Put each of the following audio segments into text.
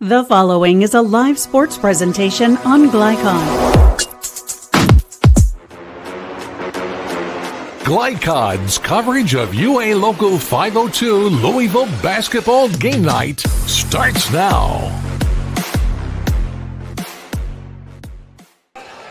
The following is a live sports presentation on Glycon. Glycon's coverage of UA Local 502 Louisville basketball game night starts now.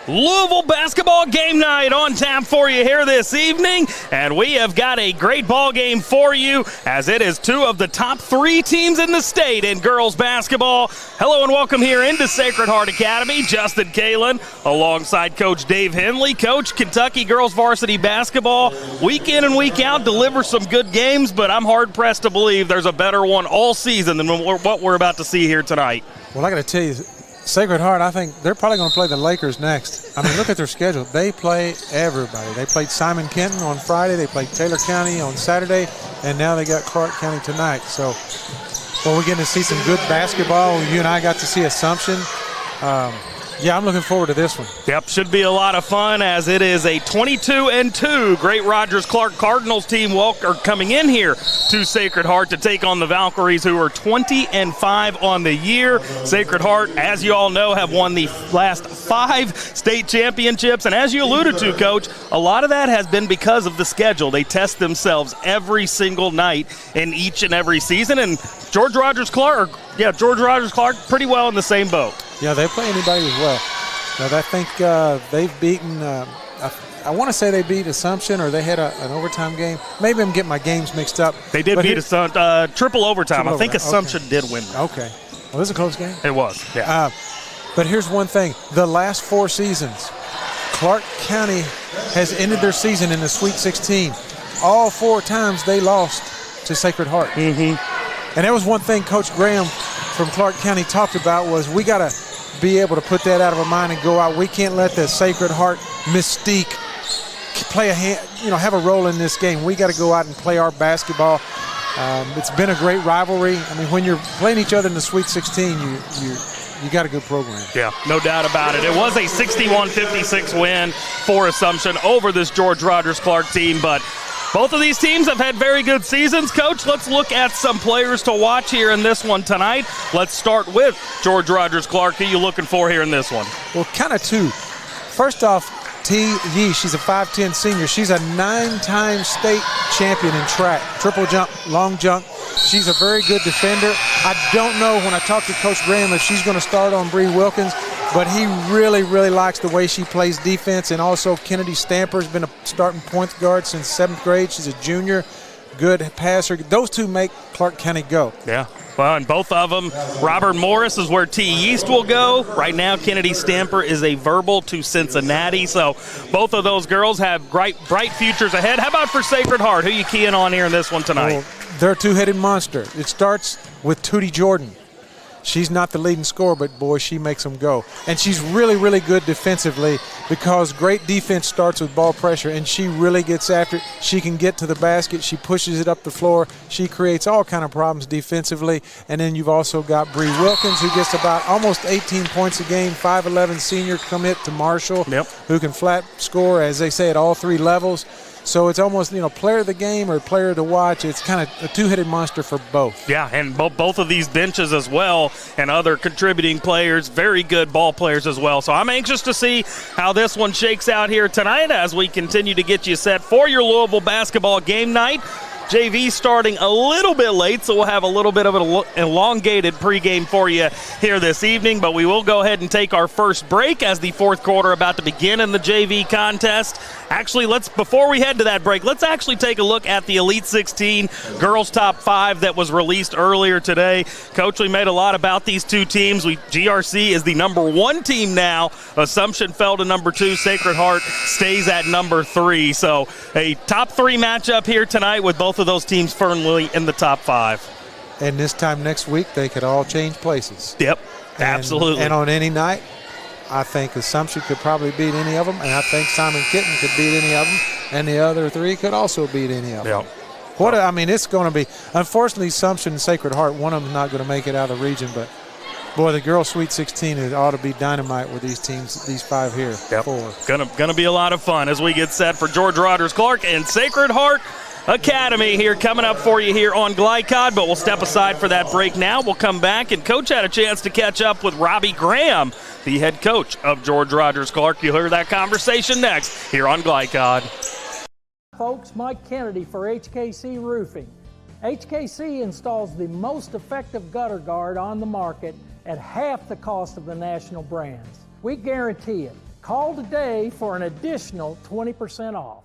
Louisville basketball game night on tap for you here this evening, and we have got a great ball game for you as it is two of the top three teams in the state in girls basketball. Hello and welcome here into Sacred Heart Academy. Justin Kalen alongside Coach Dave Henley. Coach, Kentucky girls varsity basketball week in and week out delivers some good games, but I'm hard pressed to believe there's a better one all season than what we're about to see here tonight. Well, I got to tell you, Sacred Heart, I think they're probably going to play the Lakers next. I mean, look at their schedule. They play everybody. They played Simon Kenton on Friday. They played Taylor County on Saturday. And now they got Clark County tonight. So, well, we're getting to see some good basketball. You and I got to see Assumption. Yeah, I'm looking forward to this one. Yep, should be a lot of fun as it is a 22-2 Great Rogers Clark Cardinals team coming in here to Sacred Heart to take on the Valkyries, who are 20-5 on the year. Sacred Heart, as you all know, have won the last 5 state championships, and as you alluded to, Coach, a lot of that has been because of the schedule. They test themselves every single night in each and every season, and George Rogers Clark pretty well in the same boat. Yeah, they play anybody as well. But I think they've beaten, I want to say they beat Assumption, or they had an overtime game. Maybe I'm getting my games mixed up. They did beat Assumption, triple overtime. I think Assumption did win that. Okay. Well, this is a close game? It was, yeah. But here's one thing. The last 4 seasons, Clark County has ended their season in the Sweet 16. All 4 times they lost to Sacred Heart. Mm-hmm. And that was one thing Coach Graham from Clark County talked about, was we got to be able to put that out of our mind and go out. We can't let the Sacred Heart mystique play have a role in this game. We got to go out and play our basketball. It's been a great rivalry. I mean, when you're playing each other in the Sweet 16, you got a good program. Yeah, no doubt about it. It was a 61-56 win for Assumption over this George Rogers Clark team, but both of these teams have had very good seasons. Coach, let's look at some players to watch here in this one tonight. Let's start with George Rogers Clark. Who are you looking for here in this one? Well, kind of 2. First off, T. Yee, she's a 5'10 senior. She's a 9-time state champion in track, triple jump, long jump. She's a very good defender. I don't know, when I talked to Coach Graham, if she's going to start on Bree Wilkins, but he really, really likes the way she plays defense. And also Kennedy Stamper has been a starting point guard since 7th grade. She's a junior, good passer. Those 2 make Clark County go. Yeah. Well, and both of them, Robert Morris is where T. East will go. Right now, Kennedy Stamper is a verbal to Cincinnati. So both of those girls have bright futures ahead. How about for Sacred Heart? Who you keying on here in this one tonight? Well, they're a 2-headed monster. It starts with Tootie Jordan. She's not the leading scorer, but, boy, she makes them go. And she's really, really good defensively, because great defense starts with ball pressure, and she really gets after it. She can get to the basket. She pushes it up the floor. She creates all kind of problems defensively. And then you've also got Bree Wilkins, who gets about almost 18 points a game, 5'11 senior commit to Marshall, who can flat score, as they say, at all 3 levels. So it's almost, player of the game or player to watch. It's kind of a 2-headed monster for both. Yeah, and both of these benches as well, and other contributing players, very good ball players as well. So I'm anxious to see how this one shakes out here tonight as we continue to get you set for your Louisville basketball game night. JV starting a little bit late, so we'll have a little bit of an elongated pregame for you here this evening, but we will go ahead and take our first break as the 4th quarter about to begin in the JV contest. Actually, before we head to that break, let's actually take a look at the Elite 16 girls top 5 that was released earlier today. Coach, we made a lot about these 2 teams. GRC is the number 1 team now. Assumption fell to number 2. Sacred Heart stays at number 3. So a top 3 matchup here tonight with both of those teams firmly in the top 5. And this time next week, they could all change places. Yep, absolutely. And on any night, I think Assumption could probably beat any of them, and I think Simon Kitten could beat any of them, and the other 3 could also beat any of them. Yep. It's going to be, unfortunately, Assumption and Sacred Heart, one of them is not going to make it out of the region, but boy, the girls' Sweet 16, it ought to be dynamite with these teams, these 5 here. Yep. 4. Gonna be a lot of fun as we get set for George Rogers Clark and Sacred Heart. Academy here coming up for you here on Glycod, but we'll step aside for that break now. We'll come back, and Coach had a chance to catch up with Robbie Graham, the head coach of George Rogers Clark. You'll hear that conversation next here on Glycod. Folks, Mike Kennedy for HKC Roofing. HKC installs the most effective gutter guard on the market at half the cost of the national brands. We guarantee it. Call today for an additional 20% off.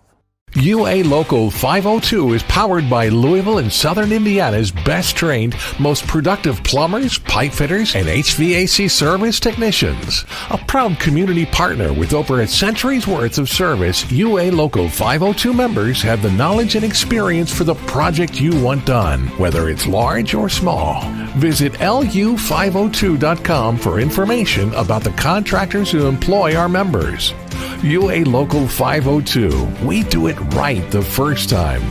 UA Local 502 is powered by Louisville and Southern Indiana's best trained, most productive plumbers, pipe fitters, and HVAC service technicians. A proud community partner with over a century's worth of service, UA Local 502 members have the knowledge and experience for the project you want done, whether it's large or small. Visit lu502.com for information about the contractors who employ our members. UA Local 502. We do it right the first time.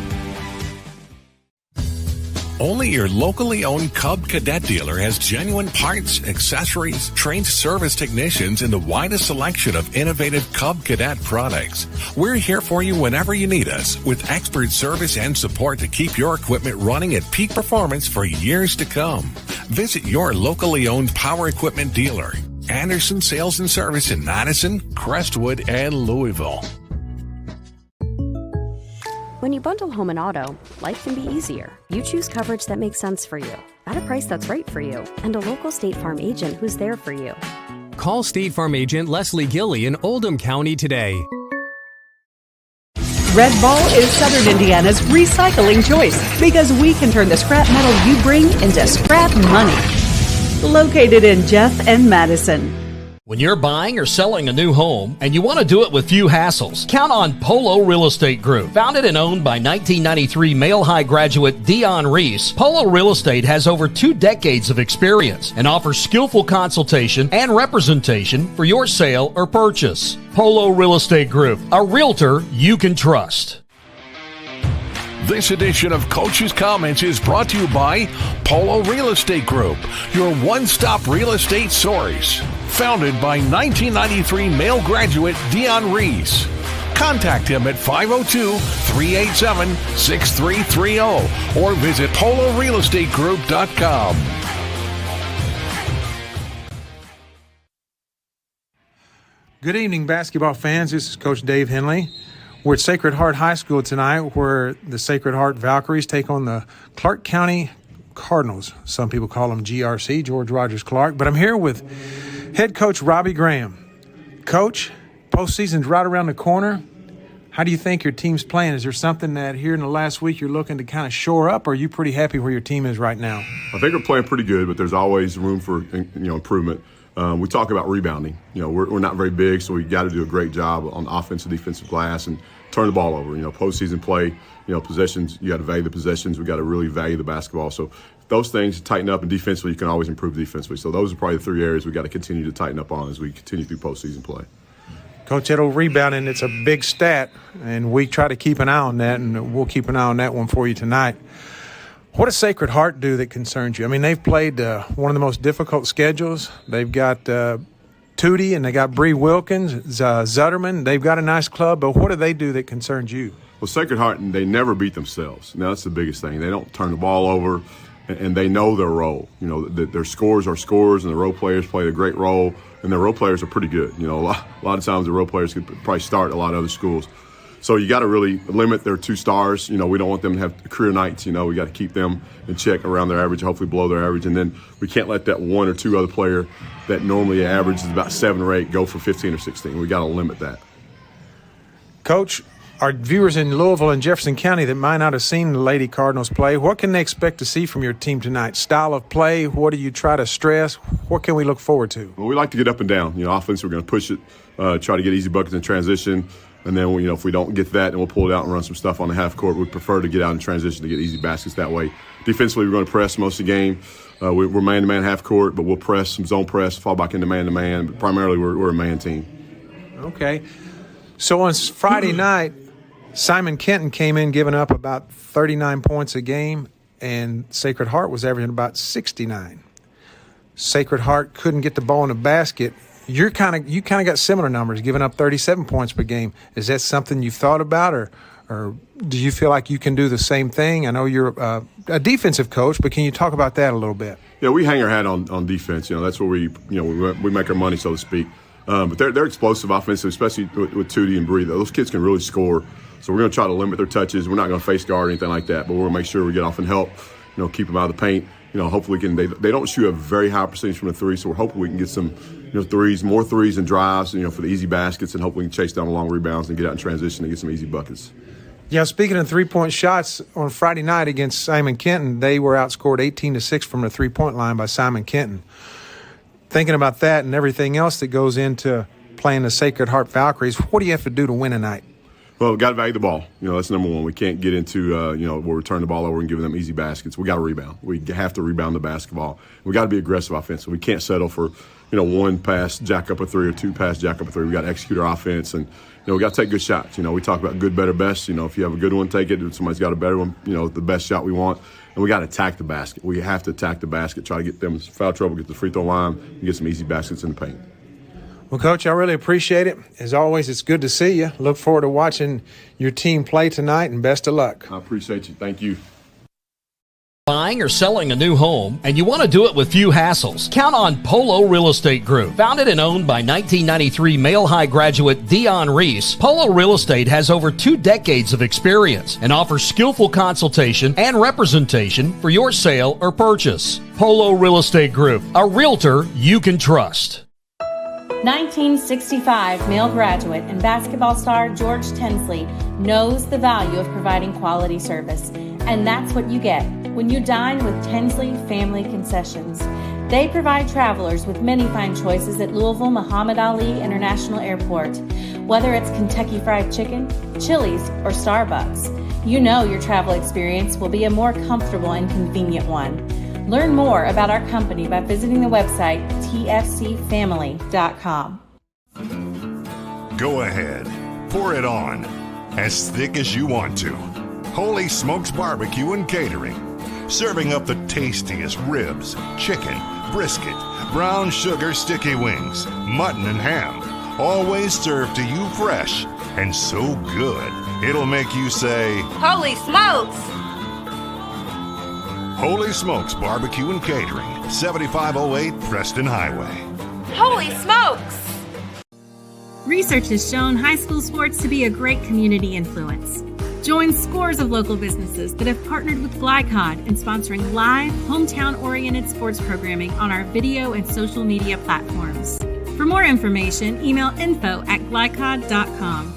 Only your locally owned Cub Cadet dealer has genuine parts, accessories, trained service technicians, and the widest selection of innovative Cub Cadet products. We're here for you whenever you need us, with expert service and support to keep your equipment running at peak performance for years to come. Visit your locally owned power equipment dealer. Anderson Sales and Service in Madison, Crestwood, and Louisville. When you bundle home and auto, life can be easier. You choose coverage that makes sense for you, at a price that's right for you, and a local State Farm agent who's there for you. Call State Farm agent Leslie Gilly in Oldham County today. Red Ball is Southern Indiana's recycling choice because we can turn the scrap metal you bring into scrap money. Located in Jeff and Madison. When you're buying or selling a new home and you want to do it with few hassles, count on Polo Real Estate Group. Founded and owned by 1993 Male High graduate Dion Reese, Polo Real Estate has over 2 decades of experience and offers skillful consultation and representation for your sale or purchase. Polo Real Estate Group, a realtor you can trust. This edition of Coach's Comments is brought to you by Polo Real Estate Group, your one-stop real estate source. Founded by 1993 Male graduate Dion Reese. Contact him at 502-387-6330 or visit polorealestategroup.com. Good evening, basketball fans. This is Coach Dave Henley. We're at Sacred Heart High School tonight, where the Sacred Heart Valkyries take on the Clark County Cardinals. Some people call them GRC, George Rogers Clark. But I'm here with head coach Robbie Graham. Coach, postseason's right around the corner. How do you think your team's playing? Is there something that here in the last week you're looking to kind of shore up, or are you pretty happy where your team is right now? I think we're playing pretty good, but there's always room for improvement. We talk about rebounding. We're not very big, so we got to do a great job on offensive, defensive glass and turn the ball over. Postseason play, possessions, you got to value the possessions. We got to really value the basketball. So those things tighten up, and defensively, you can always improve defensively. So those are probably the 3 areas we got to continue to tighten up on as we continue through postseason play. Coach, that old rebounding, it's a big stat, and we try to keep an eye on that, and we'll keep an eye on that one for you tonight. What does Sacred Heart do that concerns you? I mean, they've played one of the most difficult schedules. They've got Tootie and they got Bree Wilkins, Zutterman. They've got a nice club, but what do they do that concerns you? Well, Sacred Heart, they never beat themselves. Now, that's the biggest thing. They don't turn the ball over, and they know their role. Their scores are scores, and the role players play a great role, and their role players are pretty good. A lot of times the role players could probably start at a lot of other schools. So you got to really limit their 2 stars. We don't want them to have career nights. We got to keep them in check around their average, hopefully below their average. And then we can't let that 1 or 2 other player that normally averages about 7 or 8 go for 15 or 16. We got to limit that. Coach, our viewers in Louisville and Jefferson County that might not have seen the Lady Cardinals play, what can they expect to see from your team tonight? Style of play, what do you try to stress? What can we look forward to? Well, we like to get up and down. Offense, we're going to push it, try to get easy buckets in transition. And then, if we don't get that, then we'll pull it out and run some stuff on the half court. We'd prefer to get out in transition to get easy baskets that way. Defensively, we're going to press most of the game. We're man-to-man half court, but we'll press, some zone press, fall back into man-to-man. But primarily, we're a man team. Okay. So on Friday night, Simon Kenton came in giving up about 39 points a game, and Sacred Heart was averaging about 69. Sacred Heart couldn't get the ball in the basket. You kind of got similar numbers, giving up 37 points per game. Is that something you've thought about, or Or do you feel like you can do the same thing? I know you're a defensive coach, but can you talk about that a little bit? Yeah, we hang our hat on defense. You know, that's where we make our money, so to speak. But they're explosive offensive, especially with Tootie and Bree. Those kids can really score. So we're going to try to limit their touches. We're not going to face guard or anything like that, but we're going to make sure we get off and help, keep them out of the paint. Hopefully they don't shoot a very high percentage from the three, so we're hoping we can get some, threes, more threes and drives, for the easy baskets, and hopefully we can chase down the long rebounds and get out in transition and get some easy buckets. Yeah, speaking of three-point shots, on Friday night against Simon Kenton, they were outscored 18-6 from the three-point line by Simon Kenton. Thinking about that and everything else that goes into playing the Sacred Heart Valkyries, what do you have to do to win tonight? Well, we've got to value the ball. That's number one. We can't get into, where we turn the ball over and giving them easy baskets. We got to rebound. We have to rebound the basketball. We got to be aggressive offensively. We can't settle for, one pass, jack up a three, or two pass, jack up a three. We got to execute our offense, and we got to take good shots. We talk about good, better, best. If you have a good one, take it. If somebody's got a better one, the best shot we want. And we got to attack the basket. We have to attack the basket, try to get them foul trouble, get the free throw line, and get some easy baskets in the paint. Well, Coach, I really appreciate it. As always, it's good to see you. Look forward to watching your team play tonight, and best of luck. I appreciate you. Thank you. Buying or selling a new home, and you want to do it with few hassles? Count on Polo Real Estate Group. Founded and owned by 1993 Male High graduate Dion Reese, Polo Real Estate has over 2 decades of experience and offers skillful consultation and representation for your sale or purchase. Polo Real Estate Group, a realtor you can trust. 1965 male graduate and basketball star George Tensley knows the value of providing quality service, and that's what you get when you dine with Tensley Family Concessions. They provide travelers with many fine choices at Louisville Muhammad Ali International Airport. Whether it's Kentucky Fried Chicken, Chili's, or Starbucks, you know your travel experience will be a more comfortable and convenient one. Learn more about our company by visiting the website tfcfamily.com. Go ahead, pour it on, as thick as you want to. Holy Smokes Barbecue and Catering, serving up the tastiest ribs, chicken, brisket, brown sugar sticky wings, mutton and ham, always served to you fresh and so good it'll make you say, "Holy smokes!" Holy Smokes Barbecue and Catering, 7508 Preston Highway. Holy smokes! Research has shown high school sports to be a great community influence. Join scores of local businesses that have partnered with Glycod in sponsoring live, hometown-oriented sports programming on our video and social media platforms. For more information, email info@glycod.com.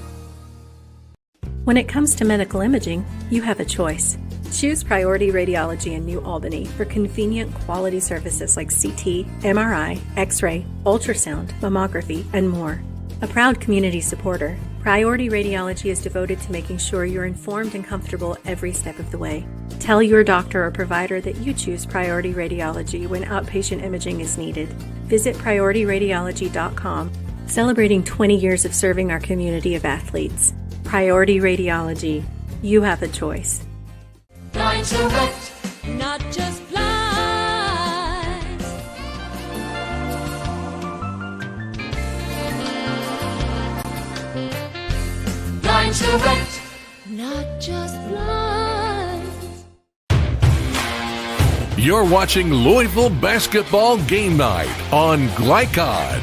When it comes to medical imaging, you have a choice. Choose Priority Radiology in New Albany for convenient quality services like CT, MRI, X-ray, ultrasound, mammography, and more. A proud community supporter, Priority Radiology is devoted to making sure you're informed and comfortable every step of the way. Tell your doctor or provider that you choose Priority Radiology when outpatient imaging is needed. Visit PriorityRadiology.com, celebrating 20 years of serving our community of athletes. Priority Radiology. You have a choice. Blind Select, not just blinds. Blind Select, not just blinds. You're watching Louisville Basketball Game Night on Glycod.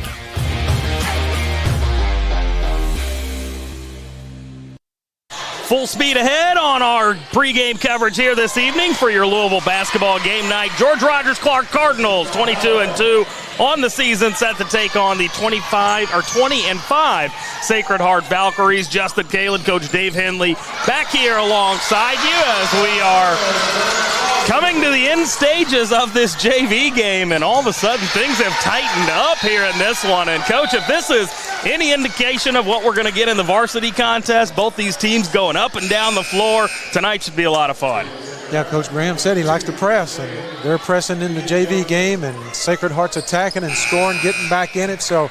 Full speed ahead on our pregame coverage here this evening for your Louisville basketball game night. George Rogers Clark Cardinals, 22-2 on the season, set to take on the 20-5 Sacred Heart Valkyries. Justin Kalen, Coach Dave Henley back here alongside you as we are coming to the end stages of this JV game, and all of a sudden things have tightened up here in this one. And Coach, if this is any indication of what we're going to get in the varsity contest, both these teams going up and down the floor, tonight should be a lot of fun. Yeah, Coach Graham said he likes to press, and they're pressing in the JV game, and Sacred Heart's attacking and scoring, getting back in it. So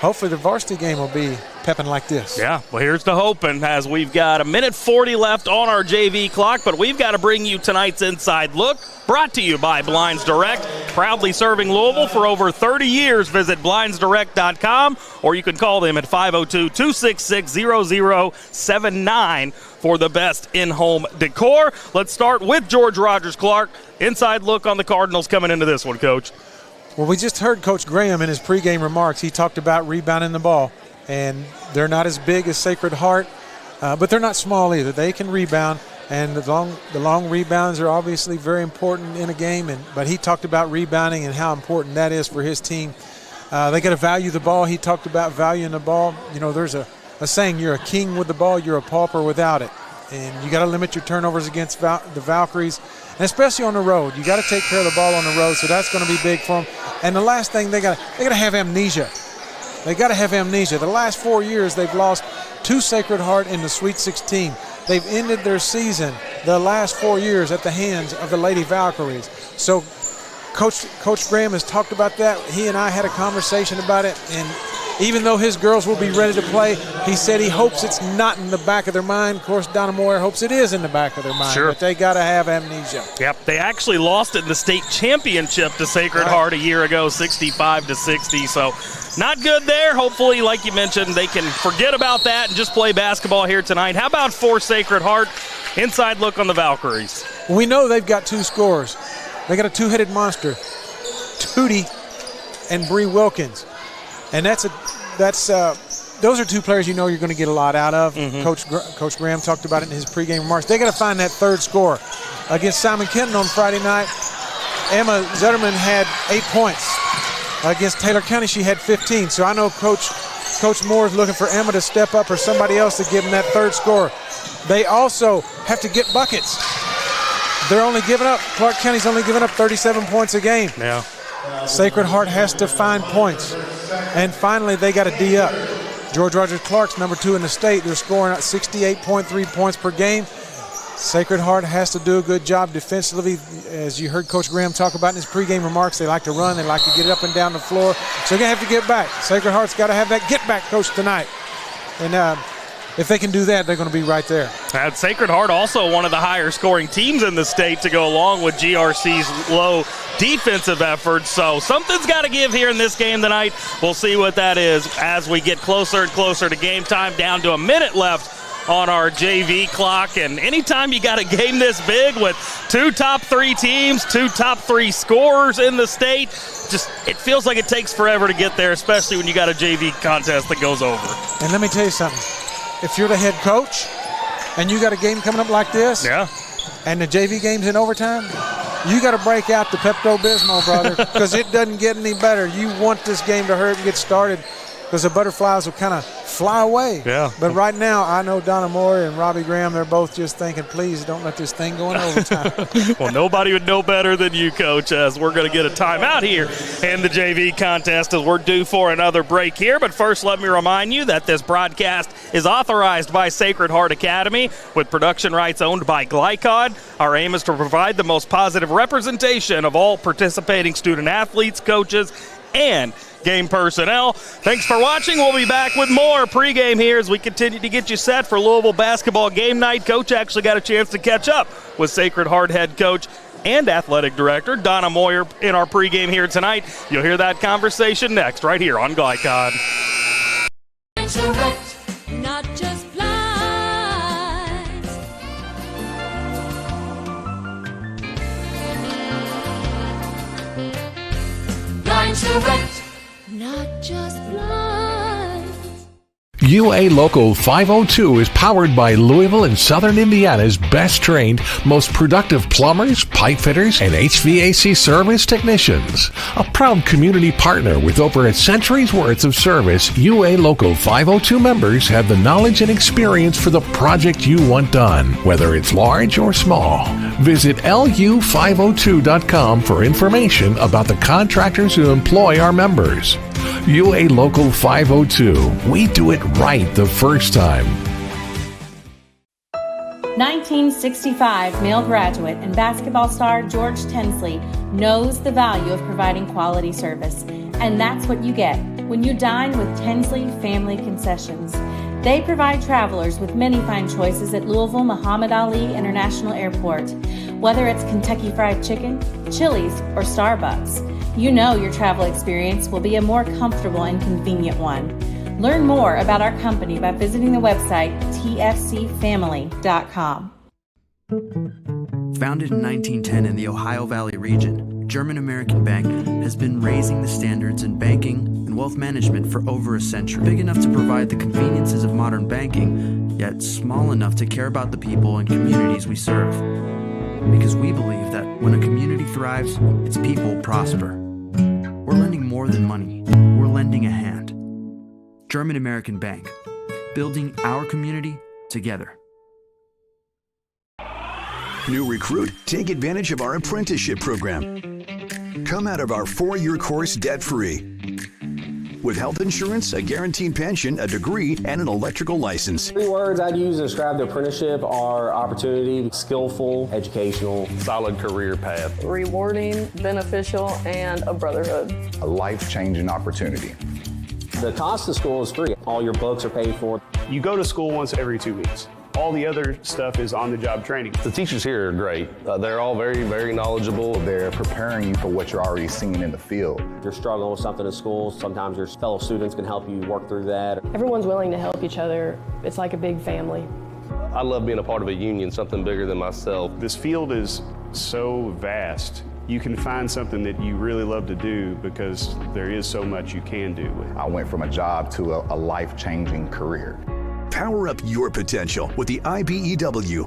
hopefully the varsity game will be pepping like this. Yeah, well, here's to hoping, as we've got a minute 40 left on our JV clock, but we've got to bring you tonight's Inside Look, brought to you by Blinds Direct, proudly serving Louisville for over 30 years. Visit blindsdirect.com, or you can call them at 502-266-0079 for the best in-home decor. Let's start with George Rogers-Clark. Inside Look on the Cardinals coming into this one, Coach. Well, we just heard Coach Graham in his pregame remarks. He talked about rebounding the ball. And they're not as big as Sacred Heart, but they're not small either. They can rebound, and the long rebounds are obviously very important in a game. But he talked about rebounding and how important that is for his team. They got to value the ball. He talked about valuing the ball. You know, there's a saying, you're a king with the ball, you're a pauper without it. And you got to limit your turnovers against the Valkyries, and especially on the road. You got to take care of the ball on the road, so that's going to be big for them. And the last thing, they got to have amnesia. They got to have amnesia. The last 4 years, they've lost to Sacred Heart in the Sweet 16. They've ended their season the last 4 years at the hands of the Lady Valkyries. So Coach Graham has talked about that. He and I had a conversation about it, and even though his girls will be ready to play, he said he hopes it's not in the back of their mind. Of course, Donna Moyer hopes it is in the back of their mind, sure. But they got to have amnesia. Yep, they actually lost in the state championship to Sacred Heart a year ago, 65-60, so not good there. Hopefully, like you mentioned, they can forget about that and just play basketball here tonight. How about for Sacred Heart? Inside Look on the Valkyries. We know they've got two scorers. They got a two-headed monster, Tootie and Bree Wilkins. And those are two players you know you're going to get a lot out of. Mm-hmm. Coach Graham talked about it in his pregame remarks. They got to find that third scorer. Against Simon Kenton on Friday night, Emma Zetterman had 8 points. Against Taylor County, she had 15. So I know Coach Moore is looking for Emma to step up or somebody else to give them that third scorer. They also have to get buckets. They're only giving up, Clark County's only giving up 37 points a game. Yeah. Sacred Heart has to find points. And finally, they got to D up. George Rogers-Clark's number 2 in the state. They're scoring at 68.3 points per game. Sacred Heart has to do a good job defensively. As you heard Coach Graham talk about in his pregame remarks, they like to run. They like to get it up and down the floor. So they're going to have to get back. Sacred Heart's got to have that get-back coach tonight. And if they can do that, they're going to be right there. And Sacred Heart also one of the higher scoring teams in the state to go along with GRC's low defensive efforts. So something's got to give here in this game tonight. We'll see what that is as we get closer and closer to game time, down to a minute left on our JV clock. And anytime you got a game this big with 2 top 3 teams, 2 top 3 scorers in the state, it feels like it takes forever to get there, especially when you got a JV contest that goes over. And let me tell you something. If you're the head coach and you got a game coming up like this, yeah, and the JV game's in overtime, you got to break out the Pepto-Bismol, brother, because it doesn't get any better. You want this game to hurry up and get started because the butterflies will kind of fly away. Yeah. But right now, I know Donna Moore and Robbie Graham, they're both just thinking, please don't let this thing go in overtime. Well, nobody would know better than you, Coach, as we're going to get a timeout here in the JV contest as we're due for another break here. But first, let me remind you that this broadcast is authorized by Sacred Heart Academy with production rights owned by Glycod. Our aim is to provide the most positive representation of all participating student athletes, coaches, and game personnel. Thanks for watching. We'll be back with more pregame here as we continue to get you set for Louisville basketball game night. Coach actually got a chance to catch up with Sacred Heart head coach and athletic director Donna Moyer in our pregame here tonight. You'll hear that conversation next right here on Glycod. Not just blinds. Blinds Direct. Not just blinds. UA Local 502 is powered by Louisville and Southern Indiana's best trained, most productive plumbers, pipe fitters, and HVAC service technicians. A proud community partner with over a century's worth of service, UA Local 502 members have the knowledge and experience for the project you want done, whether it's large or small. Visit lu502.com for information about the contractors who employ our members. UA Local 502. We do it right the first time. 1965 male graduate and basketball star George Tensley knows the value of providing quality service, and that's what you get when you dine with Tinsley Family Concessions. They provide travelers with many fine choices at Louisville Muhammad Ali International Airport. Whether it's Kentucky Fried Chicken, Chili's, or Starbucks, you know your travel experience will be a more comfortable and convenient one. Learn more about our company by visiting the website tfcfamily.com. Founded in 1910 in the Ohio Valley region, German American Bank has been raising the standards in banking and wealth management for over a century. Big enough to provide the conveniences of modern banking, yet small enough to care about the people and communities we serve. Because we believe that when a community thrives, its people prosper. We're lending more than money. We're lending a hand. German American Bank, building our community together. New recruit, take advantage of our apprenticeship program. Come out of our 4-year course debt-free. With health insurance, a guaranteed pension, a degree, and an electrical license. 3 words I'd use to describe the apprenticeship are opportunity, skillful, educational, solid career path. Rewarding, beneficial, and a brotherhood. A life-changing opportunity. The cost of school is free. All your books are paid for. You go to school once every 2 weeks. All the other stuff is on-the-job training. The teachers here are great. They're all very, very knowledgeable. They're preparing you for what you're already seeing in the field. If you're struggling with something in school, sometimes your fellow students can help you work through that. Everyone's willing to help each other. It's like a big family. I love being a part of a union, something bigger than myself. This field is so vast. You can find something that you really love to do because there is so much you can do. I went from a job to a life-changing career. Power up your potential with the IBEW.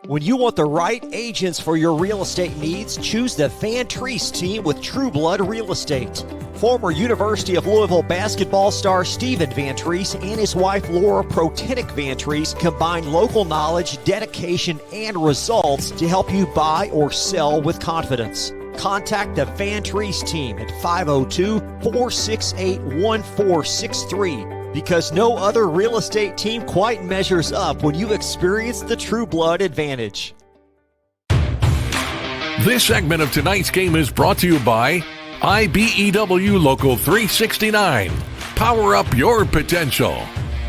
When you want the right agents for your real estate needs, choose the Van Treese team with True Blood Real Estate. Former University of Louisville basketball star Stephen Van Treese and his wife Laura Protinick Van Treese combine local knowledge, dedication, and results to help you buy or sell with confidence. Contact the Van Treese team at 502-468-1463. Because no other real estate team quite measures up when you experience the True Blood advantage. This segment of tonight's game is brought to you by IBEW Local 369. Power up your potential.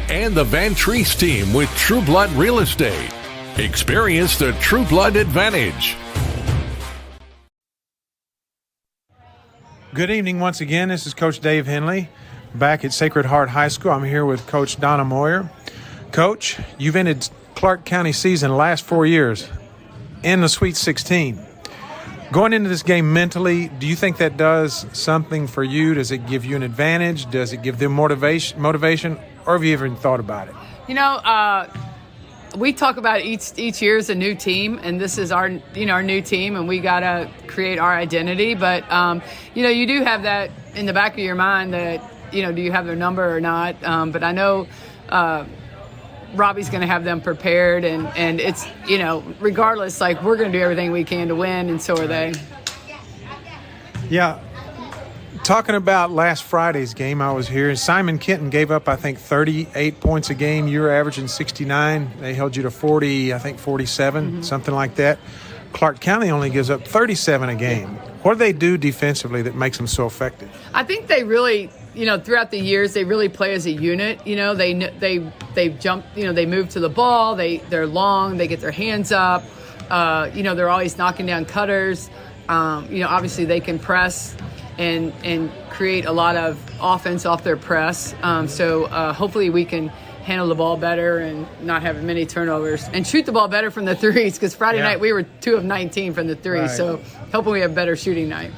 And the Van Treese team with True Blood Real Estate. Experience the True Blood advantage. Good evening once again. This is Coach Dave Henley. Back at Sacred Heart High School. I'm here with Coach Donna Moyer. Coach, you've ended Clark County season the last 4 years in the Sweet 16. Going into this game mentally, do you think that does something for you? Does it give you an advantage? Does it give them motivation? Or have you ever thought about it? You know, we talk about each year is a new team, and this is our new team, and we got to create our identity. But, you do have that in the back of your mind that, do you have their number or not? But I know Robbie's going to have them prepared, and it's, regardless, like, we're going to do everything we can to win, and so are they. Yeah. Talking about last Friday's game, I was here. Simon Kenton gave up, I think, 38 points a game. You were averaging 69. They held you to 40, I think 47, something like that. Clark County only gives up 37 a game. What do they do defensively that makes them so effective? I think they really, throughout the years, they really play as a unit. They jump, they move to the ball. They're long. They get their hands up. They're always knocking down cutters. Obviously they can press and create a lot of offense off their press. So hopefully we can handle the ball better and not have many turnovers and shoot the ball better from the threes, because Friday night we were 2 of 19 from the three. Right. So hoping we have a better shooting night.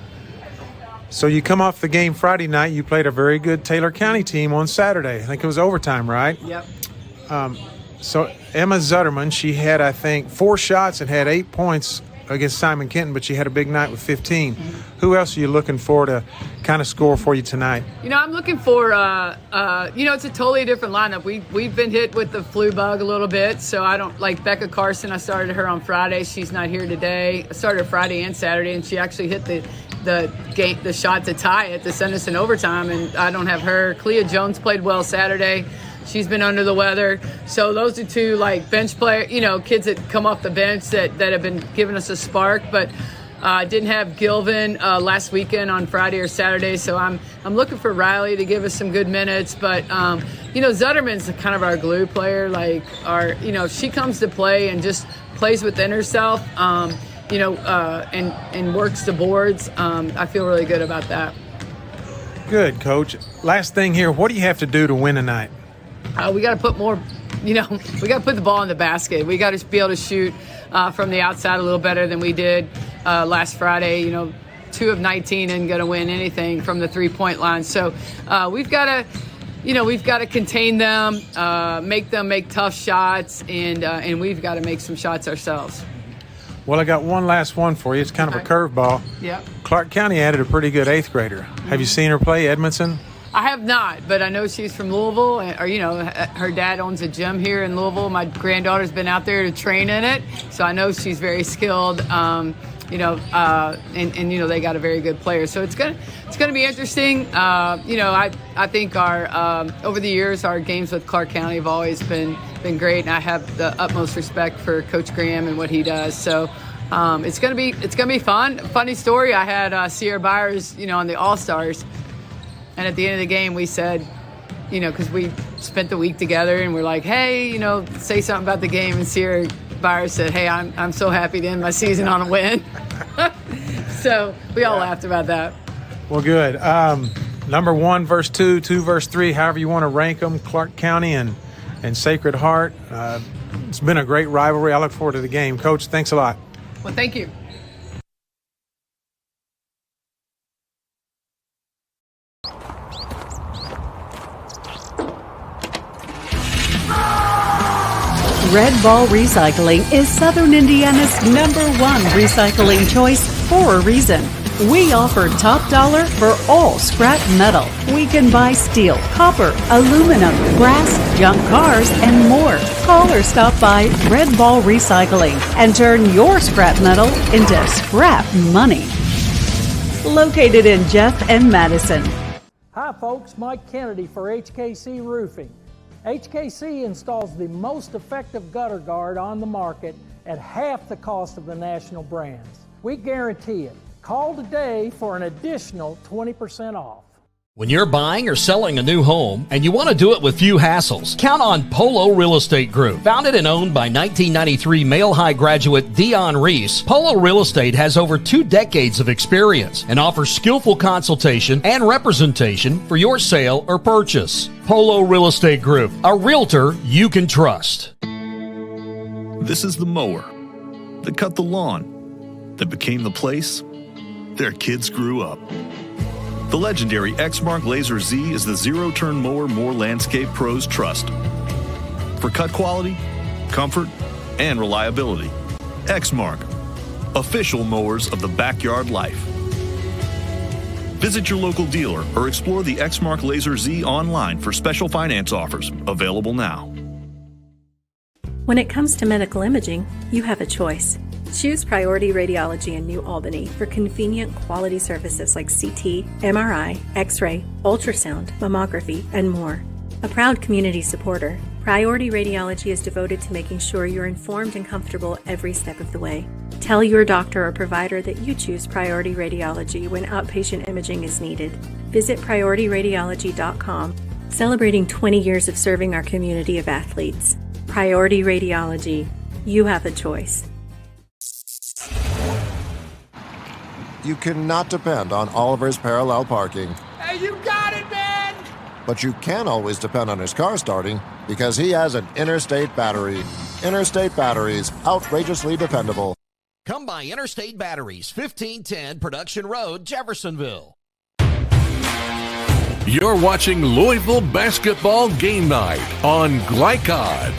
So you come off the game Friday night. You played a very good Taylor County team on Saturday. I think it was overtime, right? Yep. So Emma Zutterman, she had, I think, 4 shots and had 8 points against Simon Kenton, but she had a big night with 15. Who else are you looking for to kind of score for you tonight? I'm looking for, it's a totally different lineup. We've been hit with the flu bug a little bit, so I don't like Becca Carson. I started her on Friday. She's not here today. I started Friday and Saturday, and she actually hit the shot to tie it to send us in overtime, and I don't have her. Clea Jones played well Saturday. She's been under the weather. So those are 2 bench players, kids that come off the bench that have been giving us a spark. But Didn't have Gilvin last weekend on Friday or Saturday, so I'm looking for Riley to give us some good minutes. But Zutterman's kind of our glue player. Like she comes to play and just plays within herself. And works the boards. I feel really good about that. Good, Coach. Last thing here, what do you have to do to win tonight? We got to put more, we got to put the ball in the basket. We got to be able to shoot from the outside a little better than we did last Friday. 2 of 19 isn't going to win anything from the 3-point line. So we've got to contain them, make them make tough shots, and we've got to make some shots ourselves. Well, I got one last one for you. It's kind of a curveball. Yeah. Clark County added a pretty good 8th grader. Have you seen her play, Edmondson? I have not, but I know she's from Louisville, her dad owns a gym here in Louisville. My granddaughter's been out there to train in it, so I know she's very skilled. They got a very good player, so it's gonna be interesting. I think our over the years our games with Clark County have always been great, and I have the utmost respect for Coach Graham and what he does. So it's gonna be fun. Funny story, I had Sierra Byers, on the All-Stars. And at the end of the game, we said, because we spent the week together, and we're like, hey, say something about the game. And Sierra Byers said, hey, I'm so happy to end my season on a win. So we all laughed about that. Well, good. Number 1 verse 2, 2 verse 3, however you want to rank them, Clark County and Sacred Heart. It's been a great rivalry. I look forward to the game. Coach, thanks a lot. Well, thank you. Red Ball Recycling is Southern Indiana's #1 recycling choice for a reason. We offer top dollar for all scrap metal. We can buy steel, copper, aluminum, brass, junk cars, and more. Call or stop by Red Ball Recycling and turn your scrap metal into scrap money. Located in Jeff and Madison. Hi folks, Mike Kennedy for HKC Roofing. HKC installs the most effective gutter guard on the market at half the cost of the national brands. We guarantee it. Call today for an additional 20% off. When you're buying or selling a new home and you want to do it with few hassles, count on Polo Real Estate Group. Founded and owned by 1993 Male High graduate Dion Reese, Polo Real Estate has over 2 decades of experience and offers skillful consultation and representation for your sale or purchase. Polo Real Estate Group, a realtor you can trust. This is the mower that cut the lawn, that became the place their kids grew up. The legendary Exmark Laser Z is the zero-turn mower more landscape pros trust. For cut quality, comfort, and reliability. Exmark, official mowers of the backyard life. Visit your local dealer or explore the Exmark Laser Z online for special finance offers, available now. When it comes to medical imaging, you have a choice. Choose Priority Radiology in New Albany for convenient quality services like CT, MRI, X-ray, ultrasound, mammography, and more. A proud community supporter, Priority Radiology is devoted to making sure you're informed and comfortable every step of the way. Tell your doctor or provider that you choose Priority Radiology when outpatient imaging is needed. Visit PriorityRadiology.com, celebrating 20 years of serving our community of athletes. Priority Radiology. You have a choice. You cannot depend on Oliver's parallel parking. Hey, you got it, man! But you can always depend on his car starting because he has an Interstate battery. Interstate batteries, outrageously dependable. Come by Interstate Batteries, 1510 Production Road, Jeffersonville. You're watching Louisville Basketball Game Night on Glycod.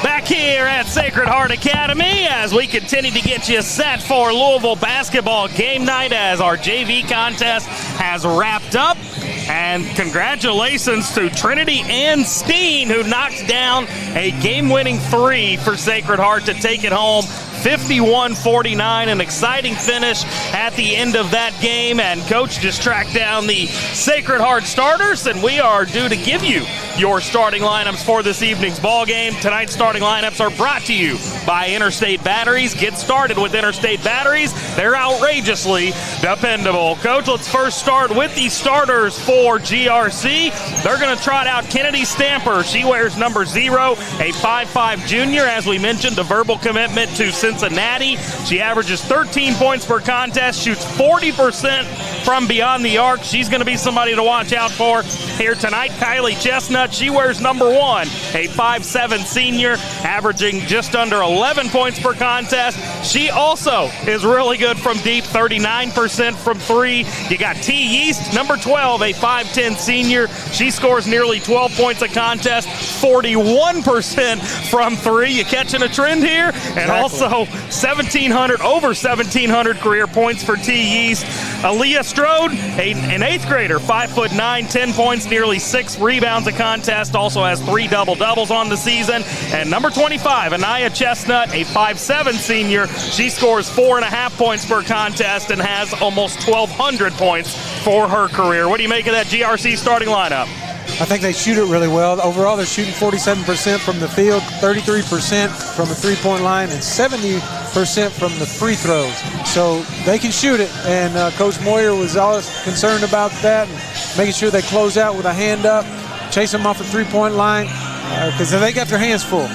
Back here at Sacred Heart Academy as we continue to get you set for Louisville Basketball Game Night as our JV contest has wrapped up. And congratulations to Trinity Ann Steen, who knocked down a game-winning 3 for Sacred Heart to take it home. 51-49, an exciting finish at the end of that game. And Coach just tracked down the Sacred Heart starters, and we are due to give you your starting lineups for this evening's ball game. Tonight's starting lineups are brought to you by Interstate Batteries. Get started with Interstate Batteries. They're outrageously dependable. Coach, let's first start with the starters for GRC. They're going to trot out Kennedy Stamper. She wears number 0, a 5'5 junior. As we mentioned, a verbal commitment to Cincinnati. She averages 13 points per contest, shoots 40% from beyond the arc. She's going to be somebody to watch out for here tonight. Kylie Chestnut, she wears number 1, a 5'7 senior, averaging just under 11 points per contest. She also is really good from deep, 39% from 3. You got T. Yeast, number 12, a 5'10 senior. She scores nearly 12 points a contest, 41% from 3. You catching a trend here? And also over 1,700 career points for T. Yeast. Aaliyah Strode, an 8th grader, 5'9", 10 points, nearly 6 rebounds a contest, also has 3 double-doubles on the season. And number 25, Anaya Chestnut, a 5'7 senior. She scores 4.5 points per contest and has almost 1,200 points for her career. What do you make of that GRC starting lineup? I think they shoot it really well. Overall, they're shooting 47% from the field, 33% from the three-point line, and 70% from the free throws. So they can shoot it, and Coach Moyer was always concerned about that, and making sure they close out with a hand up, chase them off the three-point line, because they got their hands full.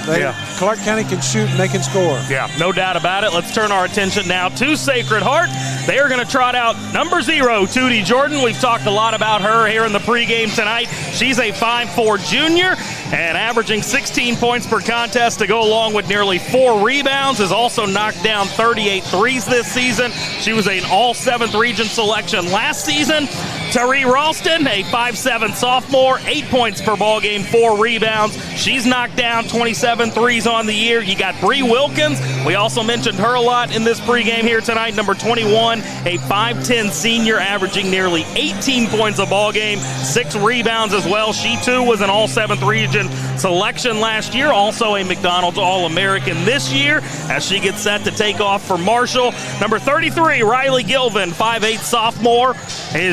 Clark County can shoot and they can score. Yeah, no doubt about it. Let's turn our attention now to Sacred Heart. They are going to trot out number 0, Tootie Jordan. We've talked a lot about her here in the pregame tonight. She's a 5'4 junior and averaging 16 points per contest to go along with nearly 4 rebounds. Has also knocked down 38 threes this season. She was an all-7th region selection last season. Tari Ralston, a 5'7 sophomore, 8 points per ball game, 4 rebounds. She's knocked down 27 threes on the year. You got Bree Wilkins. We also mentioned her a lot in this pregame here tonight. Number 21, a 5'10 senior, averaging nearly 18 points a ball game, 6 rebounds as well. She too was an all-7th region selection last year, also a McDonald's All-American this year as she gets set to take off for Marshall. Number 33, Riley Gilvin, 5'8 sophomore,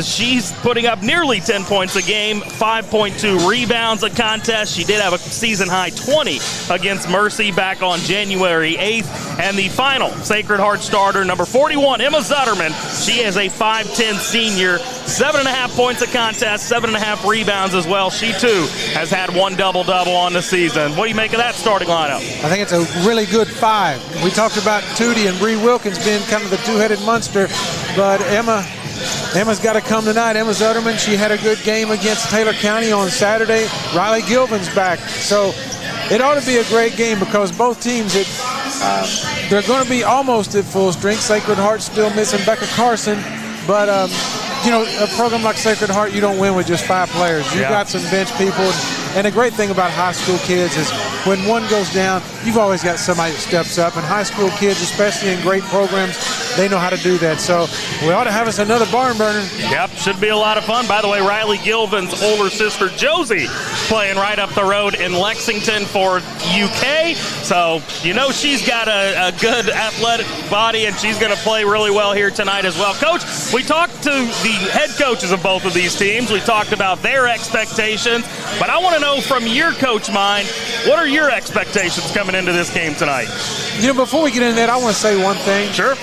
she's putting up nearly 10 points a game, 5.2 rebounds a contest. She did have a season-high 20 against Mercy back on January 8th. And the final Sacred Heart starter, number 41, Emma Zutterman. She is a 5'10 senior, 7.5 points a contest, 7.5 rebounds as well. She, too, has had 1 double-double on the season. What do you make of that starting lineup? I think it's a really good 5. We talked about Tootie and Bree Wilkins being kind of the two-headed monster, but Emma's got to come tonight. Emma Zutterman, she had a good game against Taylor County on Saturday. Riley Gilvin's back. So it ought to be a great game because both teams, they're going to be almost at full strength. Sacred Heart's still missing Becca Carson. But, a program like Sacred Heart, you don't win with just 5 players. You've got some bench people. And the great thing about high school kids is when one goes down, you've always got somebody that steps up. And high school kids, especially in great programs, they know how to do that. So we ought to have us another barn burner. Yep, should be a lot of fun. By the way, Riley Gilvin's older sister, Josie, playing right up the road in Lexington for UK. So, she's got a good athletic body, and she's going to play really well here tonight as well. Coach, we talked to the head coaches of both of these teams. We talked about their expectations. But I want to know from your coach mind, what are your expectations coming into this game tonight? Before we get into that, I want to say one thing. Sure.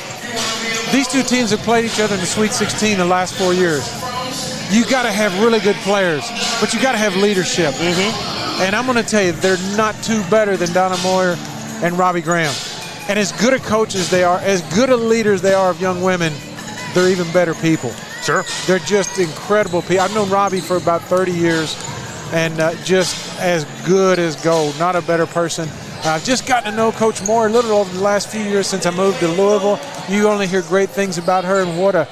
These two teams have played each other in the Sweet 16 the last 4 years. You got to have really good players, but you got to have leadership. Mm-hmm. And I'm going to tell you, they're not too better than Donna Moyer and Robbie Graham. And as good a coaches they are, as good a leaders they are of young women, they're even better people. Sure. They're just incredible people. I've known Robbie for about 30 years, and just as good as gold, not a better person. I've just gotten to know Coach Moore a little over the last few years since I moved to Louisville. You only hear great things about her and what a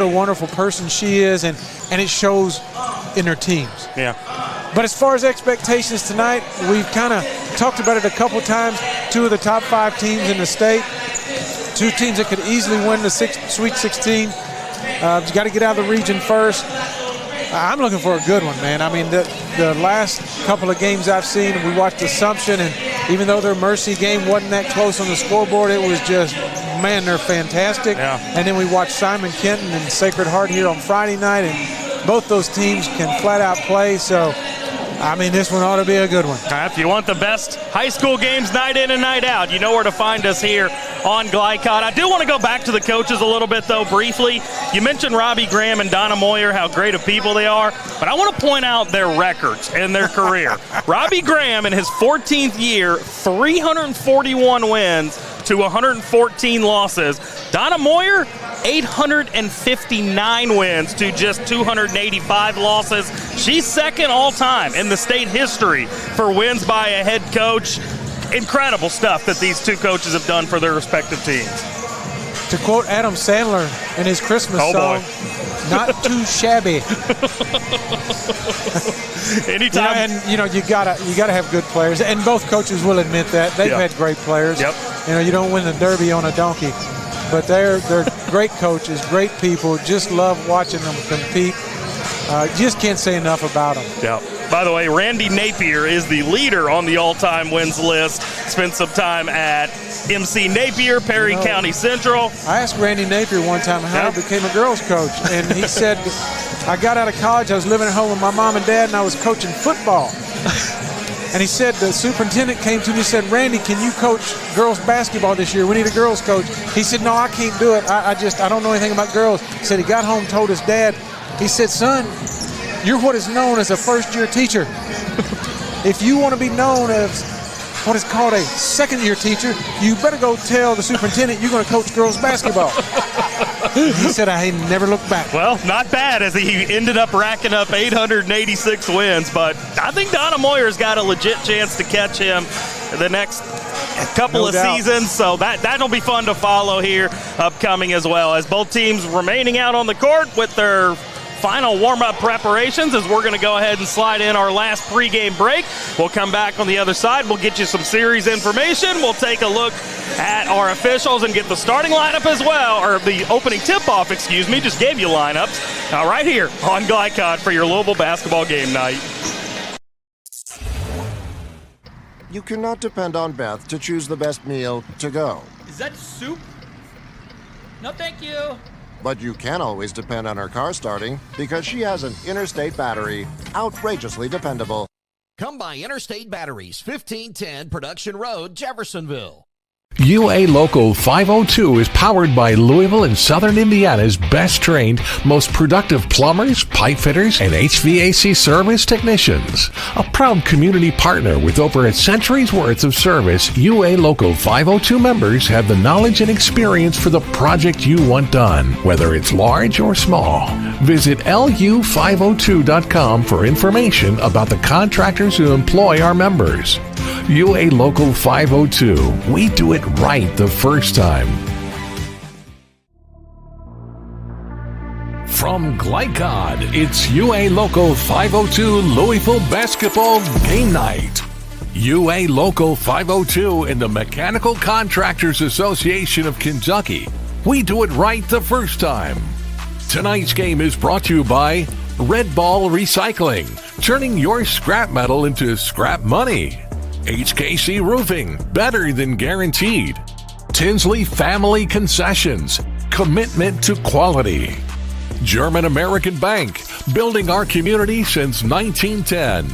wonderful person she is, and it shows in her teams. Yeah. But as far as expectations tonight, we've kind of talked about it a couple times. 2 of the top 5 teams in the state, 2 teams that could easily win the Sweet 16. You got to get out of the region first. I'm looking for a good one, man. I mean, the last couple of games I've seen, we watched Assumption, and even though their Mercy game wasn't that close on the scoreboard, it was just, man, they're fantastic. Yeah. And then we watched Simon Kenton and Sacred Heart here on Friday night, and both those teams can flat out play. So I mean, this one ought to be a good one. If you want the best high school games night in and night out, you know where to find us here on Glycod. I do want to go back to the coaches a little bit, though, briefly. You mentioned Robbie Graham and Donna Moyer, how great of people they are, but I want to point out their records and their career. Robbie Graham, in his 14th year, 341 wins to 114 losses. Donna Moyer, 859 wins to just 285 losses. She's second all-time in the state history for wins by a head coach. Incredible stuff that these two coaches have done for their respective teams. To quote Adam Sandler in his Christmas song, not too shabby. Anytime. You gotta have good players, and both coaches will admit that they've had great players. Yep. You don't win the Derby on a donkey, but they're great coaches, great people. Just love watching them compete. Just can't say enough about them. Yeah. By the way, Randy Napier is the leader on the all-time wins list. Spent some time at MC Napier, Perry County Central. I asked Randy Napier one time how he became a girls coach, and he said, I got out of college, I was living at home with my mom and dad, and I was coaching football. And he said, the superintendent came to me and said, Randy, can you coach girls basketball this year? We need a girls coach. He said, no, I can't do it. I don't know anything about girls. He said he got home, told his dad. He said, son, you're what is known as a first-year teacher. If you want to be known as what is called a second-year teacher, you better go tell the superintendent you're going to coach girls basketball. He said, I never looked back. Well, not bad, as he ended up racking up 886 wins, but I think Donna Moyer's got a legit chance to catch him the next couple of seasons, so that'll be fun to follow here upcoming as well, as both teams remaining out on the court with their final warm-up preparations, as we're going to go ahead and slide in our last pregame break. We'll come back on the other side. We'll get you some series information. We'll take a look at our officials and get the starting lineup as well, or the opening tip-off, excuse me. Just gave you lineups right here on Glycod for your Louisville basketball game night. You cannot depend on Beth to choose the best meal to go. Is that soup? No, thank you. But you can always depend on her car starting because she has an Interstate battery, outrageously dependable. Come by Interstate Batteries, 1510 Production Road, Jeffersonville. UA Local 502 is powered by Louisville and Southern Indiana's best trained, most productive plumbers, pipe fitters, and HVAC service technicians. A proud community partner with over a century's worth of service, UA Local 502 members have the knowledge and experience for the project you want done, whether it's large or small. Visit lu502.com for information about the contractors who employ our members. UA Local 502. We do it right the first time. From Glycod, it's UA Local 502 Louisville Basketball Game Night. UA Local 502 and the Mechanical Contractors Association of Kentucky. We do it right the first time. Tonight's game is brought to you by Red Ball Recycling, turning your scrap metal into scrap money. HKC Roofing, better than guaranteed. Tinsley Family Concessions, commitment to quality. German American Bank, building our community since 1910.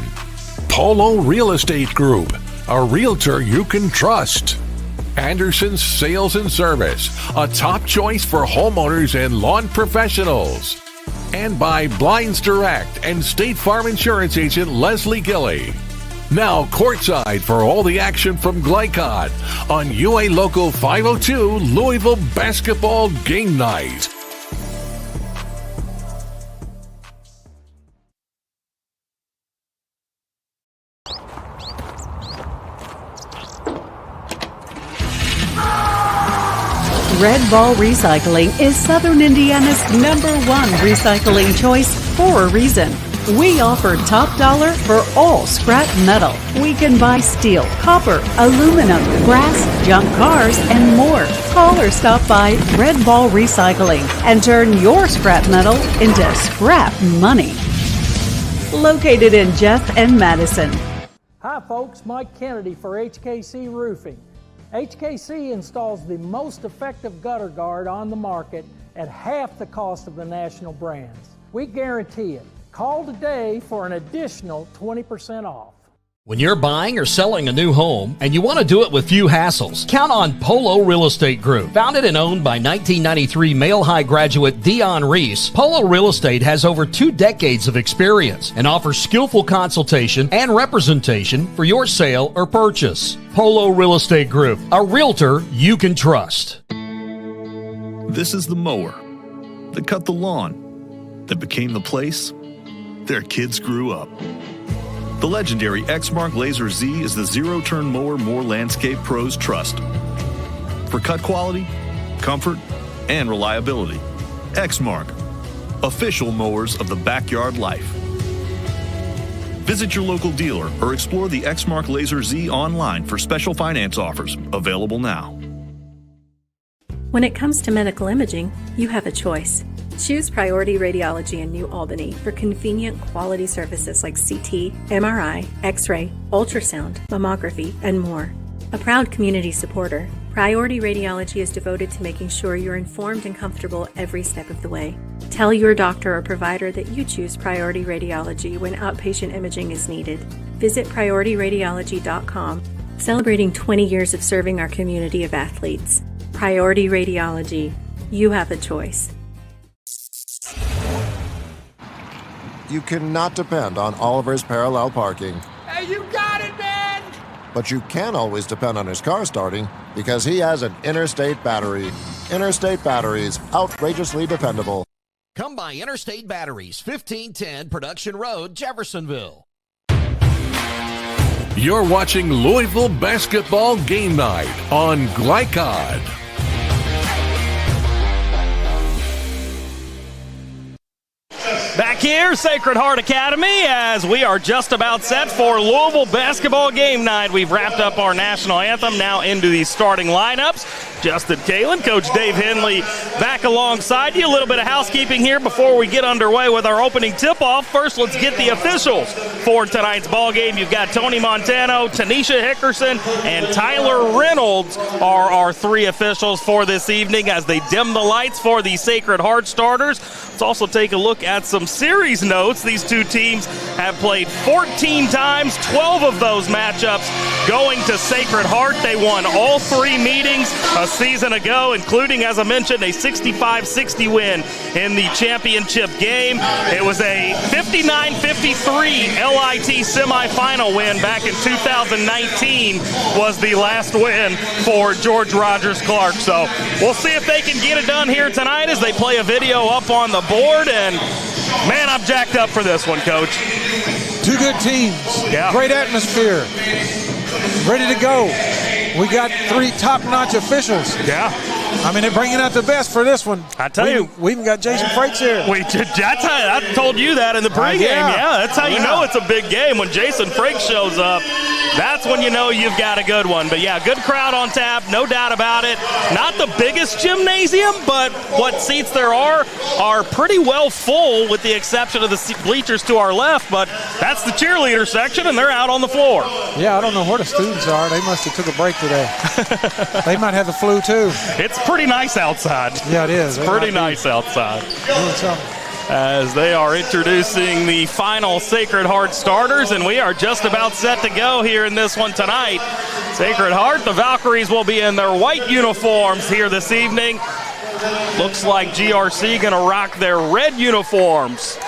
Polo Real Estate Group, a realtor you can trust. Anderson's Sales and Service, a top choice for homeowners and lawn professionals. And by Blinds Direct and State Farm Insurance agent Leslie Gilley. Now courtside for all the action from Glycod on UA Local 502 Louisville Basketball Game Night. Red Ball Recycling is Southern Indiana's #1 recycling choice for a reason. We offer top dollar for all scrap metal. We can buy steel, copper, aluminum, brass, junk cars, and more. Call or stop by Red Ball Recycling and turn your scrap metal into scrap money. Located in Jeff and Madison. Hi folks, Mike Kennedy for HKC Roofing. HKC installs the most effective gutter guard on the market at half the cost of the national brands. We guarantee it. Call today for an additional 20% off. When you're buying or selling a new home and you want to do it with few hassles, count on Polo Real Estate Group. Founded and owned by 1993 Male High graduate Dion Reese, Polo Real Estate has over 2 decades of experience and offers skillful consultation and representation for your sale or purchase. Polo Real Estate Group, a realtor you can trust. This is the mower that cut the lawn, that became the place their kids grew up. The legendary Exmark Laser Z is the zero-turn mower more landscape pros trust. For cut quality, comfort, and reliability. Exmark, official mowers of the backyard life. Visit your local dealer or explore the Exmark Laser Z online for special finance offers, available now. When it comes to medical imaging, you have a choice. Choose Priority Radiology in New Albany for convenient quality services like CT, MRI, X-ray, ultrasound, mammography, and more. A proud community supporter, Priority Radiology is devoted to making sure you're informed and comfortable every step of the way. Tell your doctor or provider that you choose Priority Radiology when outpatient imaging is needed. Visit PriorityRadiology.com, celebrating 20 years of serving our community of athletes. Priority Radiology. You have a choice. You cannot depend on Oliver's parallel parking. Hey, you got it, man! But you can always depend on his car starting because he has an Interstate battery. Interstate batteries, outrageously dependable. Come by Interstate Batteries, 1510 Production Road, Jeffersonville. You're watching Louisville Basketball Game Night on Glycod. Back here, Sacred Heart Academy, as we are just about set for Louisville Basketball Game Night. We've wrapped up our national anthem, now into the starting lineups. Justin Kalen, Coach Dave Henley back alongside you. A little bit of housekeeping here before we get underway with our opening tip-off. First, let's get the officials for tonight's ball game. You've got Tony Montano, Tanisha Hickerson, and Tyler Reynolds are our 3 officials for this evening as they dim the lights for the Sacred Heart starters. Let's also take a look at some series notes. These 2 teams have played 14 times, 12 of those matchups going to Sacred Heart. They won all 3 meetings a season ago, including, as I mentioned, a 65-60 win in the championship game. It was a 59-53 LIT semifinal win back in 2019 was the last win for George Rogers Clark. So we'll see if they can get it done here tonight as they play a video up on the board. And man, I'm jacked up for this one, Coach. 2 good teams. Yeah. Great atmosphere. Ready to go. We got 3 top-notch officials. Yeah. I mean, they're bringing out the best for this one. I tell you. We even got Jason Frakes here. I told you that in the pregame. Yeah, that's how you know it's a big game. When Jason Frakes shows up, that's when you know you've got a good one. But, yeah, good crowd on tap, no doubt about it. Not the biggest gymnasium, but what seats there are pretty well full with the exception of the bleachers to our left. But that's the cheerleader section, and they're out on the floor. Yeah, I don't know where the students are. They must have took a break today. They might have the flu, too. It's pretty nice outside. Yeah, it is. It's pretty nice outside. Doing something. As they are introducing the final Sacred Heart starters, and we are just about set to go here in this one tonight. Sacred Heart, the Valkyries will be in their white uniforms here this evening. Looks like GRC going to rock their red uniforms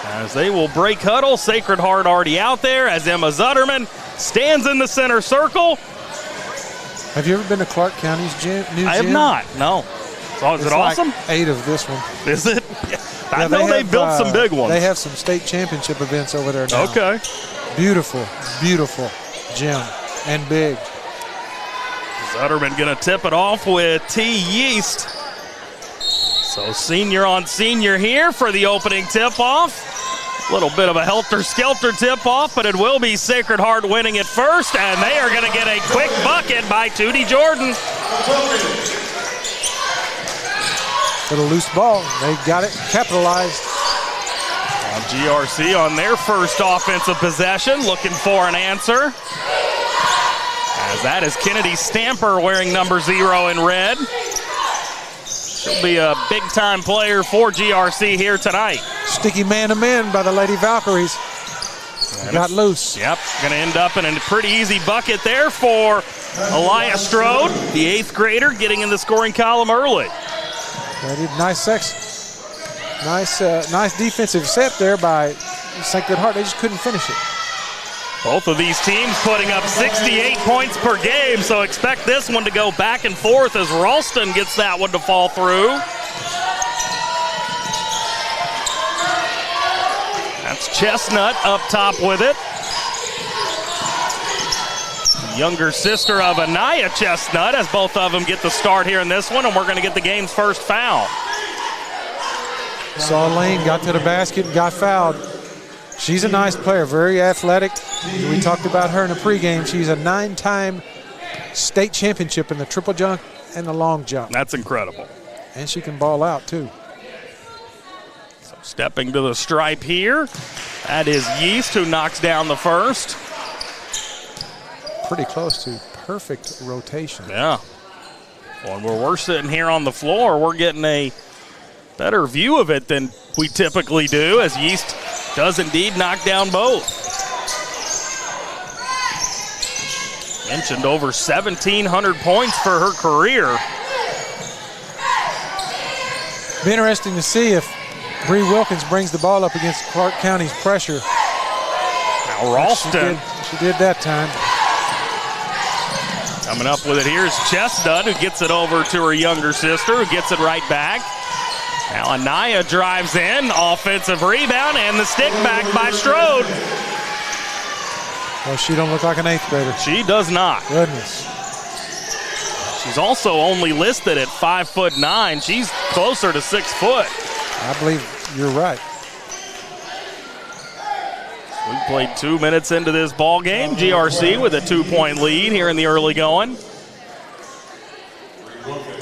as they will break huddle. Sacred Heart already out there as Emma Zutterman stands in the center circle. Have you ever been to Clark County's new gym? I have not, no. So is it awesome? 8 of this one. Is it? I know they built some big ones. They have some state championship events over there now. Okay. Beautiful, beautiful gym and big. Zutterman going to tip it off with T. Yeast. So senior on senior here for the opening tip-off. A little bit of a helter-skelter tip-off, but it will be Sacred Heart winning it first, and they are going to get a quick bucket by Tootie Jordan. Little loose ball. They got it capitalized. Now GRC on their first offensive possession, looking for an answer. As that is Kennedy Stamper wearing number 0 in red. She'll be a big-time player for GRC here tonight. Sticky man-to-man by the Lady Valkyries. Got loose. Yep, going to end up in a pretty easy bucket there for Elias Strode, the 8th grader, getting in the scoring column early. Nice defensive set there by St. Goodhart. They just couldn't finish it. Both of these teams putting up 68 points per game, so expect this one to go back and forth as Ralston gets that one to fall through. That's Chestnut up top with it. Younger sister of Anaya Chestnut, as both of them get the start here in this one, and we're going to get the game's first foul. Saw Lane, got to the basket, and got fouled. She's a nice player, very athletic. We talked about her in the pregame. She's a 9-time state championship in the triple jump and the long jump. That's incredible. And she can ball out, too. So stepping to the stripe here, that is Yeast, who knocks down the first. Pretty close to perfect rotation. Yeah. Well, when we're sitting here on the floor, we're getting a better view of it than we typically do, as Yeast does indeed knock down both. Mentioned over 1,700 points for her career. Be interesting to see if Bree Wilkins brings the ball up against Clark County's pressure. Now Ralston. She did that time. Coming up with it here is Chestnut, who gets it over to her younger sister, who gets it right back. Now Anaya drives in, offensive rebound, and the stick back by Strode. Well, she don't look like an 8th grader. She does not. Goodness. She's also only listed at 5'9". She's closer to 6 foot. I believe you're right. We played 2 minutes into this ball game. GRC with a 2-point lead here in the early going.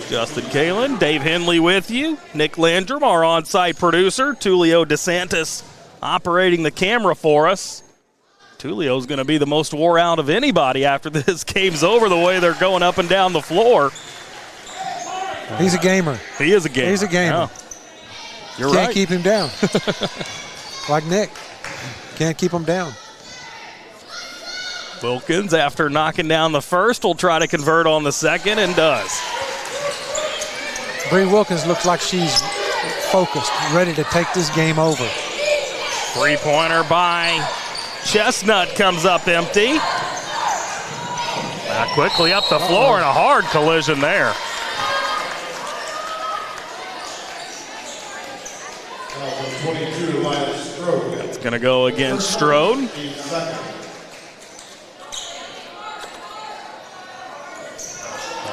Justin Kalin, Dave Henley with you. Nick Landrum, our on-site producer. Tulio DeSantis operating the camera for us. Tulio's going to be the most wore out of anybody after this game's over, the way they're going up and down the floor. He's a gamer. He is a gamer. He's a gamer. Yeah. You're Can't right. keep him down. Like Nick. Can't keep him down. Wilkins, after knocking down the first, will try to convert on the second and does. Bree Wilkins looks like she's focused, ready to take this game over. Three-pointer by Chestnut comes up empty. Quickly up the floor and a hard collision there. That's going to go against Strode.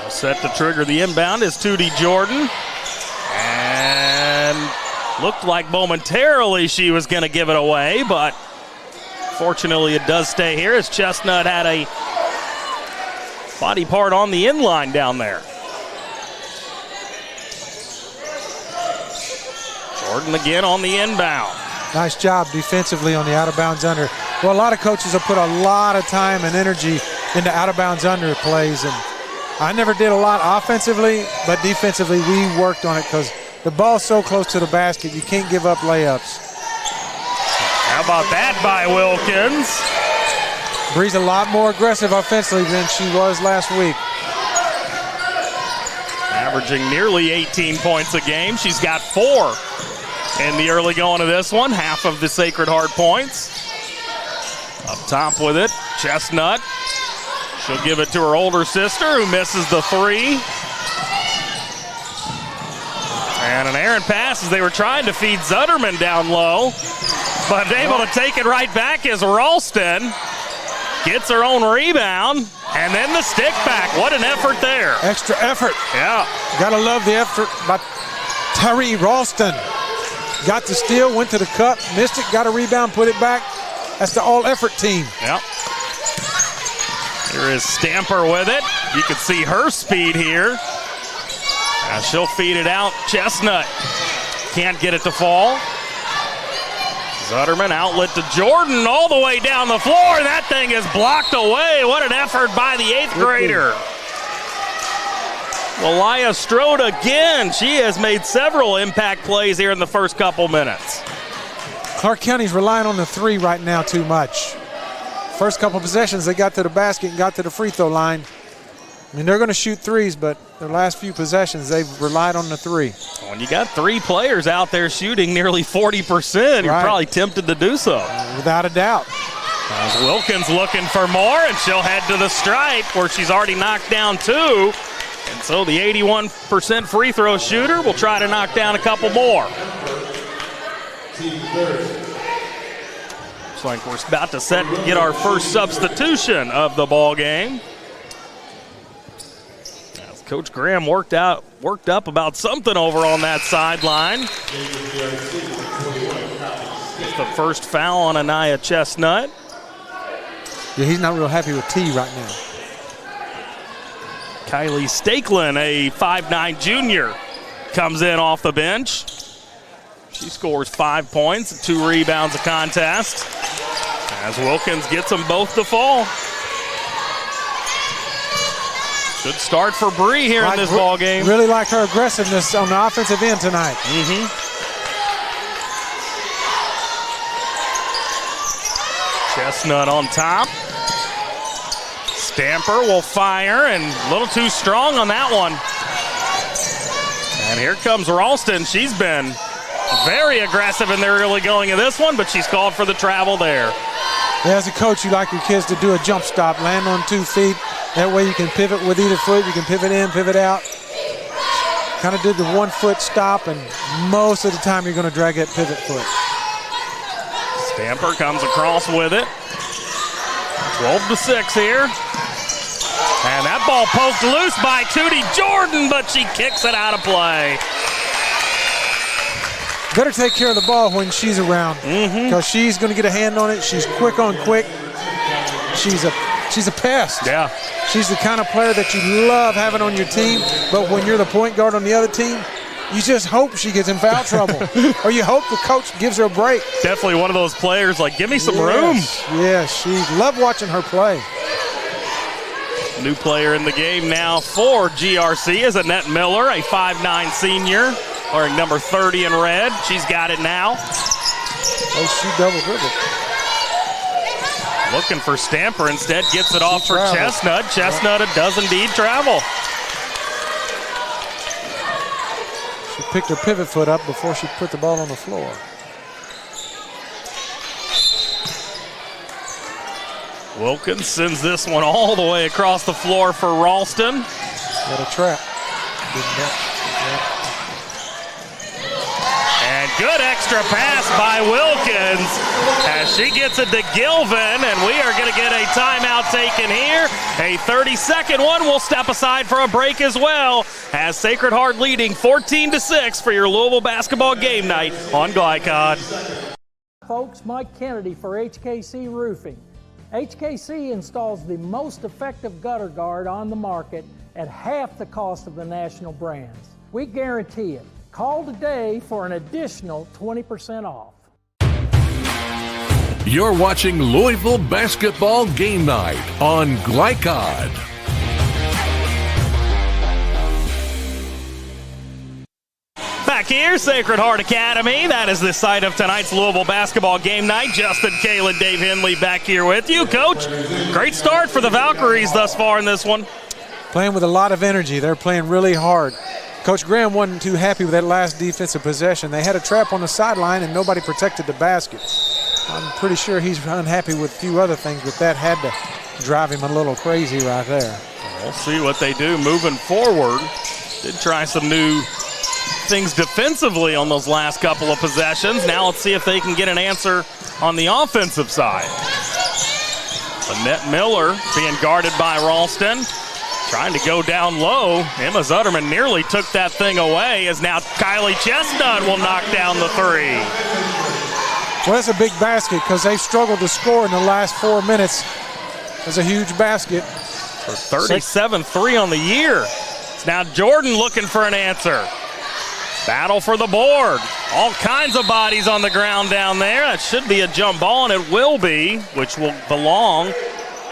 Set to trigger the inbound is Tootie Jordan. And looked like momentarily she was going to give it away, but fortunately it does stay here, as Chestnut had a body part on the inline down there. Jordan again on the inbound. Nice job defensively on the out-of-bounds under. Well, a lot of coaches have put a lot of time and energy into out-of-bounds under plays, and I never did a lot offensively, but defensively we worked on it because the ball's so close to the basket, you can't give up layups. How about that by Wilkins? Bree's a lot more aggressive offensively than she was last week. Averaging nearly 18 points a game. She's got 4 in the early going of this one, half of the Sacred Heart points. Up top with it, Chestnut. She'll give it to her older sister, who misses the 3. And an errant pass as they were trying to feed Zutterman down low. But able to take it right back is Ralston. Gets her own rebound. And then the stick back. What an effort there. Extra effort. Yeah. Gotta love the effort by Tyree Ralston. Got the steal, went to the cup, missed it, got a rebound, put it back. That's the all-effort team. Yep. Here is Stamper with it. You can see her speed here. She'll feed it out. Chestnut can't get it to fall. Zutterman outlet to Jordan all the way down the floor. That thing is blocked away. What an effort by the 8th grader. Well, Laya Strode again. She has made several impact plays here in the first couple minutes. Clark County's relying on the three right now too much. First couple possessions, they got to the basket and got to the free throw line. I mean, they're going to shoot threes, but their last few possessions, they've relied on the three. When you got three players out there shooting nearly 40%, you're probably tempted to do so. Without a doubt. As Wilkins looking for more, and she'll head to the stripe where she's already knocked down two. And so the 81% free throw shooter will try to knock down a couple more. Looks like we're about to set to get our first substitution of the ball game. As Coach Graham worked up about something over on that sideline. It's the first foul on Anaya Chestnut. Yeah, he's not real happy with T right now. Kylie Stakelin, a 5'9 junior, comes in off the bench. She scores 5 points, 2 rebounds a contest. As Wilkins gets them both to fall. Good start for Bree here in this ball game. Really like her aggressiveness on the offensive end tonight. Chestnut on top. Stamper will fire, and a little too strong on that one. And here comes Ralston. She's been very aggressive in the early going of this one, but she's called for the travel there. Yeah, as a coach, you like your kids to do a jump stop, land on 2 feet. That way you can pivot with either foot. You can pivot in, pivot out. Kind of did the 1 foot stop, and most of the time you're going to drag that pivot foot. Stamper comes across with it. 12-6 here. And that ball poked loose by Tootie Jordan, but she kicks it out of play. Better take care of the ball when she's around, because she's going to get a hand on it. She's quick on quick. She's a pest. Yeah. She's the kind of player that you love having on your team, but when you're the point guard on the other team, you just hope she gets in foul trouble, or you hope the coach gives her a break. Definitely one of those players like, give me some room. Yeah, she love watching her play. New player in the game now for GRC is Annette Miller, a 5'9 senior, wearing number 30 in red. She's got it now. Oh, she double dribbled. Looking for Stamper, instead gets it off for Chestnut. Chestnut does indeed travel. She picked her pivot foot up before she put the ball on the floor. Wilkins sends this one all the way across the floor for Ralston. Got a trap. And good extra pass by Wilkins as she gets it to Gilvin, and we are going to get a timeout taken here. A 30-second one. We'll step aside for a break as well, as Sacred Heart leading 14-6 for your Louisville basketball game night on Glycod. Folks, Mike Kennedy for HKC Roofing. HKC installs the most effective gutter guard on the market at half the cost of the national brands. We guarantee it. Call today for an additional 20% off. You're watching Louisville Basketball Game Night on Glycod. Back here, Sacred Heart Academy. That is the site of tonight's Louisville Basketball Game Night. Justin Kalen, Dave Henley back here with you. Coach, great start for the Valkyries thus far in this one. Playing with a lot of energy. They're playing really hard. Coach Graham wasn't too happy with that last defensive possession. They had a trap on the sideline and nobody protected the basket. I'm pretty sure he's unhappy with a few other things, but that had to drive him a little crazy right there. We'll see what they do moving forward. Did try some new things defensively on those last couple of possessions. Now let's see if they can get an answer on the offensive side. Annette Miller being guarded by Ralston. Trying to go down low. Emma Zutterman nearly took that thing away, as now Kylie Chestnut will knock down the three. Well, that's a big basket because they've struggled to score in the last 4 minutes. That's a huge basket. For 37-3 on the year. It's now Jordan looking for an answer. Battle for the board. All kinds of bodies on the ground down there. That should be a jump ball, and it will be, which will belong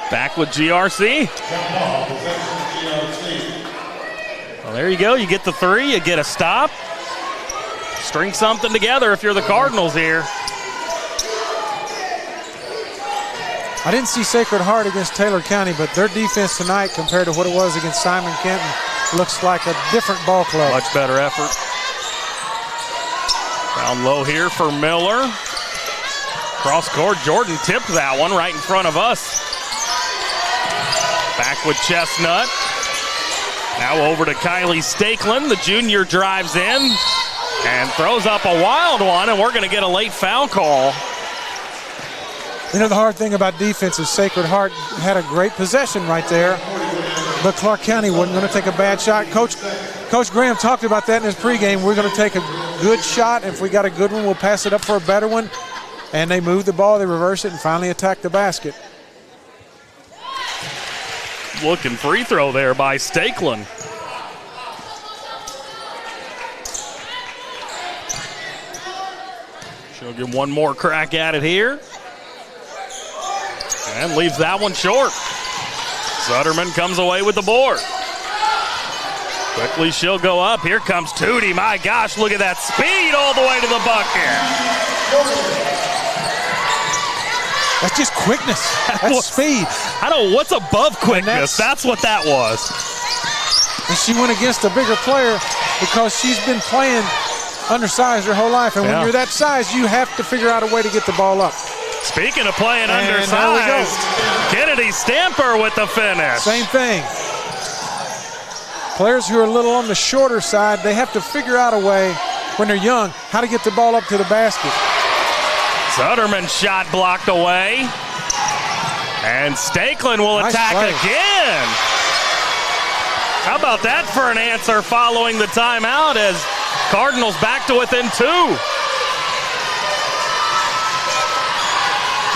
back with GRC. Well, there you go. You get the 3, you get a stop. String something together if you're the Cardinals here. I didn't see Sacred Heart against Taylor County, but their defense tonight compared to what it was against Simon Kenton looks like a different ball club. Much better effort. Down low here for Miller. Cross court, Jordan tipped that one right in front of us. Back with Chestnut. Now over to Kylie Stakelin. The junior drives in and throws up a wild one, and we're going to get a late foul call. You know, the hard thing about defense is Sacred Heart had a great possession right there, but Clark County wasn't going to take a bad shot. Coach Graham talked about that in his pregame. We're going to take a good shot. If we got a good one, we'll pass it up for a better one. And they moved the ball, they reversed it, and finally attacked the basket. Looking free throw there by Stakelin. She'll get one more crack at it here. And leaves that one short. Sutterman comes away with the board. Quickly she'll go up. Here comes Tootie. My gosh, look at that speed all the way to the bucket. That's just quickness. That's speed. I don't know what's above quickness. That's what that was. And she went against a bigger player because she's been playing undersized her whole life. And when you're that size, you have to figure out a way to get the ball up. Speaking of playing undersized, Kennedy Stamper with the finish. Same thing. Players who are a little on the shorter side, they have to figure out a way when they're young how to get the ball up to the basket. Sutterman shot blocked away. And Stakelin will attack again. How about that for an answer following the timeout as Cardinals back to within 2.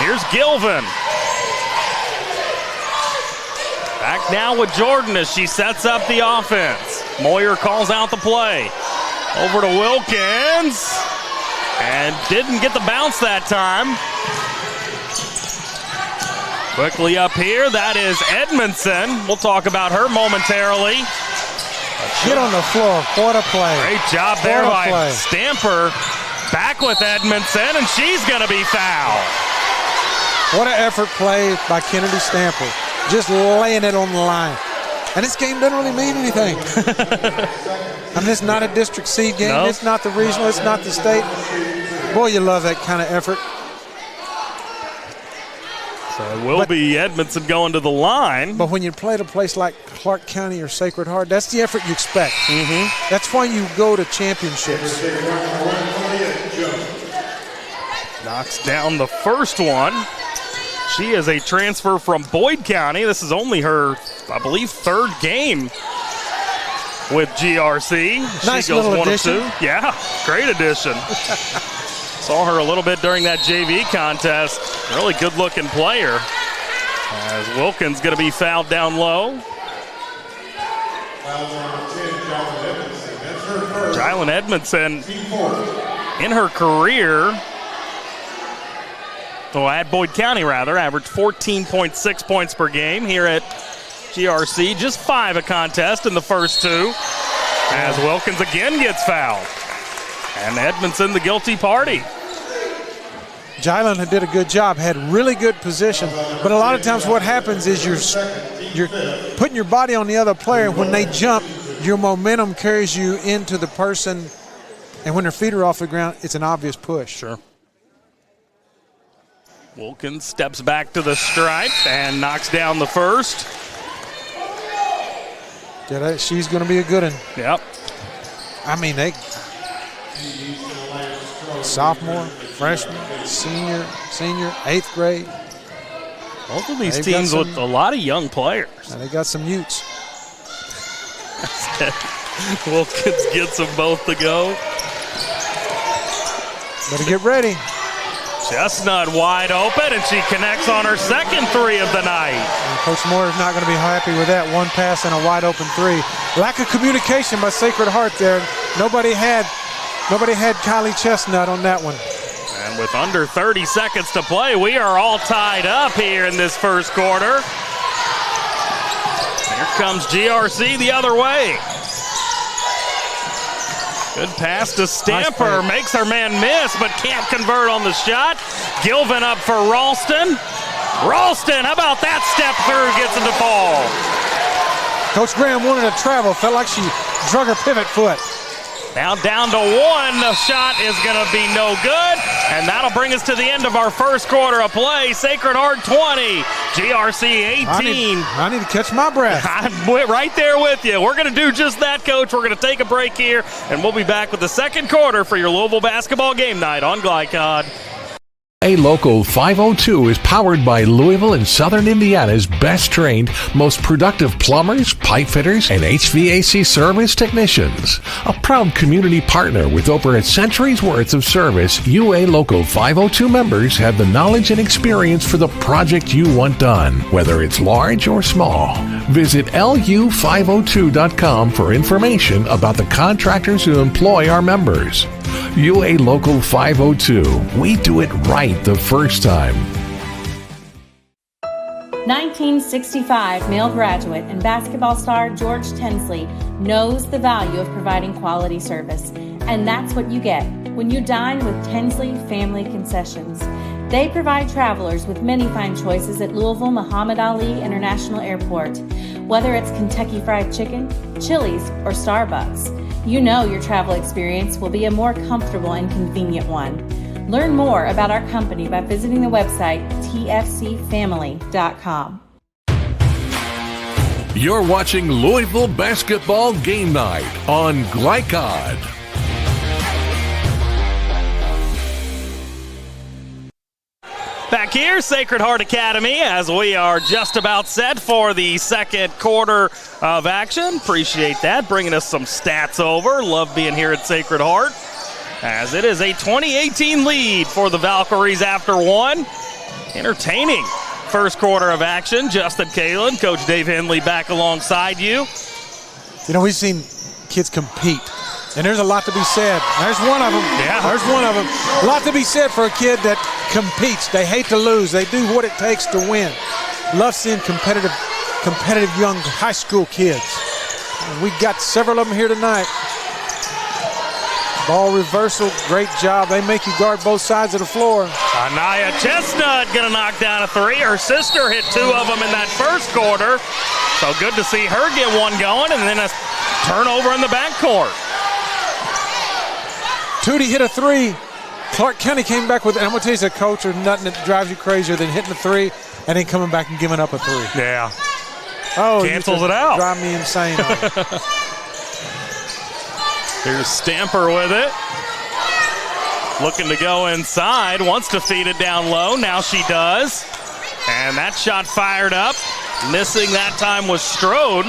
Here's Gilvin. Back now with Jordan as she sets up the offense. Moyer calls out the play. Over to Wilkins. And didn't get the bounce that time. Quickly up here, that is Edmondson. We'll talk about her momentarily. Get on the floor. What a play. Great job there by Stamper. Back with Edmondson, and she's going to be fouled. What an effort play by Kennedy Stamper. Just laying it on the line. And this game doesn't really mean anything. I mean, it's not a district seed game. Nope. It's not the regional. It's not the state. Boy, you love that kind of effort. So it will be Edmondson going to the line. But when you play at a place like Clark County or Sacred Heart, that's the effort you expect. That's why you go to championships. Knocks down the first one. She is a transfer from Boyd County. This is only her, I believe, 3rd game with GRC. Nice she goes little 1 addition. of 2. Yeah, great addition. Saw her a little bit during that JV contest. Really good-looking player. As Wilkins going to be fouled down low. Jylen Edmondson, in her career, at Boyd County rather, averaged 14.6 points per game. Here at GRC, just 5 a contest in the first 2. As Wilkins again gets fouled. And Edmondson the guilty party. Jylen did a good job, had really good position, but a lot of times what happens is you're putting your body on the other player. When they jump, your momentum carries you into the person, and when their feet are off the ground, it's an obvious push. Sure. Wilkins steps back to the stripe and knocks down the first. Yeah, she's going to be a good one. Yep. I mean, sophomore, freshman, senior, 8th grade. Both of these teams with a lot of young players. And they got some Utes. Wilkins gets them both to go. Better get ready. Chestnut wide open, and she connects on her second 3 of the night. And Coach Moore is not going to be happy with that. 1 pass and a wide open 3. Lack of communication by Sacred Heart there. Nobody had Kylie Chestnut on that one. And with under 30 seconds to play, we are all tied up here in this first quarter. Here comes GRC the other way. Good pass to Stamper. Makes her man miss, but can't convert on the shot. Gilvin up for Ralston. Ralston, how about that step through? Gets it to fall. Coach Graham wanted to travel. Felt like she drug her pivot foot. Now down to one. The shot is going to be no good. And that'll bring us to the end of our first quarter of play. Sacred Heart 20, GRC 18. I need to catch my breath. I'm right there with you. We're going to do just that, Coach. We're going to take a break here, and we'll be back with the second quarter for your Louisville basketball game night on Glycod. A Local 502 is powered by Louisville and Southern Indiana's best trained, most productive plumbers, pipe fitters, and HVAC service technicians. A proud community partner with over a century's worth of service, UA Local 502 members have the knowledge and experience for the project you want done, whether it's large or small. Visit lu502.com for information about the contractors who employ our members. UA Local 502. We do it right the first time. 1965 male graduate and basketball star George Tensley knows the value of providing quality service. And that's what you get when you dine with Tensley Family Concessions. They provide travelers with many fine choices at Louisville Muhammad Ali International Airport. Whether it's Kentucky Fried Chicken, Chili's, or Starbucks, you know your travel experience will be a more comfortable and convenient one. Learn more about our company by visiting the website tfcfamily.com. You're watching Louisville Basketball Game Night on Glycod. Back here, Sacred Heart Academy, as we are just about set for the second quarter of action. Appreciate that, bringing us some stats over. Love being here at Sacred Heart, as it is a 2018 lead for the Valkyries after one. Entertaining first quarter of action. Justin Kalen, Coach Dave Henley back alongside you. You know, we've seen kids compete, and there's a lot to be said. There's one of them. Yeah. There's one of them. A lot to be said for a kid that competes. They hate to lose. They do what it takes to win. Love seeing competitive young high school kids. And we got several of them here tonight. Ball reversal, great job. They make you guard both sides of the floor. Anaya Chestnut gonna knock down a three. Her sister hit two of them in that first quarter. So good to see her get one going, and then a turnover in the backcourt. Tootie hit a three. Clark County came back with, and I'm going to tell you, as a coach, there's nothing that drives you crazier than hitting a three and then coming back and giving up a three. Yeah. Oh, cancels it out. Drive me insane on it. Here's Stamper with it. Looking to go inside. Wants to feed it down low. Now she does. And that shot fired up. Missing that time was Strode.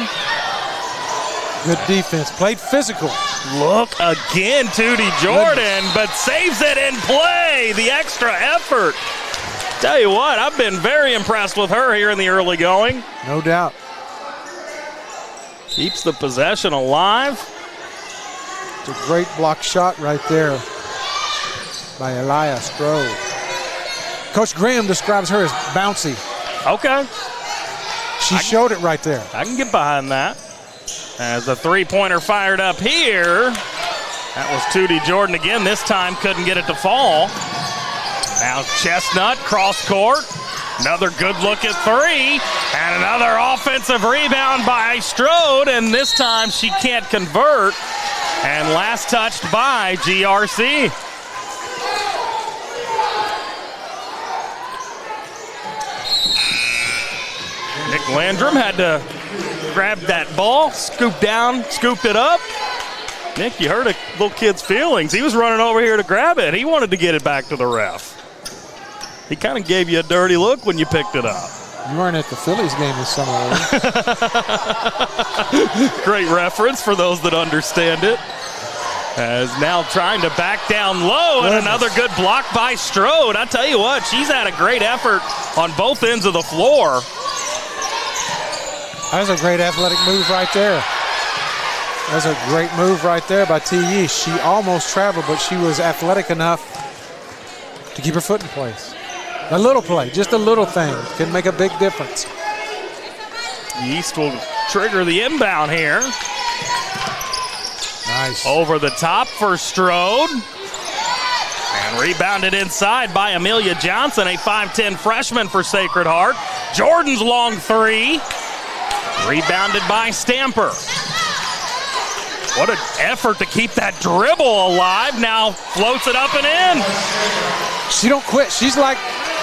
Good defense. Played physical. Look again, Tootie Jordan, but saves it in play. The extra effort. Tell you what, I've been very impressed with her here in the early going. No doubt. Keeps the possession alive. It's a great block shot right there by Elia Strode. Coach Graham describes her as bouncy. Okay. She showed it right there. I can get behind that. As the three-pointer fired up here. That was Tootie Jordan again. This time couldn't get it to fall. Now Chestnut, cross court. Another good look at three. And another offensive rebound by Strode. And this time she can't convert. And last touched by GRC. Nick Landrum had to grab that ball, scoop down, scooped it up. Nick, you hurt a little kid's feelings. He was running over here to grab it. He wanted to get it back to the ref. He kind of gave you a dirty look when you picked it up. You weren't at the Phillies game this summer, were you? Great reference for those that understand it. As now trying to back down low, and another good block by Strode. I tell you what, she's had a great effort on both ends of the floor. That was a great athletic move right there. That was a great move right there by T.E. She almost traveled, but she was athletic enough to keep her foot in place. A little play, just a little thing, can make a big difference. East will trigger the inbound here. Nice. Over the top for Strode. And rebounded inside by Amelia Johnson, a 5'10 freshman for Sacred Heart. Jordan's long three. Rebounded by Stamper. What an effort to keep that dribble alive. Now floats it up and in. She don't quit. She's like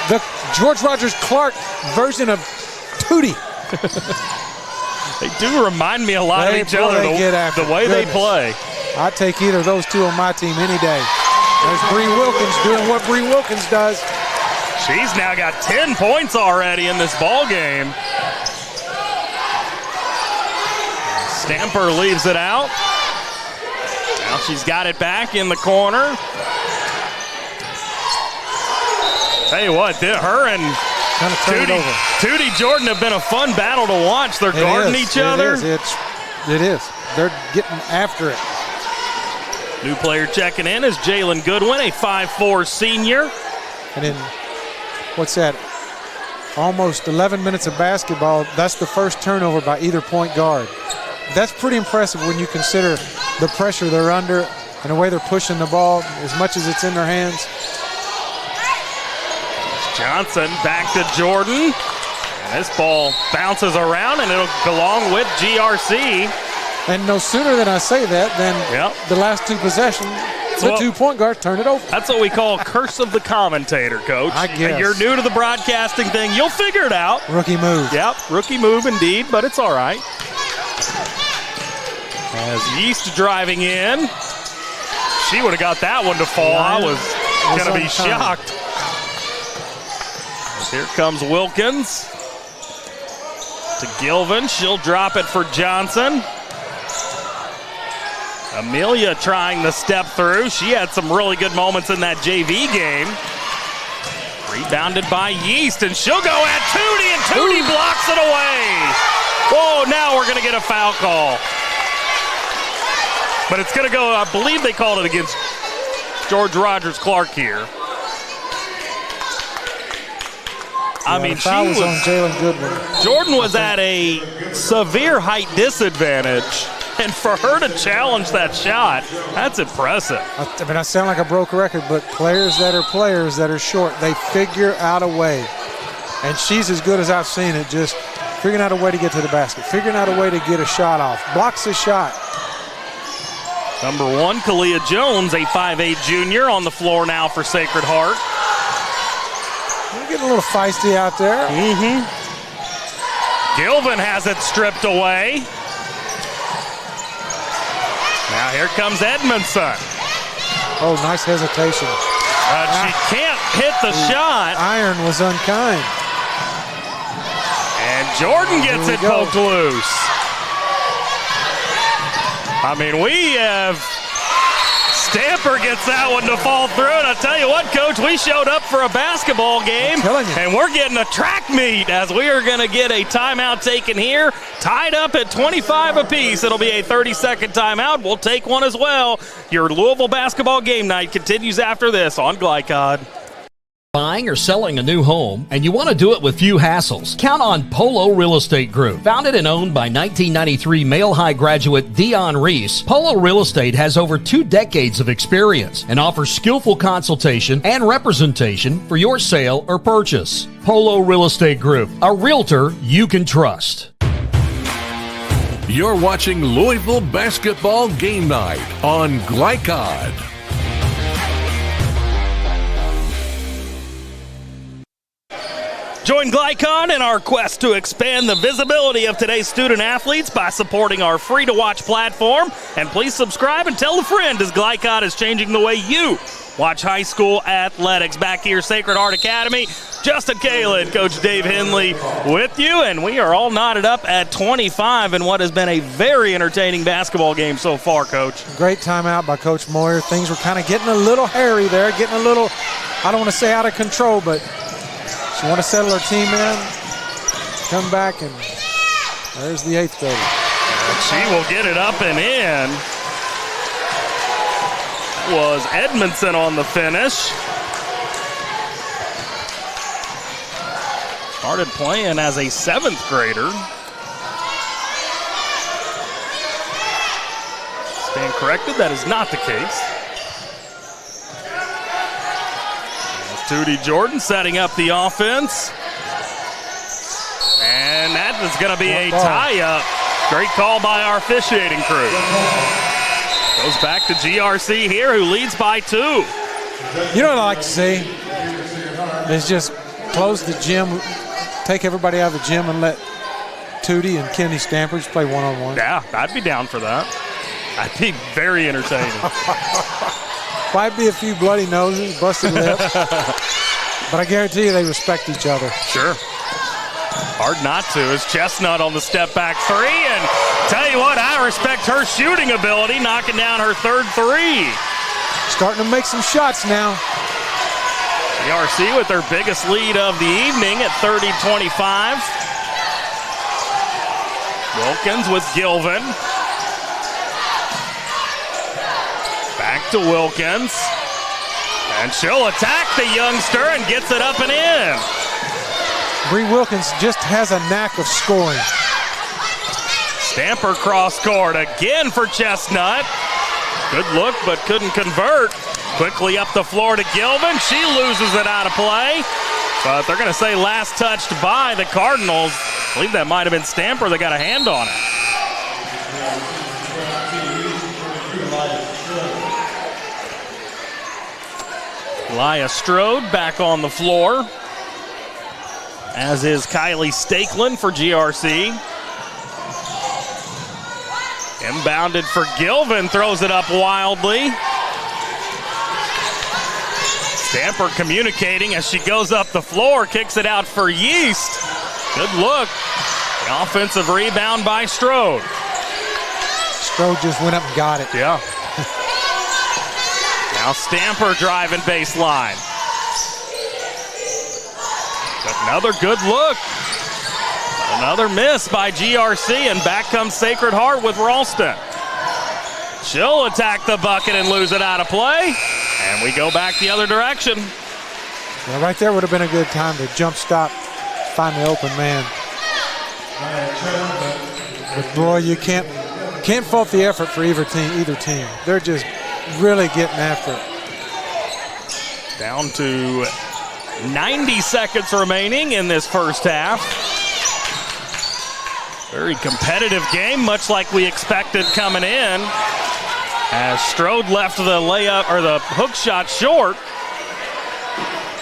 the George Rogers Clark version of Tootie. They do remind me a lot of each other, the way they play. I'd take either of those two on my team any day. There's Bree Wilkins doing what Bree Wilkins does. She's now got 10 points already in this ball game. Stamper leaves it out. Now she's got it back in the corner. Tell you what, her and Tootie Jordan have been a fun battle to watch. They're guarding each other. It is. They're getting after it. New player checking in is Jalen Goodwin, a 5'4 senior. And then, what's that? Almost 11 minutes of basketball. That's the first turnover by either point guard. That's pretty impressive when you consider the pressure they're under and the way they're pushing the ball as much as it's in their hands. Johnson back to Jordan. And this ball bounces around and it'll belong with GRC. And no sooner than I say that than the last two possessions, the 2 point guard turn it over. That's what we call curse of the commentator, Coach. I guess. You're new to the broadcasting thing. You'll figure it out. Rookie move. Yep, rookie move indeed, but it's all right. As Yeast driving in. She would have got that one to fall. I was going to be shocked. Here comes Wilkins to Gilvin. She'll drop it for Johnson. Amelia trying to step through. She had some really good moments in that JV game. Rebounded by Yeast, and she'll go at Tootie, and Tootie blocks it away. Whoa, now we're going to get a foul call. But it's going to go, I believe they called it against George Rogers Clark here. I mean, she was on Jalen Goodwin. Jordan was at a severe height disadvantage, and for her to challenge that shot, that's impressive. I mean, I sound like a broke record, but players that are short, they figure out a way. And she's as good as I've seen it, just figuring out a way to get to the basket, figuring out a way to get a shot off, blocks the shot. Number 1, Kalia Jones, a 5'8 junior, on the floor now for Sacred Heart. We're getting a little feisty out there. Gilvin has it stripped away. Now here comes Edmondson. Oh, nice hesitation. She can't hit the shot. Iron was unkind. And Jordan gets it poked loose. I mean, we have Stamper gets that one to fall through. And I tell you what, Coach, we showed up for a basketball game, and we're getting a track meet as we are going to get a timeout taken here. Tied up at 25 apiece. It'll be a 30-second timeout. We'll take one as well. Your Louisville basketball game night continues after this on Glycod. Buying or selling a new home, and you want to do it with few hassles? Count on Polo Real Estate Group. Founded and owned by 1993 Male High graduate Dion Reese, Polo Real Estate has over 2 decades of experience and offers skillful consultation and representation for your sale or purchase. Polo Real Estate Group, a realtor you can trust. You're watching Louisville Basketball Game Night on Glycod. Join Glycod in our quest to expand the visibility of today's student athletes by supporting our free-to-watch platform. And please subscribe and tell a friend, as Glycod is changing the way you watch high school athletics. Back here, Sacred Heart Academy, Justin Kalin, Coach Dave Henley with you, and we are all knotted up at 25 in what has been a very entertaining basketball game so far, Coach. Great timeout by Coach Moyer. Things were kind of getting a little hairy there, getting a little, I don't want to say out of control, but she want to settle her team in, come back, and there's the 8th grader. She will get it up and in. That was Edmondson on the finish. Started playing as a 7th grader. Stand corrected, that is not the case. Tootie Jordan setting up the offense. And that is going to be a tie-up. Great call by our officiating crew. Goes back to GRC here, who leads by 2. You know what I like to see? Is just close the gym, take everybody out of the gym and let Tootie and Kenny Stampers play one-on-one. Yeah, I'd be down for that. That'd be very entertaining. Might be a few bloody noses, busted lips, but I guarantee you they respect each other. Sure. Hard not to as Chestnut on the step back 3, and tell you what, I respect her shooting ability, knocking down her 3rd 3. Starting to make some shots now. GRC with their biggest lead of the evening at 30-25. Wilkins with Gilvin. Back to Wilkins. And she'll attack the youngster and gets it up and in. Bree Wilkins just has a knack of scoring. Stamper cross court again for Chestnut. Good look, but couldn't convert. Quickly up the floor to Gilvin. She loses it out of play. But they're going to say last touched by the Cardinals. I believe that might have been Stamper that got a hand on it. Elia Strode back on the floor, as is Kylie Stakelin for GRC. Inbounded for Gilvin, throws it up wildly. Stamper communicating as she goes up the floor, kicks it out for Yeast. Good look. The offensive rebound by Strode. Strode just went up and got it. Yeah. Now Stamper driving baseline. Another good look. Another miss by GRC, and back comes Sacred Heart with Ralston. She'll attack the bucket and lose it out of play. And we go back the other direction. Well, right there would have been a good time to jump stop, find the open man. But boy, you can't fault the effort for either team. They're just really getting after it. Down to 90 seconds remaining in this first half. Very competitive game, much like we expected coming in. As Strode left the layup or the hook shot short.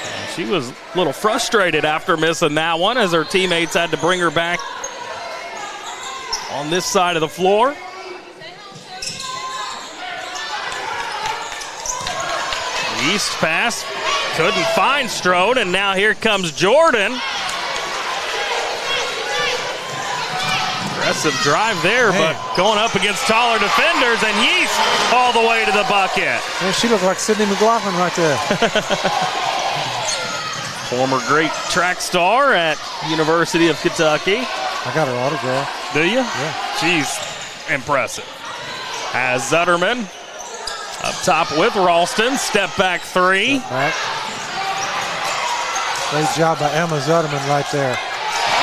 And she was a little frustrated after missing that one, as her teammates had to bring her back on this side of the floor. East pass, couldn't find Strode, and now here comes Jordan. Aggressive drive there, but going up against taller defenders, and Yeast all the way to the bucket. Man, she looked like Sydney McLaughlin right there. Former great track star at University of Kentucky. I got her autograph. Do you? Yeah. She's impressive. As Zutterman up top with Ralston, step back 3. Step back. Great job by Emma Zutterman right there.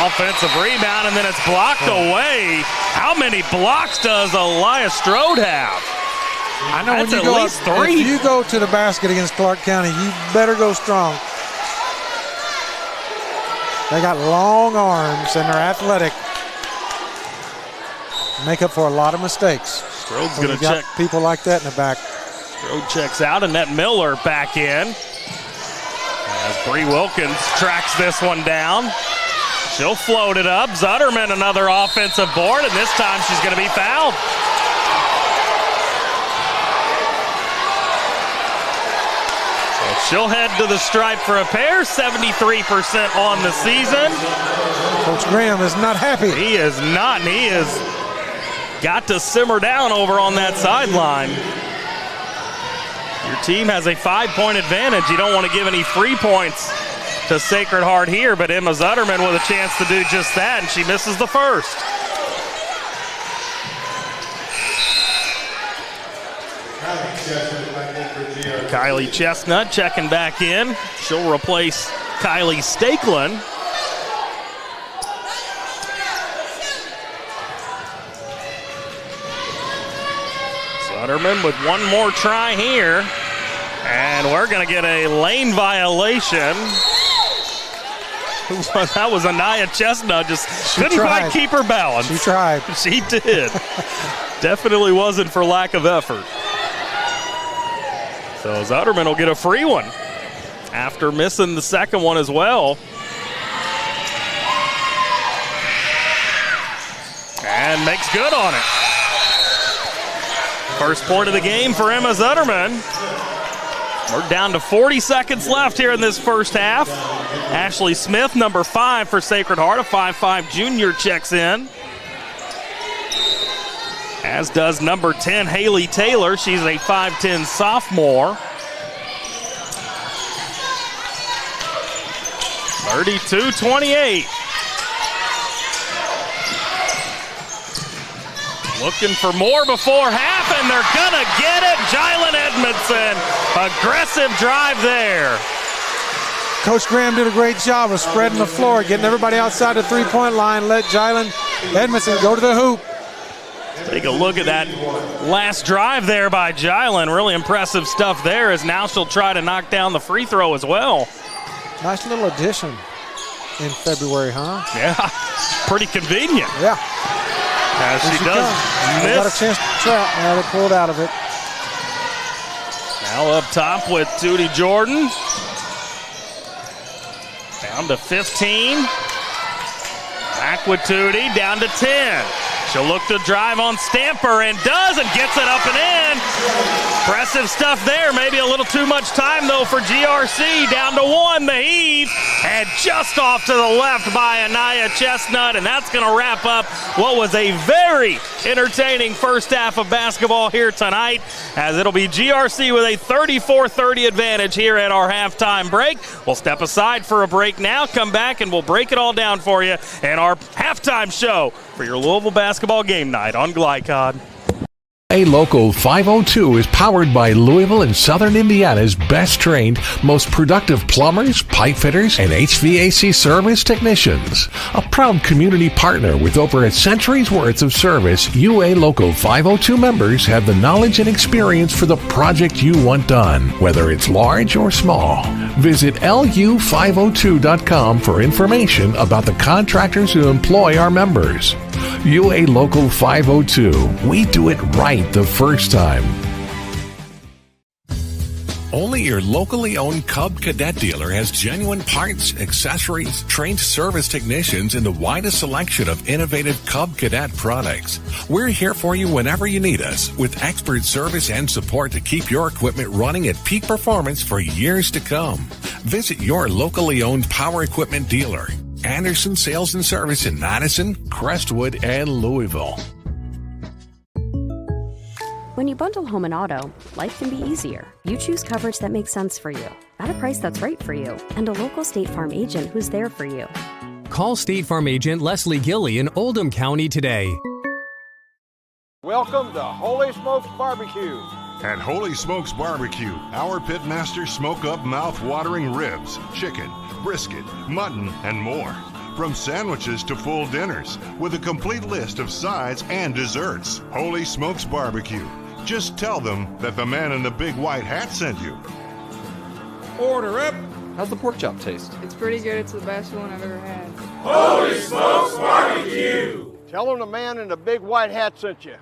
Offensive rebound, and then it's blocked away. How many blocks does Elia Strode have? I know that's when you at go least up, 3. If you go to the basket against Clark County, you better go strong. They got long arms and they're athletic. Make up for a lot of mistakes. Strode's going to check. People like that in the back. Strode checks out, and Annette Miller back in. As Bree Wilkins tracks this one down. She'll float it up. Zutterman, another offensive board, and this time she's going to be fouled. So she'll head to the stripe for a pair. 73% on the season. Coach Graham is not happy. He is not, and he has got to simmer down over on that sideline. Your team has a 5-point advantage. You don't want to give any free points to Sacred Heart here, but Emma Zutterman with a chance to do just that, and she misses the first. Kylie Chestnut checking back in. She'll replace Kylie Stakelin. So Zutterman with one more try here. And we're going to get a lane violation. That was Anaya Chestnut. Just couldn't quite keep her balance. She tried. She did. Definitely wasn't for lack of effort. So Zutterman will get a free one after missing the second one as well. And makes good on it. First point of the game for Emma Zutterman. We're down to 40 seconds left here in this first half. Ashley Smith, number 5 for Sacred Heart, a 5'5" junior, checks in. As does number 10, Haley Taylor. She's a 5'10" sophomore. 32-28. Looking for more before half, and they're gonna get it. Jylen Edmondson, aggressive drive there. Coach Graham did a great job of spreading the floor, getting everybody outside the three-point line, let Jylen Edmondson go to the hoop. Take a look at that last drive there by Jylen. Really impressive stuff there, as now she'll try to knock down the free throw as well. Nice little addition in February, huh? Yeah, pretty convenient. Yeah. As she does miss. Got a chance to trap. Now they pulled out of it. Now up top with Tootie Jordan. Down to 15. Back with Tootie, down to 10. She'll look to drive on Stamper and does, and gets it up and in. Impressive stuff there. Maybe a little too much time, though, for GRC. Down to 1, the heave, and just off to the left by Anaya Chestnut, and that's going to wrap up what was a very entertaining first half of basketball here tonight, as it'll be GRC with a 34-30 advantage here at our halftime break. We'll step aside for a break now, come back, and we'll break it all down for you in our halftime show for your Louisville basketball game night on Glycod. A Local 502 is powered by Louisville and Southern Indiana's best trained, most productive plumbers, pipe fitters, and HVAC service technicians. A proud community partner with over a century's worth of service, UA Local 502 members have the knowledge and experience for the project you want done, whether it's large or small. Visit lu502.com for information about the contractors who employ our members. UA Local 502. We do it right the first time. Only your locally owned Cub Cadet dealer has genuine parts, accessories, trained service technicians, and the widest selection of innovative Cub Cadet products. We're here for you whenever you need us, with expert service and support to keep your equipment running at peak performance for years to come. Visit your locally owned power equipment dealer. Anderson Sales and Service in Madison, Crestwood, and Louisville. When you bundle home and auto, life can be easier. You choose coverage that makes sense for you, at a price that's right for you, and a local State Farm agent who's there for you. Call State Farm agent Leslie Gilly in Oldham County today. Welcome to Holy Smokes Barbecue. At Holy Smokes Barbecue, our pitmasters smoke up mouth-watering ribs, chicken, brisket, mutton, and more. From sandwiches to full dinners, with a complete list of sides and desserts. Holy Smokes Barbecue. Just tell them that the man in the big white hat sent you. Order up. How's the pork chop taste? It's pretty good. It's the best one I've ever had. Holy Smokes Barbecue. Tell them the man in the big white hat sent you.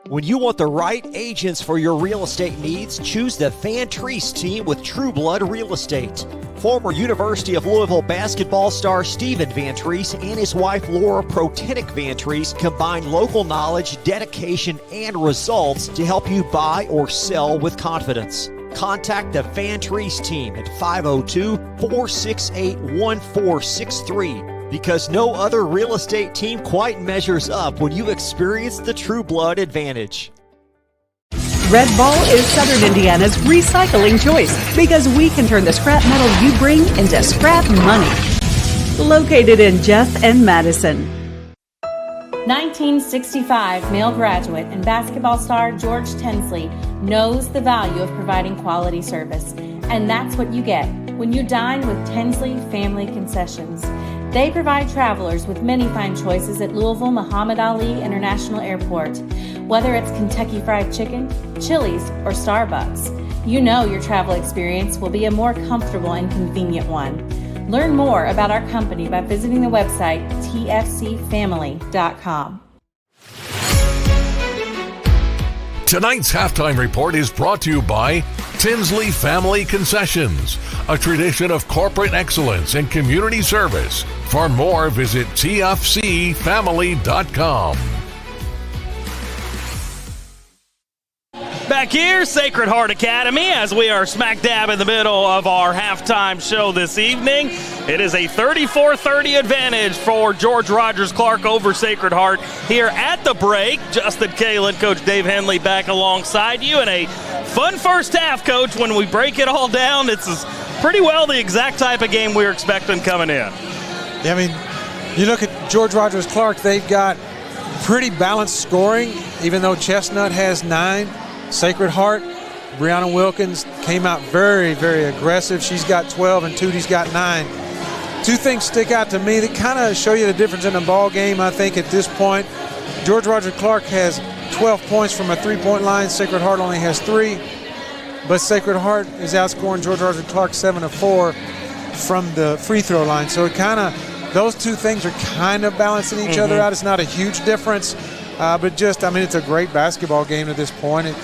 When you want the right agents for your real estate needs, choose the Van Treese team with True Blood Real Estate. Former University of Louisville basketball star Stephen Van Treese and his wife Laura Protenick Van Treese combine local knowledge, dedication, and results to help you buy or sell with confidence. Contact the Van Treese team at 502-468-1463. Because no other real estate team quite measures up when you experience the True Blood advantage. Red Ball is Southern Indiana's recycling choice because we can turn the scrap metal you bring into scrap money. Located in Jeff and Madison. 1965 male graduate and basketball star George Tensley knows the value of providing quality service, and that's what you get when you dine with Tinsley Family Concessions. They provide travelers with many fine choices at Louisville Muhammad Ali International Airport. Whether it's Kentucky Fried Chicken, Chili's, or Starbucks, you know your travel experience will be a more comfortable and convenient one. Learn more about our company by visiting the website tfcfamily.com. Tonight's halftime report is brought to you by Tinsley Family Concessions, a tradition of corporate excellence and community service. For more, visit tfcfamily.com. Back here, Sacred Heart Academy, as we are smack dab in the middle of our halftime show this evening. It is a 34-30 advantage for George Rogers Clark over Sacred Heart here at the break. Justin Kalen, Coach Dave Henley back alongside you, and a fun first half, Coach. When we break it all down, it's pretty well the exact type of game we were expecting coming in. Yeah, I mean, you look at George Rogers Clark, they've got pretty balanced scoring, even though Chestnut has 9. Sacred Heart, Brianna Wilkins came out very, very aggressive. She's got 12 and Tootie's got 9. Two things stick out to me that kind of show you the difference in the ball game, I think, at this point. George Rogers Clark has 12 points from a three-point line. Sacred Heart only has 3. But Sacred Heart is outscoring George Rogers Clark 7 of 4 from the free throw line. So it kind of, those two things are kind of balancing each other out. It's not a huge difference. But just, I mean, it's a great basketball game at this point. It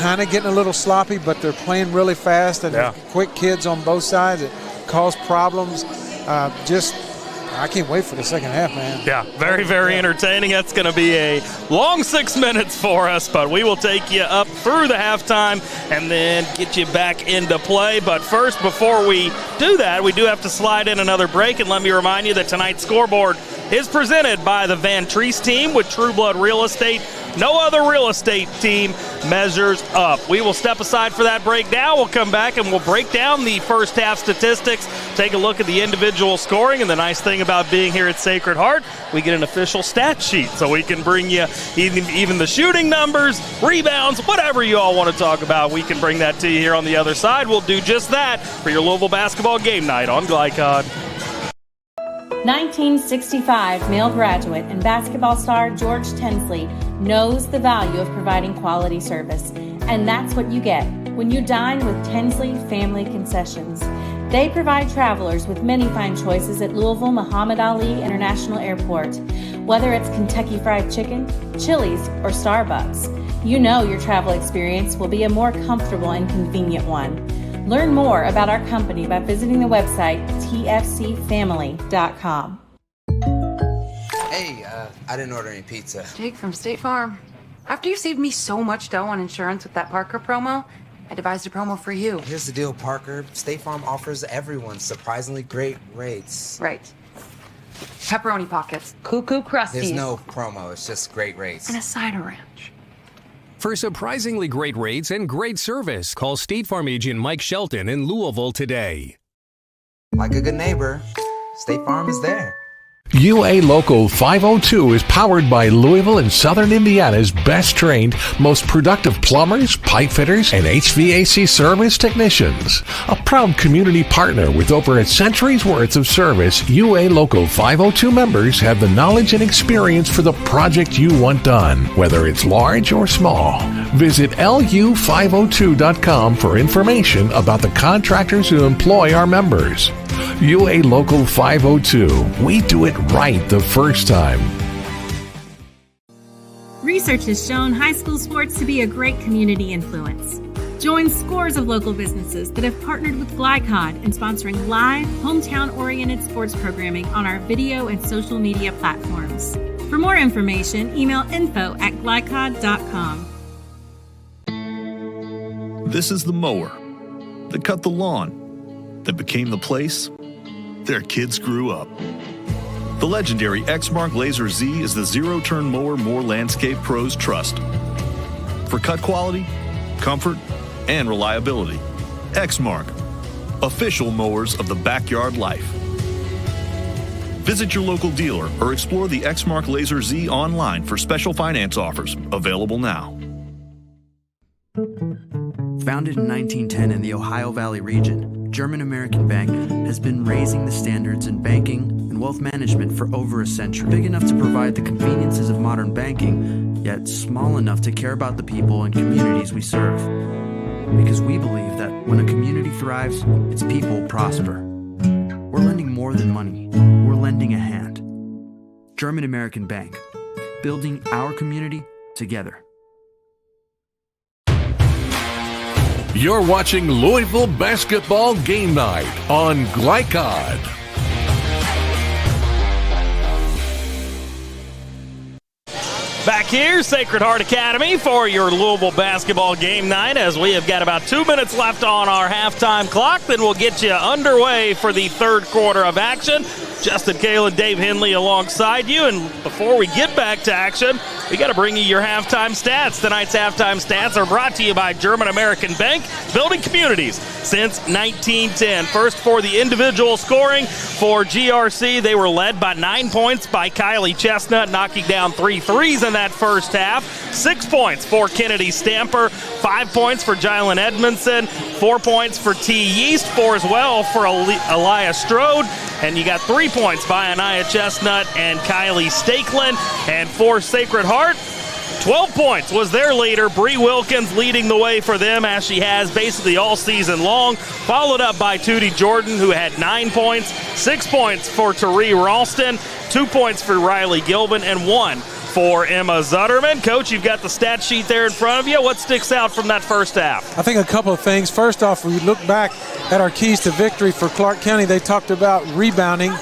kind of getting a little sloppy, but they're playing really fast and quick kids on both sides. It cause problems. I can't wait for the second half, man. Yeah, very, very entertaining. That's going to be a long 6 minutes for us, but we will take you up through the halftime and then get you back into play. But first, before we do that, we do have to slide in another break, and let me remind you that tonight's scoreboard is presented by the Van Treese team with True Blood Real Estate. No other real estate team measures up. We will step aside for that break now. We'll come back and we'll break down the first half statistics, take a look at the individual scoring, and the nice thing about being here at Sacred Heart, we get an official stat sheet, so we can bring you even the shooting numbers, rebounds, whatever you all want to talk about. We can bring that to you here on the other side. We'll do just that for your Louisville basketball game night on Glycod. 1965 male graduate and basketball star George Tinsley knows the value of providing quality service, and that's what you get when you dine with Tinsley Family Concessions. They provide travelers with many fine choices at Louisville Muhammad Ali International Airport. Whether it's Kentucky Fried Chicken, Chili's, or Starbucks, you know your travel experience will be a more comfortable and convenient one. Learn more about our company by visiting the website tfcfamily.com. Hey, I didn't order any pizza. Jake from State Farm. After you saved me so much dough on insurance with that Parker promo, I devised a promo for you. Here's the deal, Parker. State Farm offers everyone surprisingly great rates. Right. Pepperoni pockets, cuckoo crusties. There's no promo, it's just great rates. And a side of ranch. For surprisingly great rates and great service, call State Farm agent Mike Shelton in Louisville today. Like a good neighbor, State Farm is there. UA Local 502 is powered by Louisville and Southern Indiana's best trained, most productive plumbers, pipe fitters, and HVAC service technicians. A proud community partner with over a century's worth of service, UA Local 502 members have the knowledge and experience for the project you want done, whether it's large or small. Visit lu502.com for information about the contractors who employ our members. UA Local 502. We do it right the first time. Research has shown high school sports to be a great community influence. Join scores of local businesses that have partnered with Glycod in sponsoring live, hometown-oriented sports programming on our video and social media platforms. For more information, email info@glycod.com. This is the mower that cut the lawn, that became the place their kids grew up. The legendary Exmark Laser Z is the zero-turn mower more landscape pros trust. For cut quality, comfort, and reliability. Exmark, official mowers of the backyard life. Visit your local dealer or explore the Exmark Laser Z online for special finance offers, available now. Founded in 1910 in the Ohio Valley region, German American Bank has been raising the standards in banking and wealth management for over a century. Big enough to provide the conveniences of modern banking, yet small enough to care about the people and communities we serve. Because we believe that when a community thrives, its people prosper. We're lending more than money. We're lending a hand. German American Bank, building our community together. You're watching Louisville Basketball Game Night on Glycod. Back here, Sacred Heart Academy for your Louisville Basketball Game Night, as we have got about 2 minutes left on our halftime clock. Then we'll get you underway for the third quarter of action. Justin Kalen, Dave Henley alongside you. And before we get back to action, we got to bring you your halftime stats. Tonight's halftime stats are brought to you by German American Bank, building communities since 1910. First for the individual scoring for GRC, they were led by 9 points by Kylie Chestnut, knocking down 3 threes in that first half. 6 points for Kennedy Stamper, 5 points for Jylen Edmondson, 4 points for T. Yeast, 4 as well for Elia Strode, and you got 3 points by Anaya Chestnut and Kylie Stakeland. And for Sacred Heart, 12 points was their leader. Bree Wilkins leading the way for them, as she has basically all season long, followed up by Tootie Jordan, who had 9 points, 6 points for Tari Ralston, 2 points for Riley Gilbin, and 1 for Emma Zutterman. Coach, you've got the stat sheet there in front of you. What sticks out from that first half? I think a couple of things. First off, we look back at our keys to victory for Clark County. They talked about rebounding.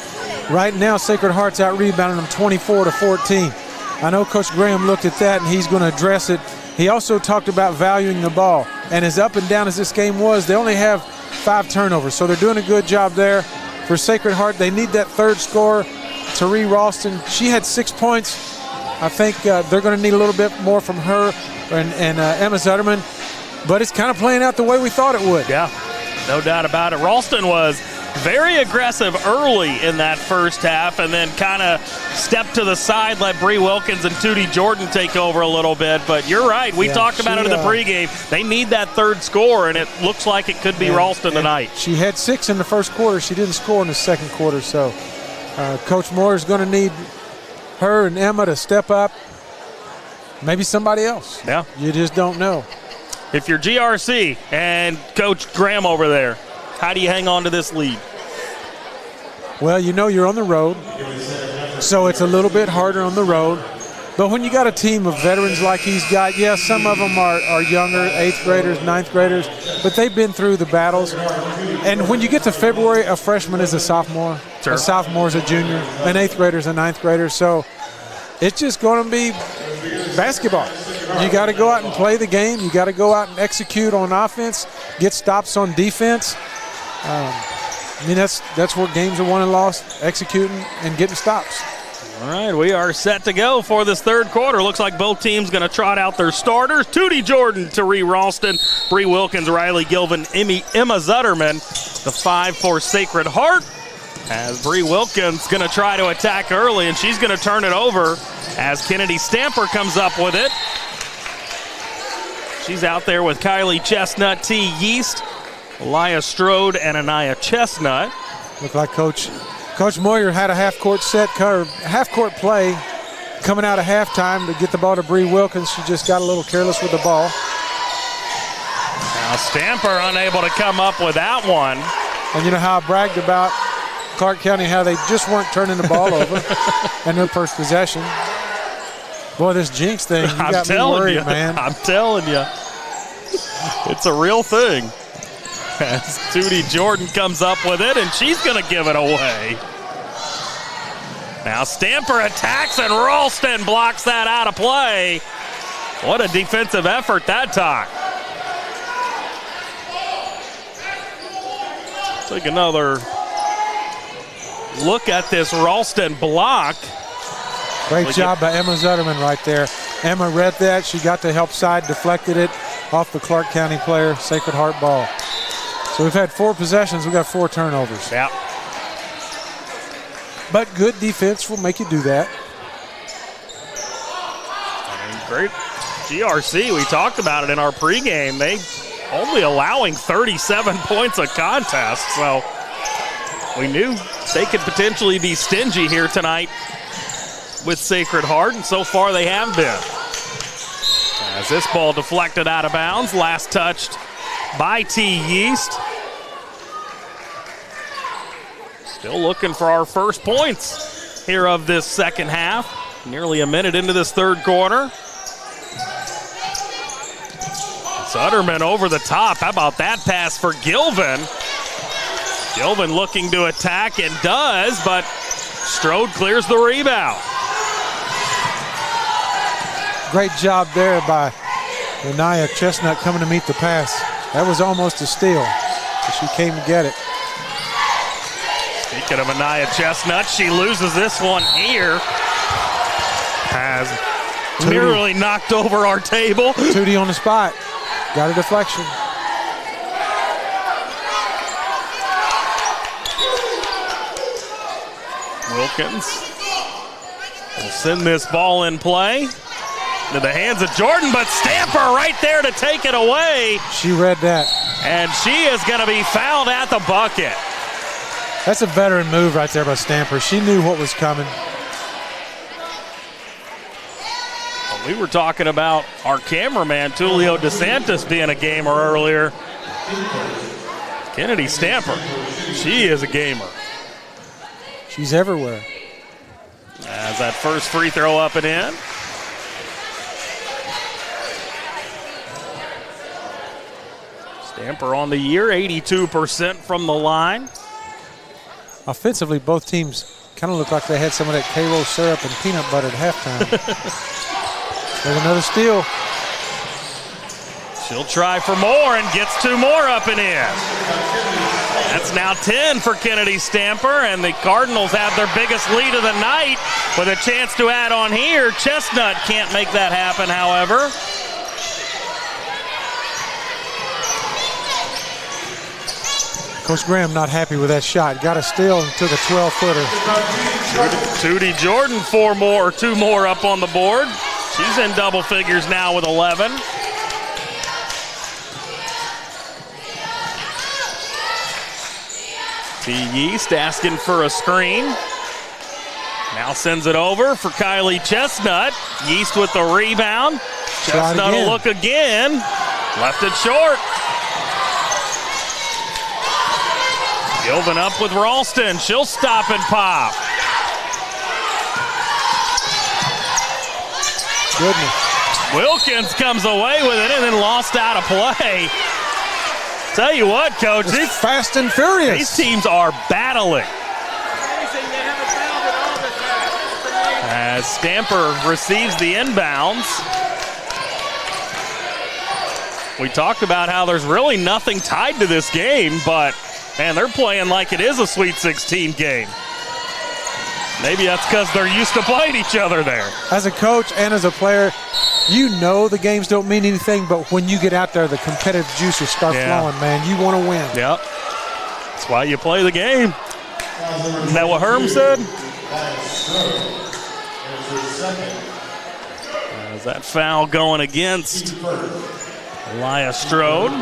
Right now, Sacred Heart's out-rebounding them 24-14. I know Coach Graham looked at that, and he's going to address it. He also talked about valuing the ball. And as up and down as this game was, they only have 5 turnovers. So they're doing a good job there. For Sacred Heart, they need that third scorer, Tari Ralston. She had 6 points. I think they're going to need a little bit more from her and Emma Zutterman. But it's kind of playing out the way we thought it would. Yeah, no doubt about it. Ralston was very aggressive early in that first half, and then kind of stepped to the side, let Bree Wilkins and Tootie Jordan take over a little bit. But you're right. We talked about it in the pregame. They need that third score, and it looks like it could be Ralston tonight. She had 6 in the first quarter. She didn't score in the second quarter. So Coach Moore is going to need her and Emma to step up. Maybe somebody else. Yeah. You just don't know. If you're GRC and Coach Graham over there, how do you hang on to this lead? Well, you know you're on the road, so it's a little bit harder on the road. But when you got a team of veterans like he's got, yes, some of them are younger, 8th graders, 9th graders, but they've been through the battles. And when you get to February, a freshman is a sophomore, sure. A sophomore is a junior, an 8th grader is a 9th grader. So it's just going to be basketball. You got to go out and play the game. You got to go out and execute on offense, get stops on defense. That's where games are won and lost, executing and getting stops. All right, we are set to go for this third quarter. Looks like both teams going to trot out their starters. Tootie Jordan, Tari Ralston, Bree Wilkins, Riley Gilvin, Emma Zutterman. The 5 for Sacred Heart, as Bree Wilkins going to try to attack early, and she's going to turn it over as Kennedy Stamper comes up with it. She's out there with Kylie Chestnut, T. Yeast, Elia Strode, and Anaya Chestnut. Look like Coach Moyer had a half-court play coming out of halftime to get the ball to Bree Wilkins. She just got a little careless with the ball. Now Stamper unable to come up with that one. And you know how I bragged about Clark County, how they just weren't turning the ball over in their first possession. Boy, this jinx thing, you got me worried, man. I'm telling you. It's a real thing. As Tootie Jordan comes up with it, and she's going to give it away. Now Stamper attacks, and Ralston blocks that out of play. What a defensive effort that time. Take another look at this Ralston block. Great job by Emma Zutterman right there. Emma read that. She got the help side, deflected it off the Clark County player, Sacred Heart ball. So we've had 4 possessions. We've got 4 turnovers. Yeah. But good defense will make you do that. Great. GRC, we talked about it in our pregame. They only allowing 37 points a contest, so we knew they could potentially be stingy here tonight with Sacred Heart, and so far they have been. As this ball deflected out of bounds, last touched by T. Yeast. Still looking for our first points here of this second half. Nearly a minute into this third quarter. Sutterman over the top. How about that pass for Gilvin? Gilvin looking to attack and does, but Strode clears the rebound. Great job there by Anaya Chestnut coming to meet the pass. That was almost a steal, but she came to get it. Speaking of Anaya Chestnut, she loses this one here. Has nearly knocked over our table. Tootie on the spot. Got a deflection. Wilkins will send this ball in play to the hands of Jordan, but Stamper right there to take it away. She read that. And she is going to be fouled at the bucket. That's a veteran move right there by Stamper. She knew what was coming. We were talking about our cameraman, Tulio DeSantis, being a gamer earlier. Kennedy Stamper, she is a gamer. She's everywhere. As that first free throw up and in. Stamper on the year, 82% from the line. Offensively, both teams kind of looked like they had some of that K-Roll syrup and peanut butter at halftime. There's another steal. She'll try for more and gets two more up and in. That's now 10 for Kennedy Stamper, and the Cardinals have their biggest lead of the night with a chance to add on here. Chestnut can't make that happen, however. Coach Graham not happy with that shot. Got a steal and took a 12-footer. Tootie Jordan, two more up on the board. She's in double figures now with 11. T. Yeast asking for a screen. Now sends it over for Kylie Chestnut. Yeast with the rebound. Chestnut will look again. Left it short. Gilvin up with Ralston. She'll stop and pop. Goodness. Wilkins comes away with it and then lost out of play. Tell you what, Coach, it's fast and furious. These teams are battling. As Stamper receives the inbounds. We talked about how there's really nothing tied to this game, but man, they're playing like it is a Sweet 16 game. Maybe that's because they're used to playing each other there. As a coach and as a player, you know the games don't mean anything, but when you get out there, the competitive juices start flowing, man. You want to win. Yep. That's why you play the game. Isn't that what Herm said? Is that foul going against Elia Strode?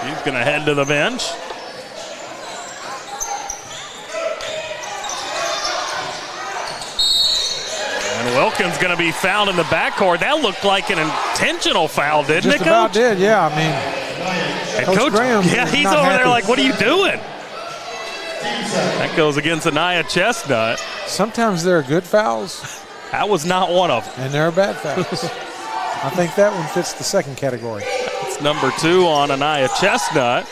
She's going to head to the bench. And Wilkins going to be fouled in the backcourt. That looked like an intentional foul, didn't it, Coach? Just about did, yeah. I mean, and Coach Graham, yeah, he's over there like, what are you doing? That goes against Anaya Chestnut. Sometimes there are good fouls. That was not one of them. And there are bad fouls. I think that one fits the second category. It's number 2 on Anaya Chestnut.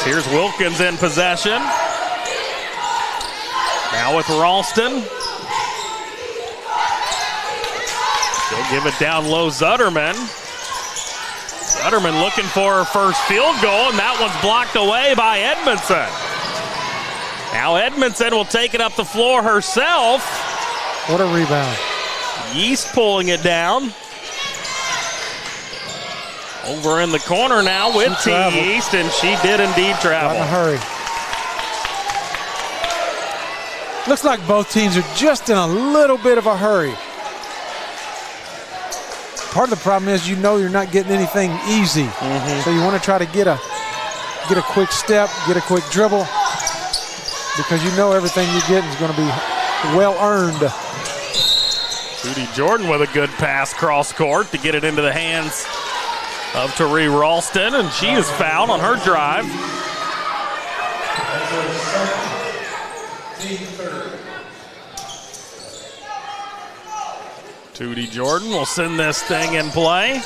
Here's Wilkins in possession. Now with Ralston. She'll give it down low, Zutterman. Zutterman looking for her first field goal, and that one's blocked away by Edmondson. Now Edmondson will take it up the floor herself. What a rebound. Yeast pulling it down. Over in the corner now with T. Yeast, and she did indeed travel. Not in a hurry. Looks like both teams are just in a little bit of a hurry. Part of the problem is you're not getting anything easy. So you want to try to get a quick step, get a quick dribble, because you know everything you're getting is going to be well earned. Judy Jordan with a good pass cross court to get it into the hands of Tari Ralston, and she is fouled on her drive. Judy Jordan will send this thing in play.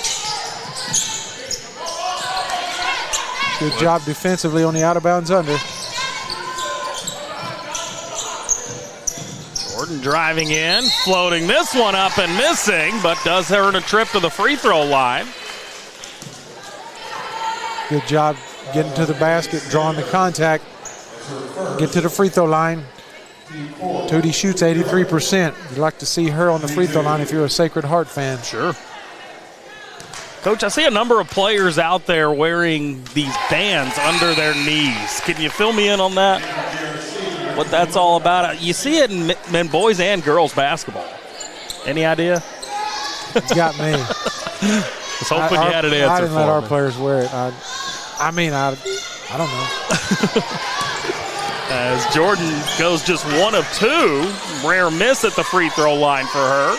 Good job defensively on the out-of-bounds under. Jordan driving in, floating this one up and missing, but does earn a trip to the free throw line. Good job getting to the basket, drawing the contact. Get to the free throw line. Tootie shoots 83%. You'd like to see her on the free throw line if you're a Sacred Heart fan. Sure. Coach, I see a number of players out there wearing these bands under their knees. Can you fill me in on that? What that's all about? You see it in boys and girls basketball. Any idea? It's got me. Was hoping you had an answer. I didn't let our players wear it. I don't know. As Jordan goes just 1 of 2. Rare miss at the free throw line for her.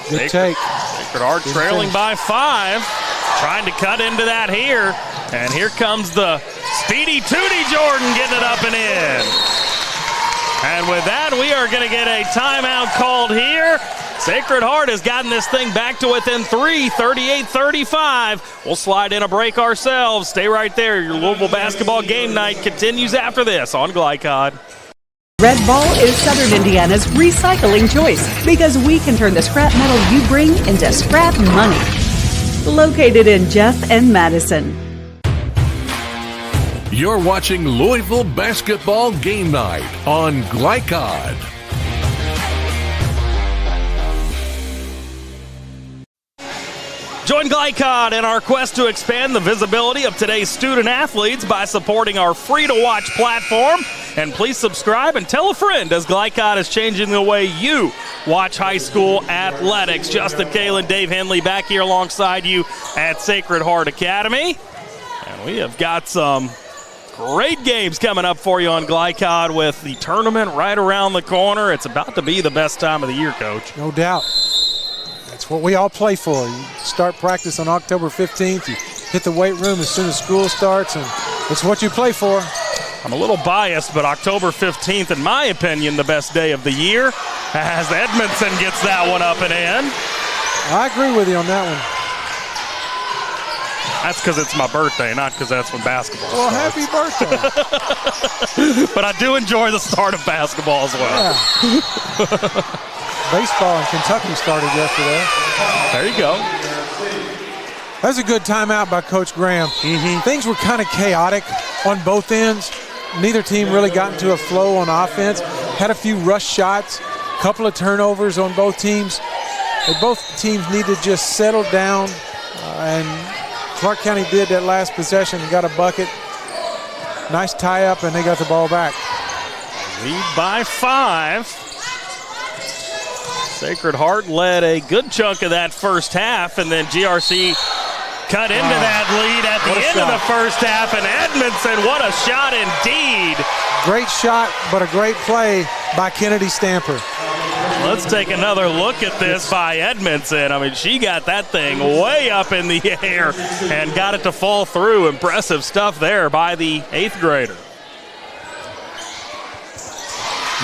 Good take. Sacred Heart trailing by 5. Trying to cut into that here. And here comes the speedy Tootie Jordan getting it up and in. And with that, we are going to get a timeout called here. Sacred Heart has gotten this thing back to within 3, 38-35. We'll slide in a break ourselves. Stay right there. Your Louisville basketball game night continues after this on Glycod. Red Ball is Southern Indiana's recycling choice because we can turn the scrap metal you bring into scrap money. Located in Jeff and Madison. You're watching Louisville Basketball Game Night on Glycod. Join Glycod in our quest to expand the visibility of today's student athletes by supporting our free-to-watch platform. And please subscribe and tell a friend as Glycod is changing the way you watch high school athletics. Justin Kalen, Dave Henley back here alongside you at Sacred Heart Academy. And we have got some great games coming up for you on Glycod with the tournament right around the corner. It's about to be the best time of the year, Coach. No doubt. That's what we all play for. You start practice on October 15th. You hit the weight room as soon as school starts, and it's what you play for. I'm a little biased, but October 15th, in my opinion, the best day of the year, as Edmondson gets that one up and in. I agree with you on that one. That's because it's my birthday, not because that's when basketball starts. Happy birthday. But I do enjoy the start of basketball as well. Yeah. Baseball in Kentucky started yesterday. There you go. That was a good timeout by Coach Graham. Things were kind of chaotic on both ends. Neither team really got into a flow on offense. Had a few rush shots, a couple of turnovers on both teams. Both teams need to just settle down, and Clark County did that last possession and got a bucket. Nice tie-up, and they got the ball back. Lead by 5. Sacred Heart led a good chunk of that first half, and then GRC cut into that lead at the end of the first half, and Edmondson, what a shot indeed. Great shot, but a great play by Kennedy Stamper. Let's take another look at this by Edmondson. I mean, she got that thing way up in the air and got it to fall through. Impressive stuff there by the 8th grader.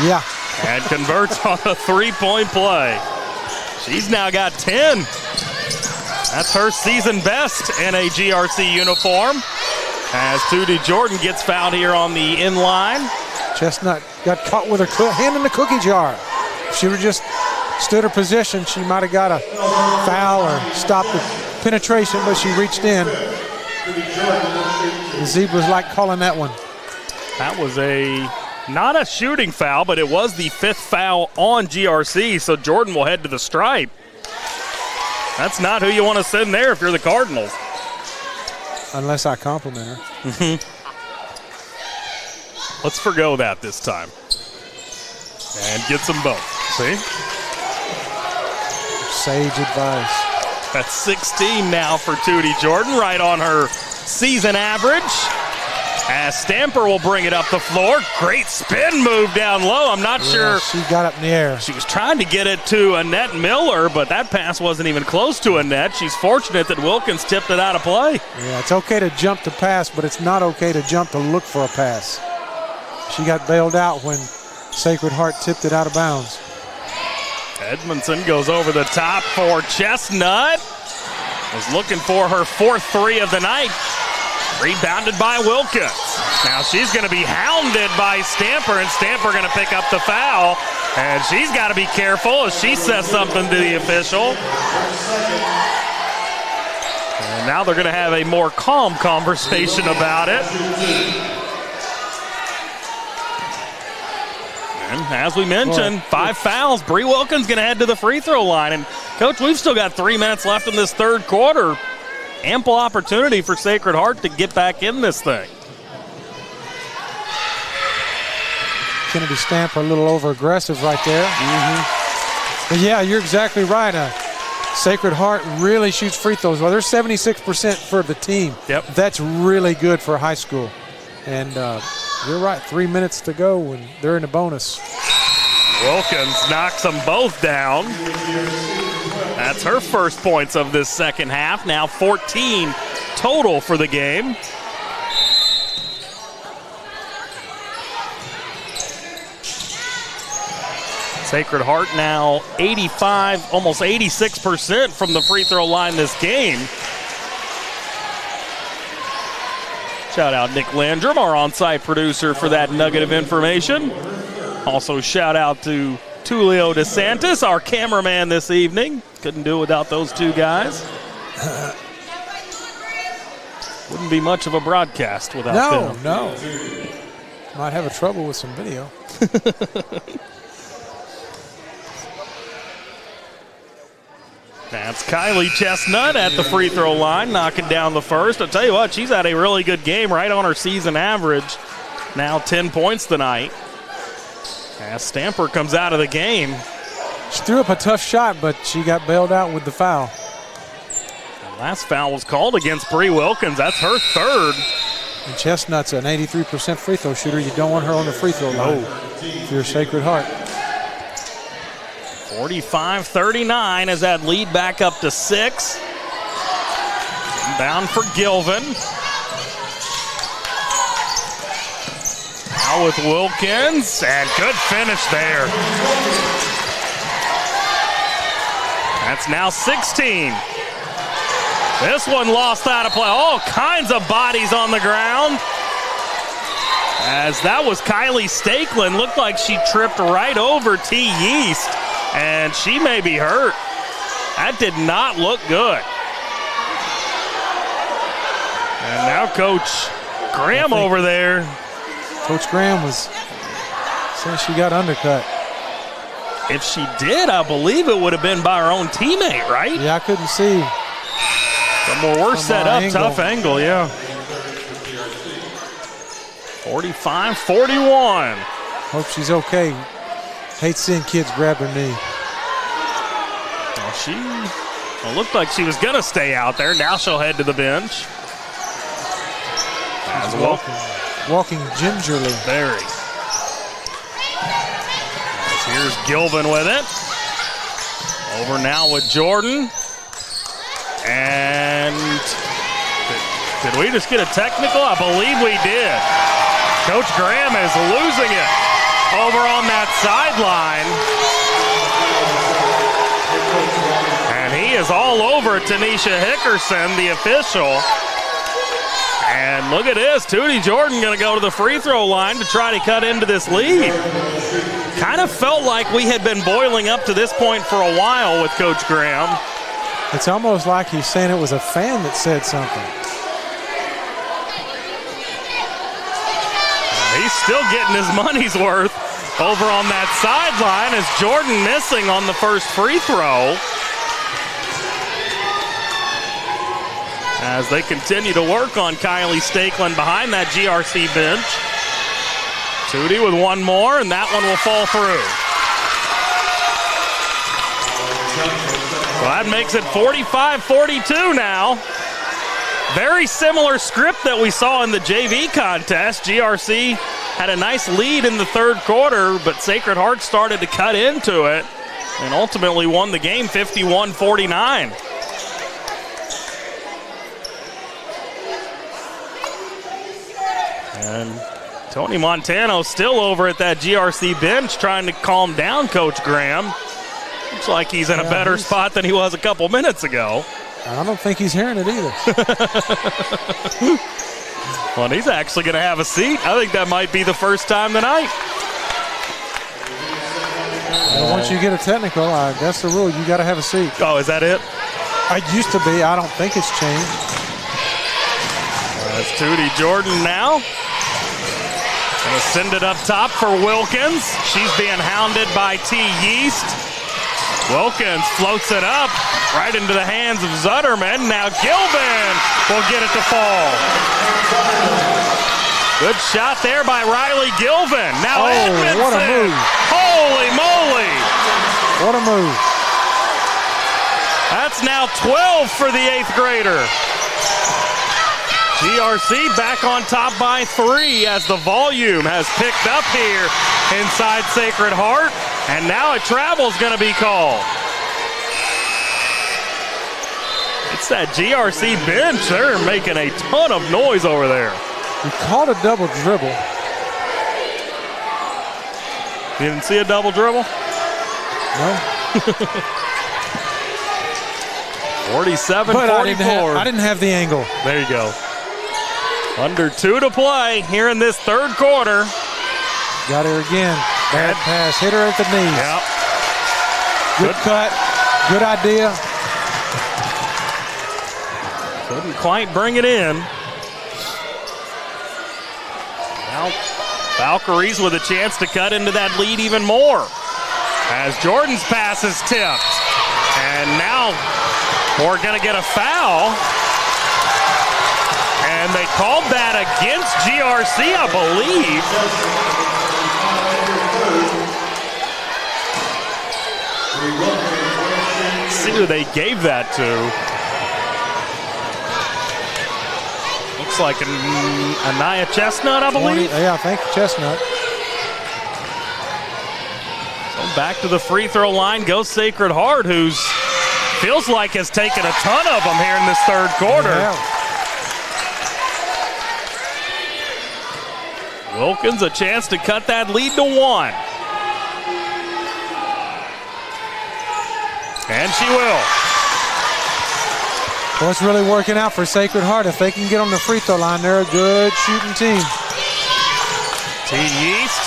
Yeah. And converts on a 3-point play. She's now got 10. That's her season best in a GRC uniform. As Tootie Jordan gets fouled here on the inline. Chestnut got caught with her hand in the cookie jar. If she would just stood her position, she might have got a foul or stopped the penetration, but she reached in. The Zebras like calling that one. That was not a shooting foul, but it was the 5th foul on GRC, so Jordan will head to the stripe. That's not who you want to send there if you're the Cardinals. Unless I compliment her. Let's forgo that this time. And gets them both. See? Sage advice. That's 16 now for Tootie Jordan, right on her season average. As Stamper will bring it up the floor. Great spin move down low. I'm not sure. She got up in the air. She was trying to get it to Annette Miller, but that pass wasn't even close to Annette. She's fortunate that Wilkins tipped it out of play. Yeah, it's okay to jump to pass, but it's not okay to jump to look for a pass. She got bailed out when Sacred Heart tipped it out of bounds. Edmondson goes over the top for Chestnut. Was looking for her 4th three of the night. Rebounded by Wilkins. Now she's going to be hounded by Stamper, and Stamper going to pick up the foul. And she's got to be careful as she says something to the official. And now they're going to have a more calm conversation about it. And as we mentioned, 5 fouls. Bree Wilkins going to head to the free throw line. And, Coach, we've still got 3 minutes left in this third quarter. Ample opportunity for Sacred Heart to get back in this thing. Kennedy Stamper a little over-aggressive right there. But, yeah, you're exactly right. Sacred Heart really shoots free throws. Well, they're 76% for the team. Yep. That's really good for high school. And you're right, 3 minutes to go when they're in the bonus. Wilkins knocks them both down. That's her first points of this second half. Now 14 total for the game. Sacred Heart now 85, almost 86% from the free throw line this game. Shout out Nick Landrum, our on-site producer, for that nugget of information. Also shout out to Tulio DeSantis, our cameraman this evening. Couldn't do it without those two guys. Wouldn't be much of a broadcast without them. No. Might have a trouble with some video. That's Kylie Chestnut at the free throw line, knocking down the first. I'll tell you what, she's had a really good game, right on her season average. Now 10 points tonight. As Stamper comes out of the game. She threw up a tough shot, but she got bailed out with the foul. The last foul was called against Bree Wilkins. That's her third. And Chestnut's an 83% free throw shooter. You don't want her on the free throw line if you're Sacred Heart. 45-39 as that lead back up to 6. Down for Gilvin. Now with Wilkins, and good finish there. That's now 16. This one lost out of play. All kinds of bodies on the ground. As that was Kylie Stakeland. Looked like she tripped right over T. Yeast. And she may be hurt. That did not look good. And now Coach Graham over there. Coach Graham was saying she got undercut. If she did, I believe it would have been by her own teammate, right? Yeah, I couldn't see. Some more worse set up, angle. Tough angle, yeah. 45-41. Hope she's okay. Hate seeing kids grab their knee. Well, looked like she was going to stay out there. Now she'll head to the bench. She's walking gingerly. Very. Here's Gilvin with it. Over now with Jordan. And did we just get a technical? I believe we did. Coach Graham is losing it over on that sideline. And he is all over Tanisha Hickerson, the official. And look at this, Tootie Jordan going to go to the free throw line to try to cut into this lead. Kind of felt like we had been boiling up to this point for a while with Coach Graham. It's almost like he's saying it was a fan that said something. He's still getting his money's worth over on that sideline as Jordan missing on the first free throw. As they continue to work on Kylie Stakeland behind that GRC bench. Tootie with one more, and that one will fall through. So that makes it 45-42 now. Very similar script that we saw in the JV contest. GRC had a nice lead in the third quarter, but Sacred Heart started to cut into it and ultimately won the game 51-49. And Tony Montano still over at that GRC bench trying to calm down Coach Graham. Looks like he's in a better spot than he was a couple minutes ago. I don't think he's hearing it either. Well, he's actually going to have a seat. I think that might be the first time tonight. Well, once you get a technical, that's the rule. You got to have a seat. Oh, is that it? It used to be. I don't think it's changed. That's Tootie Jordan now. Gonna send it up top for Wilkins. She's being hounded by T. Yeast. Wilkins floats it up right into the hands of Zutterman. Now Gilbin will get it to fall. Good shot there by Riley Gilvin. Now Edmondson. What a move. Holy moly. What a move. That's now 12 for the 8th grader. GRC back on top by 3 as the volume has picked up here inside Sacred Heart. And now a travel's going to be called. It's that GRC bench. They're making a ton of noise over there. He called a double dribble. You didn't see a double dribble? No. 47-44. I didn't have the angle. There you go. Under 2 to play here in this third quarter. Got her again. Bad pass. Hit her at the knees. Yep. Good cut. Good idea. Couldn't quite bring it in. Now Valkyries with a chance to cut into that lead even more. As Jordan's pass is tipped. And now we're going to get a foul. And they called that against GRC, I believe. Let's see who they gave that to. Looks like Anaya Chestnut, I believe. Yeah, I think Chestnut. So back to the free throw line goes Sacred Heart, who's feels like has taken a ton of them here in this third quarter. Yeah. Wilkins a chance to cut that lead to 1. And she will. Well, it's really working out for Sacred Heart. If they can get on the free throw line, they're a good shooting team. T. Yeast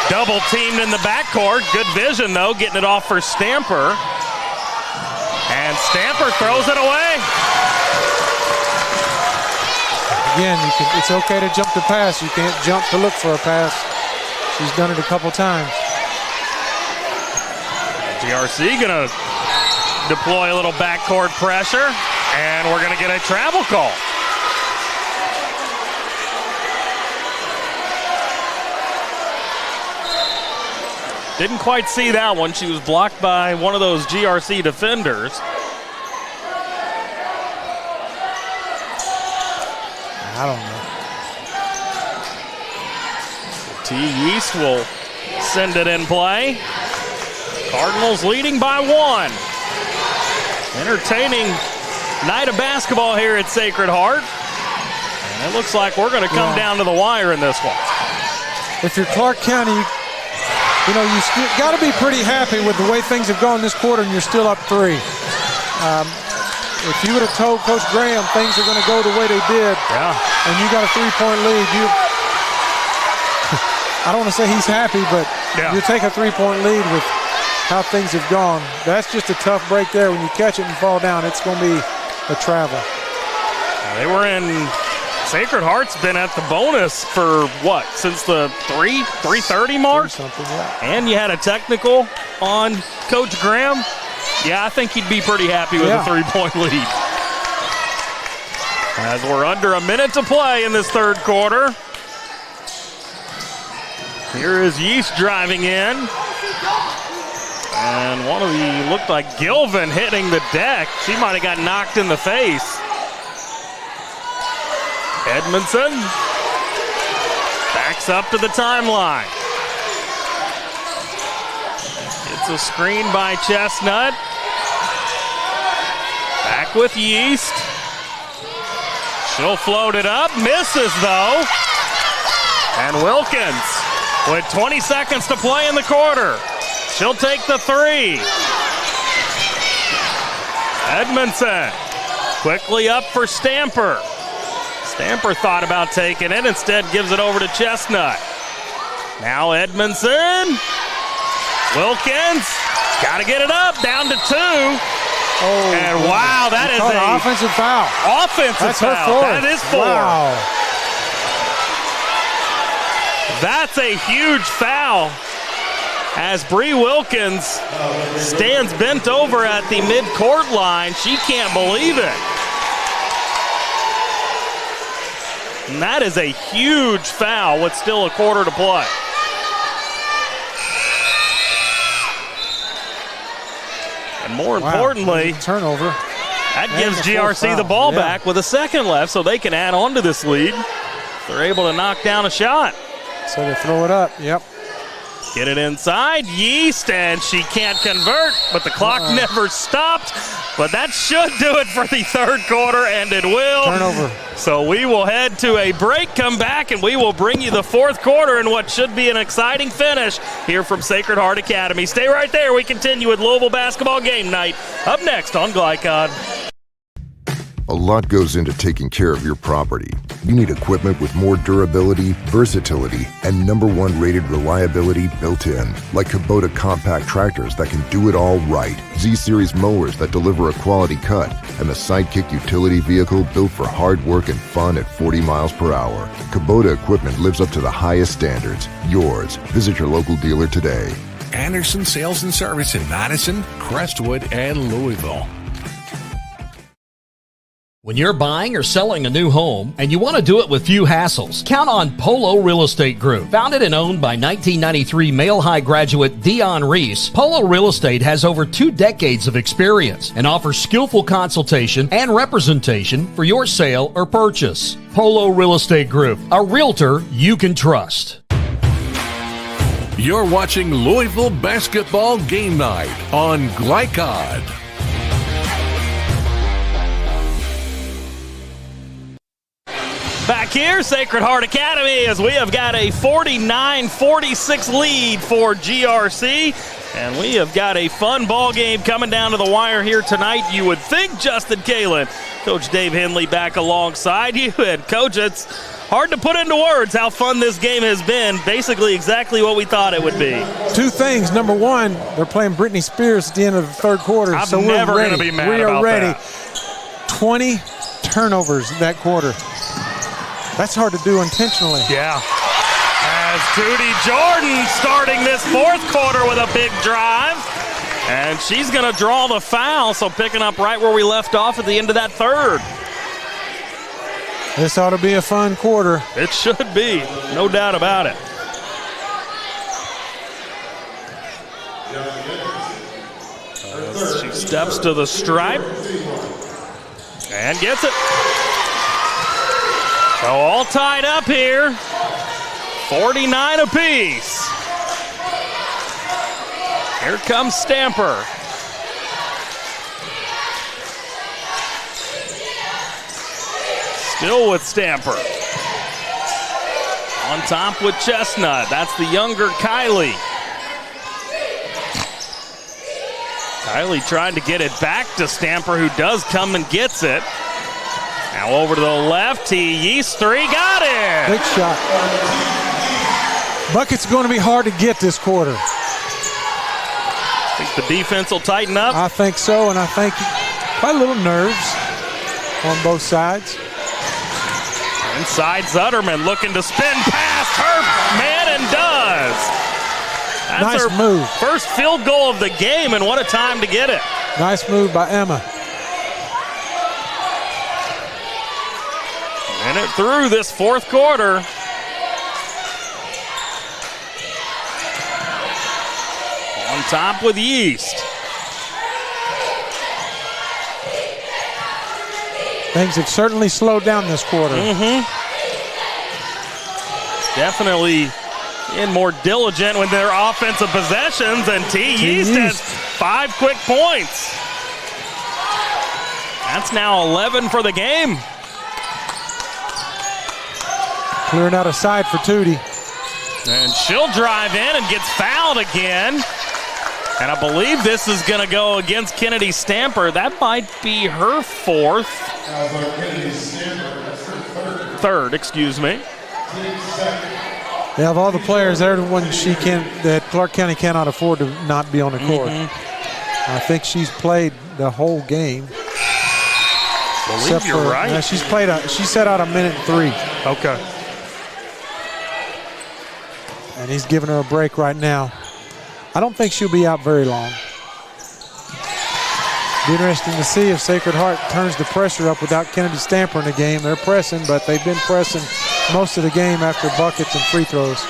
double teamed in the backcourt. Good vision, though, getting it off for Stamper. And Stamper throws it away. Again, it's okay to jump the pass. You can't jump to look for a pass. She's done it a couple times. GRC going to deploy a little backcourt pressure, and we're going to get a travel call. Didn't quite see that one. She was blocked by one of those GRC defenders. I don't know. T. Yeast will send it in play. Cardinals leading by 1. Entertaining night of basketball here at Sacred Heart. And it looks like we're going to come down to the wire in this one. If you're Clark County, you know, you got to be pretty happy with the way things have gone this quarter, and you're still up 3. If you would have told Coach Graham things are going to go the way they did, and you got a 3-point lead, I don't want to say he's happy, but you take a 3-point lead with how things have gone. That's just a tough break there. When you catch it and fall down, it's going to be a travel. They were in. Sacred Heart's been at the bonus for what? Since the 3:30 mark? Something, yeah. And you had a technical on Coach Graham. Yeah, I think he'd be pretty happy with a 3-point lead. As we're under a minute to play in this third quarter. Here is Yeast driving in. And one of the, looked like Gilvin hitting the deck. She might have got knocked in the face. Edmondson backs up to the timeline. It's a screen by Chestnut. Back with Yeast. She'll float it up. Misses, though. And Wilkins with 20 seconds to play in the quarter. She'll take the three. Edmondson quickly up for Stamper. Stamper thought about taking it, instead gives it over to Chestnut. Now Edmondson. Wilkins, got to get it up, down to 2. Oh, and wow, that is an offensive foul. Offensive foul. That is 4. Wow. That's a huge foul as Bree Wilkins stands bent over at the midcourt line. She can't believe it. And that is a huge foul with still a quarter to play. And more importantly, turnover. That gives GRC the ball back with a second left, so they can add on to this lead. They're able to knock down a shot. So they throw it up, yep. Get it inside, Yeast, and she can't convert, but the clock never stopped. But that should do it for the third quarter, and it will. Turnover. So we will head to a break, come back, and we will bring you the fourth quarter and what should be an exciting finish here from Sacred Heart Academy. Stay right there. We continue with Louisville basketball game night. Up next on Glycod. A lot goes into taking care of your property. You need equipment with more durability, versatility, and #1 rated reliability built in. Like Kubota compact tractors that can do it all right, Z-Series mowers that deliver a quality cut, and the Sidekick utility vehicle built for hard work and fun at 40 miles per hour. Kubota equipment lives up to the highest standards. Yours. Visit your local dealer today. Anderson Sales and Service in Madison, Crestwood, and Louisville. When you're buying or selling a new home and you want to do it with few hassles, count on Polo Real Estate Group. Founded and owned by 1993 Male High graduate Dion Reese, Polo Real Estate has over 2 decades of experience and offers skillful consultation and representation for your sale or purchase. Polo Real Estate Group, a realtor you can trust. You're watching Louisville basketball game night on Glycod. Back here, Sacred Heart Academy, as we have got a 49-46 lead for GRC. And we have got a fun ball game coming down to the wire here tonight. You would think Justin Kalen, Coach Dave Henley back alongside you. And Coach, it's hard to put into words how fun this game has been. Basically exactly what we thought it would be. 2 things. Number 1, they're playing Britney Spears at the end of the third quarter. I'm so never going to be mad We about are ready. that. 20 turnovers that quarter. That's hard to do intentionally. Yeah. As Tootie Jordan starting this fourth quarter with a big drive. And she's going to draw the foul, so picking up right where we left off at the end of that third. This ought to be a fun quarter. It should be, no doubt about it. She steps to the stripe and gets it. So all tied up here, 49 apiece. Here comes Stamper. Still with Stamper. On top with Chestnut. That's the younger Kylie. Kylie trying to get it back to Stamper, who does come and gets it. Now over to the left, Yeast 3, got it! Big shot. Bucket's going to be hard to get this quarter. Think the defense will tighten up? I think so, and I think quite a little nerves on both sides. Inside Zutterman looking to spin past her man and does. That's nice her move. First field goal of the game, and what a time to get it. Nice move by Emma. Minute through this fourth quarter. on top with Yeast. Things have certainly slowed down this quarter. Definitely in more diligent with their offensive possessions, and T. Yeast has 5 quick points. That's now 11 for the game. Clearing out a side for Tootie. And she'll drive in and gets fouled again. And I believe this is going to go against Kennedy Stamper. That might be her 4th. Third, excuse me. They have all the players there that Clark County cannot afford to not be on the court. I think she's played the whole game. Believe you're right. She set out 1:03. Okay. And he's giving her a break right now. I don't think she'll be out very long. Be interesting to see if Sacred Heart turns the pressure up without Kennedy Stamper in the game. They're pressing, but they've been pressing most of the game after buckets and free throws.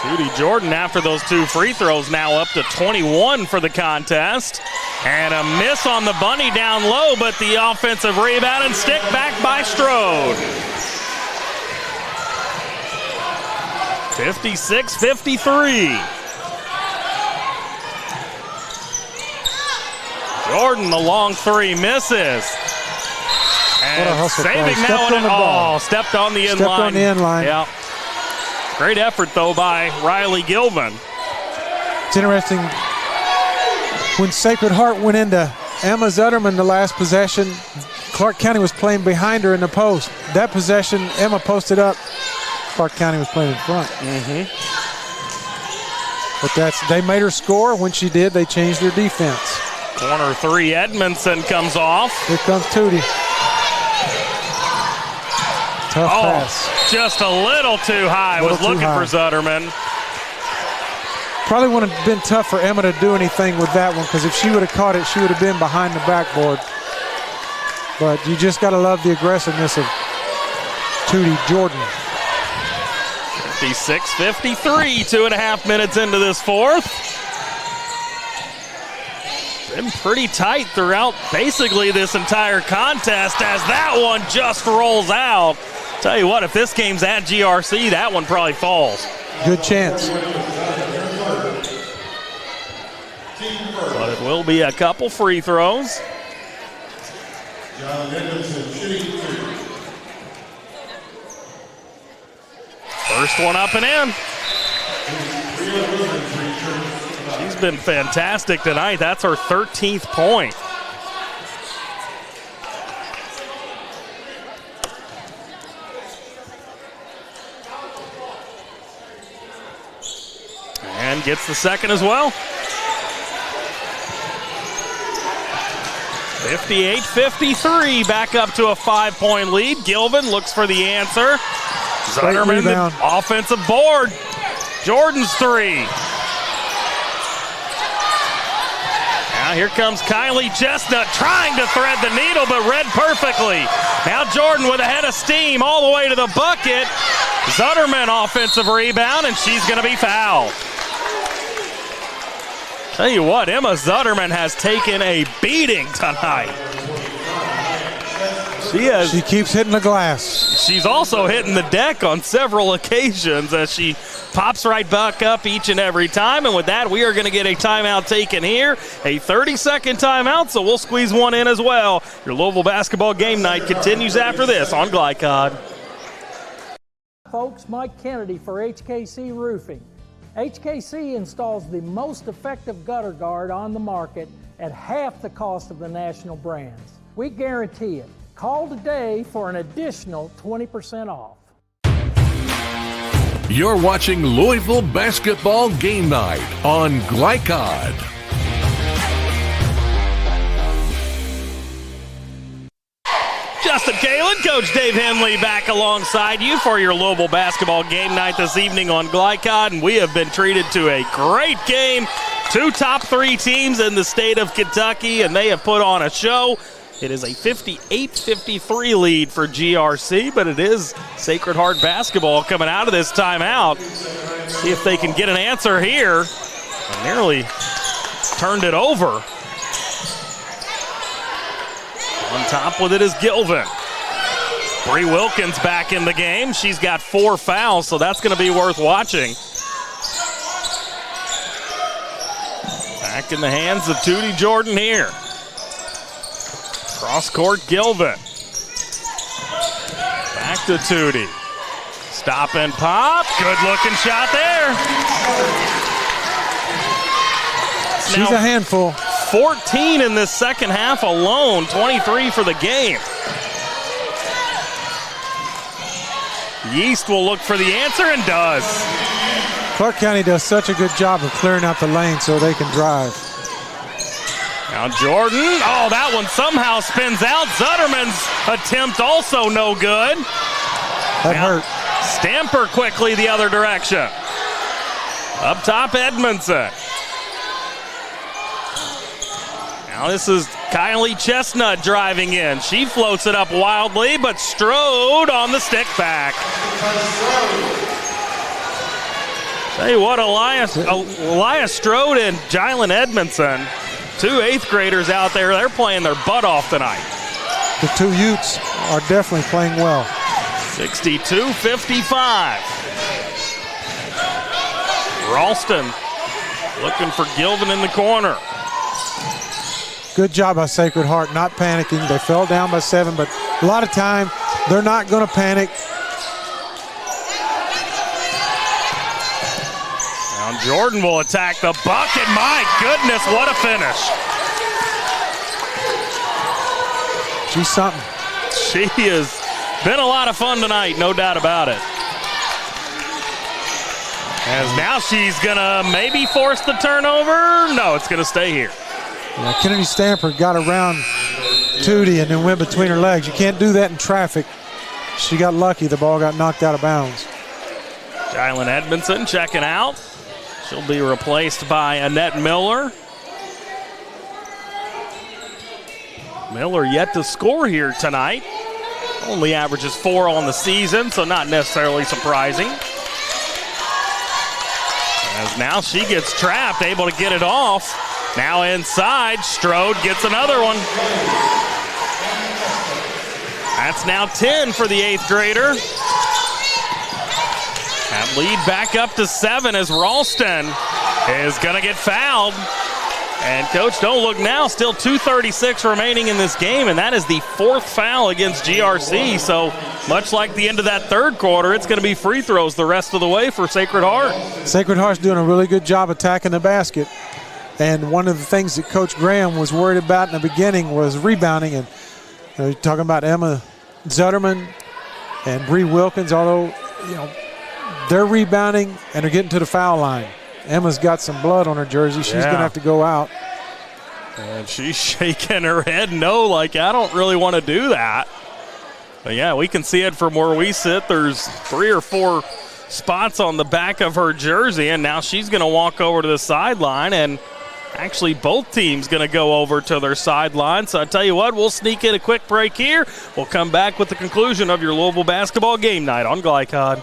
Tootie Jordan, after those 2 free throws, now up to 21 for the contest. And a miss on the bunny down low, but the offensive rebound and stick back by Strode. 56-53. Jordan, the long 3 misses. And saving that one. Stepped on the end line. Stepped on the end line. Yeah. Great effort, though, by Riley Gilvin. It's interesting. When Sacred Heart went into Emma Zutterman the last possession, Clark County was playing behind her in the post. That possession, Emma posted up. Clark County was playing in front. But they made her score. When she did, they changed their defense. Corner 3, Edmondson comes off. Here comes Tootie. Tough pass. Just a little too high. Was looking for Zutterman. Probably wouldn't have been tough for Emma to do anything with that one, because if she would have caught it, she would have been behind the backboard. But you just got to love the aggressiveness of Tootie Jordan. 56-53, 2.5 minutes into this 4th. Been pretty tight throughout basically this entire contest as that one just rolls out. Tell you what, if this game's at GRC, that one probably falls. Good chance. But it will be a couple free throws. First one up and in. She's been fantastic tonight. That's her 13th point. And gets the second as well. 58-53, back up to a 5-point lead. Gilvin looks for the answer. Zutterman, the offensive board. Jordan's 3. Now here comes Kylie Chestnut trying to thread the needle, but read perfectly. Now Jordan with a head of steam all the way to the bucket. Zutterman offensive rebound, and she's going to be fouled. Tell you what, Emma Zutterman has taken a beating tonight. She keeps hitting the glass. She's also hitting the deck on several occasions as she pops right back up each and every time. And with that, we are going to get a timeout taken here. A 30-second timeout, so we'll squeeze one in as well. Your Louisville basketball game night continues after this on Glycod. Folks, Mike Kennedy for HKC Roofing. HKC installs the most effective gutter guard on the market at half the cost of the national brands. We guarantee it. Call today for an additional 20% off. You're watching Louisville Basketball Game Night on Glycod. Justin Kalen, Coach Dave Henley back alongside you for your Louisville basketball game night this evening on Glycod, and we have been treated to a great game. 2 top 3 teams in the state of Kentucky, and they have put on a show. It is a 58-53 lead for GRC, but it is Sacred Heart basketball coming out of this timeout. See if they can get an answer here. Nearly turned it over. On top with it is Gilvin. Bree Wilkins back in the game. She's got 4 fouls, so that's going to be worth watching. Back in the hands of Tootie Jordan here. Cross court, Gilvin. Back to Tootie. Stop and pop. Good looking shot there. She's a handful. 14 in this second half alone, 23 for the game. Yeast will look for the answer and does. Clark County does such a good job of clearing out the lane so they can drive. Now Jordan, that one somehow spins out. Zutterman's attempt also no good. That hurt. Stamper quickly the other direction. Up top, Edmondson. Now this is Kylie Chestnut driving in. She floats it up wildly, but Strode on the stick back. Tell you what, Elias Strode and Jylen Edmondson, 2 8th graders out there, they're playing their butt off tonight. The 2 Utes are definitely playing well. 62-55. Ralston looking for Gilvin in the corner. Good job by Sacred Heart not panicking. They fell down by 7, but a lot of time they're not going to panic. Now Jordan will attack the bucket. My goodness, what a finish. She's something. She has been a lot of fun tonight, no doubt about it. As now she's going to maybe force the turnover. No, it's going to stay here. Yeah, Kennedy Stamper got around Tootie and then went between her legs. You can't do that in traffic. She got lucky. The ball got knocked out of bounds. Jylen Edmondson checking out. She'll be replaced by Annette Miller. Miller yet to score here tonight. Only averages 4 on the season, so not necessarily surprising. As now she gets trapped, able to get it off. Now inside, Strode gets another one. That's now 10 for the 8th grader. That lead back up to 7 as Ralston is going to get fouled. And coach, don't look now, still 2:36 remaining in this game, and that is the 4th foul against GRC. So much like the end of that 3rd quarter, it's going to be free throws the rest of the way for Sacred Heart. Sacred Heart's doing a really good job attacking the basket. And one of the things that Coach Graham was worried about in the beginning was rebounding. And you're talking about Emma Zutterman and Bree Wilkins, although they're rebounding and they're getting to the foul line. Emma's got some blood on her jersey. She's going to have to go out. And she's shaking her head no, like, I don't really want to do that. But, yeah, we can see it from where we sit. There's 3 or 4 spots on the back of her jersey, and now she's going to walk over to the sideline, and actually both teams going to go over to their sideline. So I tell you what, we'll sneak in a quick break here. We'll come back with the conclusion of your Louisville basketball game night on Glycod.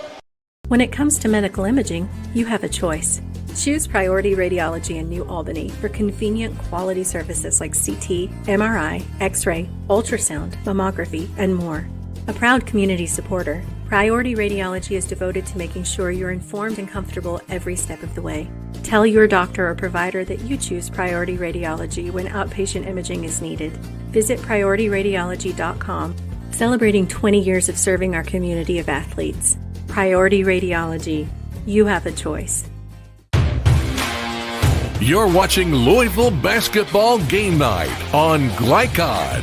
When it comes to medical imaging, you have a choice. Choose Priority Radiology in New Albany for convenient quality services like CT, MRI, X-ray, ultrasound, mammography, and more. A proud community supporter, Priority Radiology is devoted to making sure you're informed and comfortable every step of the way. Tell your doctor or provider that you choose Priority Radiology when outpatient imaging is needed. Visit PriorityRadiology.com, celebrating 20 years of serving our community of athletes. Priority Radiology. You have a choice. You're watching Louisville Basketball Game Night on Glycod.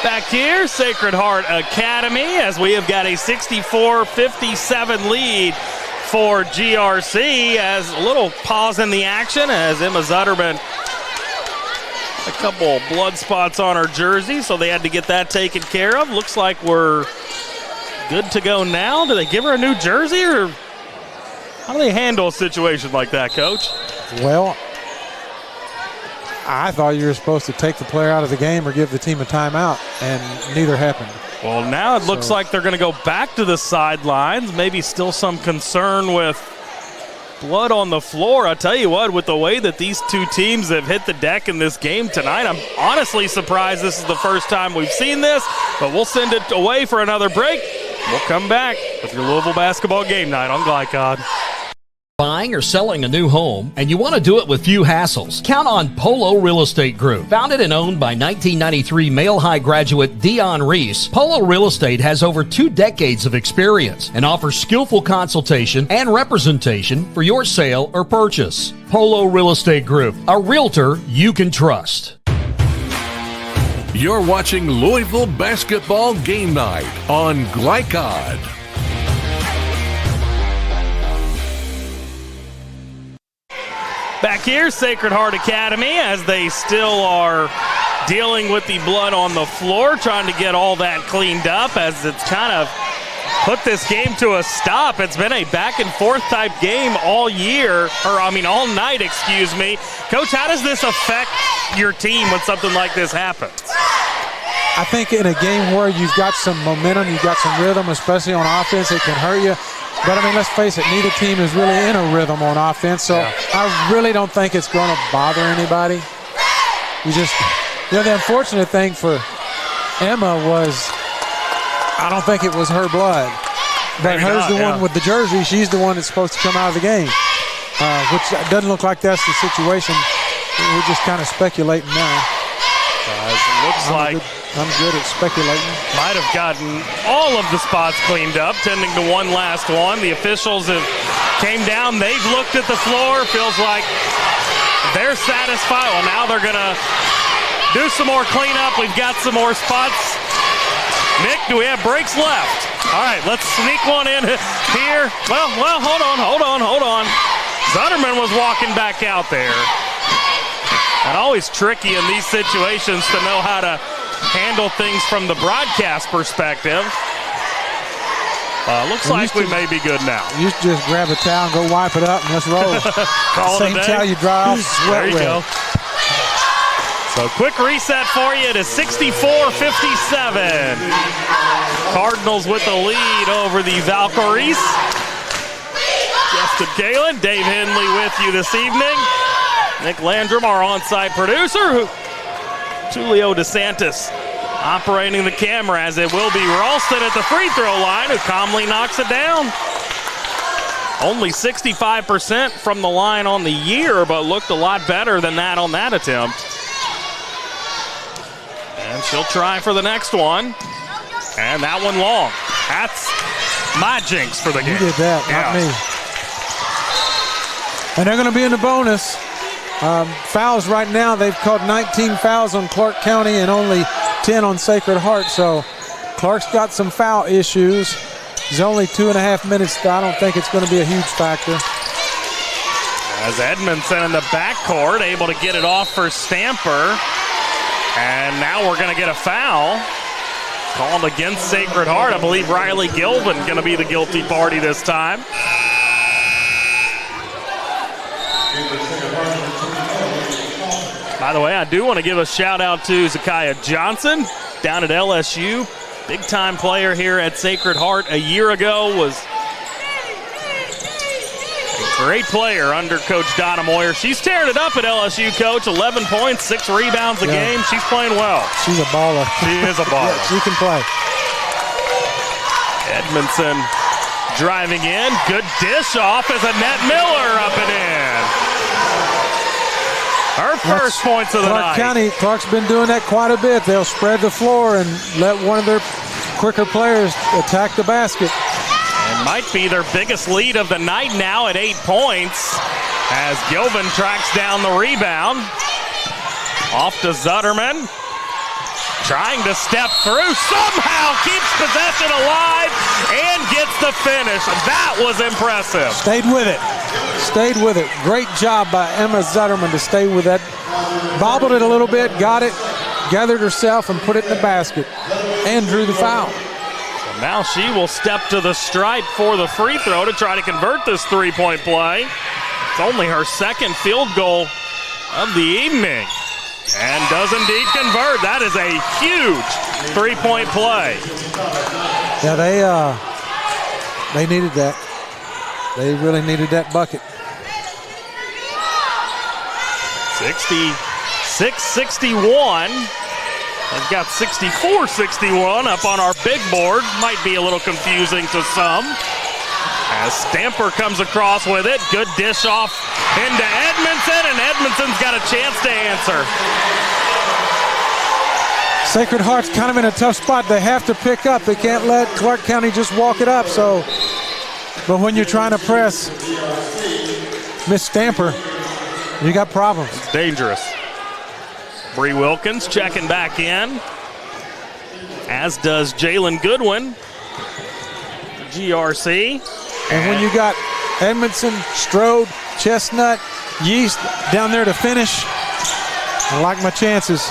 Back here, Sacred Heart Academy, as we have got a 64-57 lead for GRC. As a little pause in the action as Emma Zutterman, a couple blood spots on her jersey, so they had to get that taken care of. Looks like we're good to go now. Do they give her a new jersey, or how do they handle a situation like that, Coach? Well, I thought you were supposed to take the player out of the game or give the team a timeout, and neither happened. Well, now it looks like they're going to go back to the sidelines. Maybe still some concern with blood on the floor. I tell you what, with the way that these two teams have hit the deck in this game tonight, I'm honestly surprised this is the first time we've seen this, but we'll send it away for another break. We'll come back with your Louisville basketball game night on Glycod. Buying or selling a new home, and you want to do it with few hassles? Count on Polo Real Estate Group. Founded and owned by 1993 Male High graduate Dion Reese, Polo Real Estate has over 2 decades of experience and offers skillful consultation and representation for your sale or purchase. Polo Real Estate Group, a realtor you can trust. You're watching Louisville Basketball Game Night on Glycod. Back here, Sacred Heart Academy, as they still are dealing with the blood on the floor, trying to get all that cleaned up as it's kind of put this game to a stop. It's been a back-and-forth type game all night, excuse me. Coach, how does this affect your team when something like this happens? I think in a game where you've got some momentum, you've got some rhythm, especially on offense, it can hurt you. But, let's face it, neither team is really in a rhythm on offense, so I really don't think it's going to bother anybody. The unfortunate thing for Emma was I don't think it was her blood. But hers the one with the jersey. She's the one that's supposed to come out of the game, which doesn't look like that's the situation. We're just kind of speculating now. It looks like I'm good at speculating. Might have gotten all of the spots cleaned up, tending to one last one. The officials have came down. They've looked at the floor. Feels like they're satisfied. Well, now they're going to do some more cleanup. We've got some more spots. Nick, do we have breaks left? All right, let's sneak one in here. Well, hold on. Zutterman was walking back out there. And always tricky in these situations to know how to handle things from the broadcast perspective. Looks like we may be good now. You just grab a towel and go wipe it up and let's roll. Same towel you dry off sweat with. There you go. So quick reset for you. It is 64-57. Cardinals with the lead over the Valkyries. Justin Galen, Dave Henley with you this evening. Nick Landrum, our on-site producer. Julio DeSantis operating the camera, as it will be Ralston at the free throw line, who calmly knocks it down. Only 65% from the line on the year, but looked a lot better than that on that attempt. And she'll try for the next one. And that one long. That's my jinx for the game. You did that, not me. And they're going to be in the bonus. Fouls right now, they've called 19 fouls on Clark County and only 10 on Sacred Heart. So Clark's got some foul issues. There's only 2.5 minutes. I don't think it's going to be a huge factor. As Edmondson in the backcourt, able to get it off for Stamper. And now we're going to get a foul called against Sacred Heart. I believe Riley Gilvin going to be the guilty party this time. By the way, I do want to give a shout out to Zakiah Johnson down at LSU. Big time player here at Sacred Heart a year ago. Was a great player under Coach Donna Moyer. She's tearing it up at LSU, Coach. 11 points, 6 rebounds a game. She's playing well. She's a baller. She is a baller. She can play. Edmondson driving in. Good dish off as Annette Miller up and in. Her first points of the night. Clark's been doing that quite a bit. They'll spread the floor and let one of their quicker players attack the basket. And might be their biggest lead of the night now at 8 points, as Gilvin tracks down the rebound. Off to Zutterman. Trying to step through, somehow keeps possession alive and gets the finish. That was impressive. Stayed with it. Great job by Emma Zutterman to stay with that. Bobbled it a little bit, got it, gathered herself and put it in the basket and drew the foul. So now she will step to the stripe for the free throw to try to convert this three-point play. It's only her second field goal of the evening. does indeed convert. That is a huge three-point play. Yeah, they needed that. They really needed that bucket. 66-61. They've got 64-61 up on our big board. Might be a little confusing to some. As Stamper comes across with it. Good dish off into Edmondson, and Edmondson's got a chance to answer. Sacred Heart's kind of in a tough spot. They have to pick up. They can't let Clark County just walk it up. But when you're trying to press Miss Stamper, you got problems. It's dangerous. Bree Wilkins checking back in, as does Jalen Goodwin. GRC. And when you got Edmondson, Strode, Chestnut, Yeast down there to finish, I like my chances.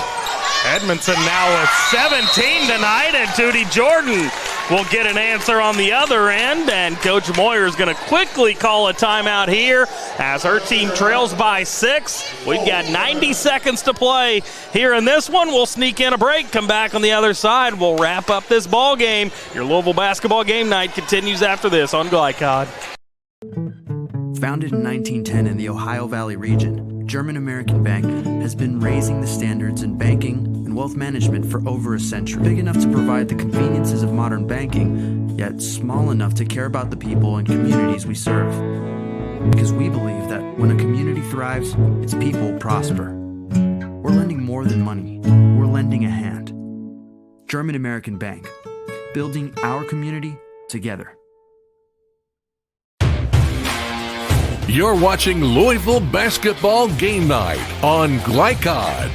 Edmondson now with 17 tonight, and Tootie Jordan will get an answer on the other end, and Coach Moyer is going to quickly call a timeout here as her team trails by 6. We've got 90 seconds to play here in this one. We'll sneak in a break, come back on the other side. We'll wrap up this ball game. Your Louisville basketball game night continues after this on Glycod. Founded in 1910 in the Ohio Valley region, German American Bank has been raising the standards in banking and wealth management for over a century. Big enough to provide the conveniences of modern banking, yet small enough to care about the people and communities we serve. Because we believe that when a community thrives, its people prosper. We're lending more than money. We're lending a hand. German American Bank, building our community together. You're watching Louisville Basketball Game Night on Glycod.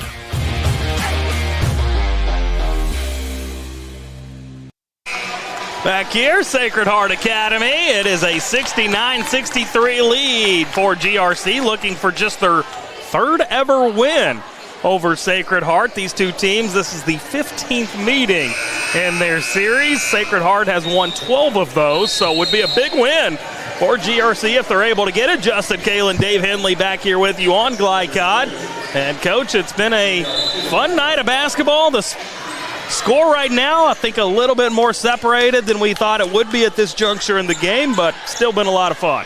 Back here, Sacred Heart Academy. It is a 69-63 lead for GRC, looking for just their third ever win over Sacred Heart. These two teams, this is the 15th meeting in their series. Sacred Heart has won 12 of those, so it would be a big win for GRC if they're able to get it. Justin Kale and Dave Henley back here with you on Glycod. And Coach, it's been a fun night of basketball. The score right now, I think a little bit more separated than we thought it would be at this juncture in the game, but still been a lot of fun.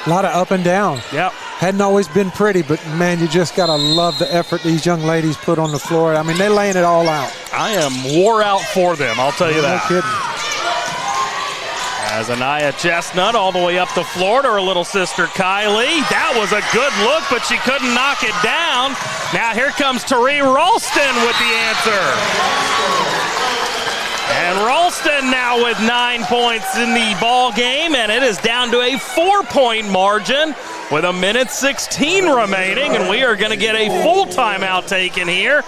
A lot of up and down. Yep. Hadn't always been pretty, but man, you just got to love the effort these young ladies put on the floor. I mean, they're laying it all out. I am wore out for them, I'll tell you that. No kidding. As Anaya Chestnut all the way up the floor to her little sister Kylie. That was a good look, but she couldn't knock it down. Now here comes Tari Ralston with the answer. And Ralston now with 9 points in the ball game, and it is down to a 4-point margin with 1:16 remaining, and we are going to get a full timeout taken here.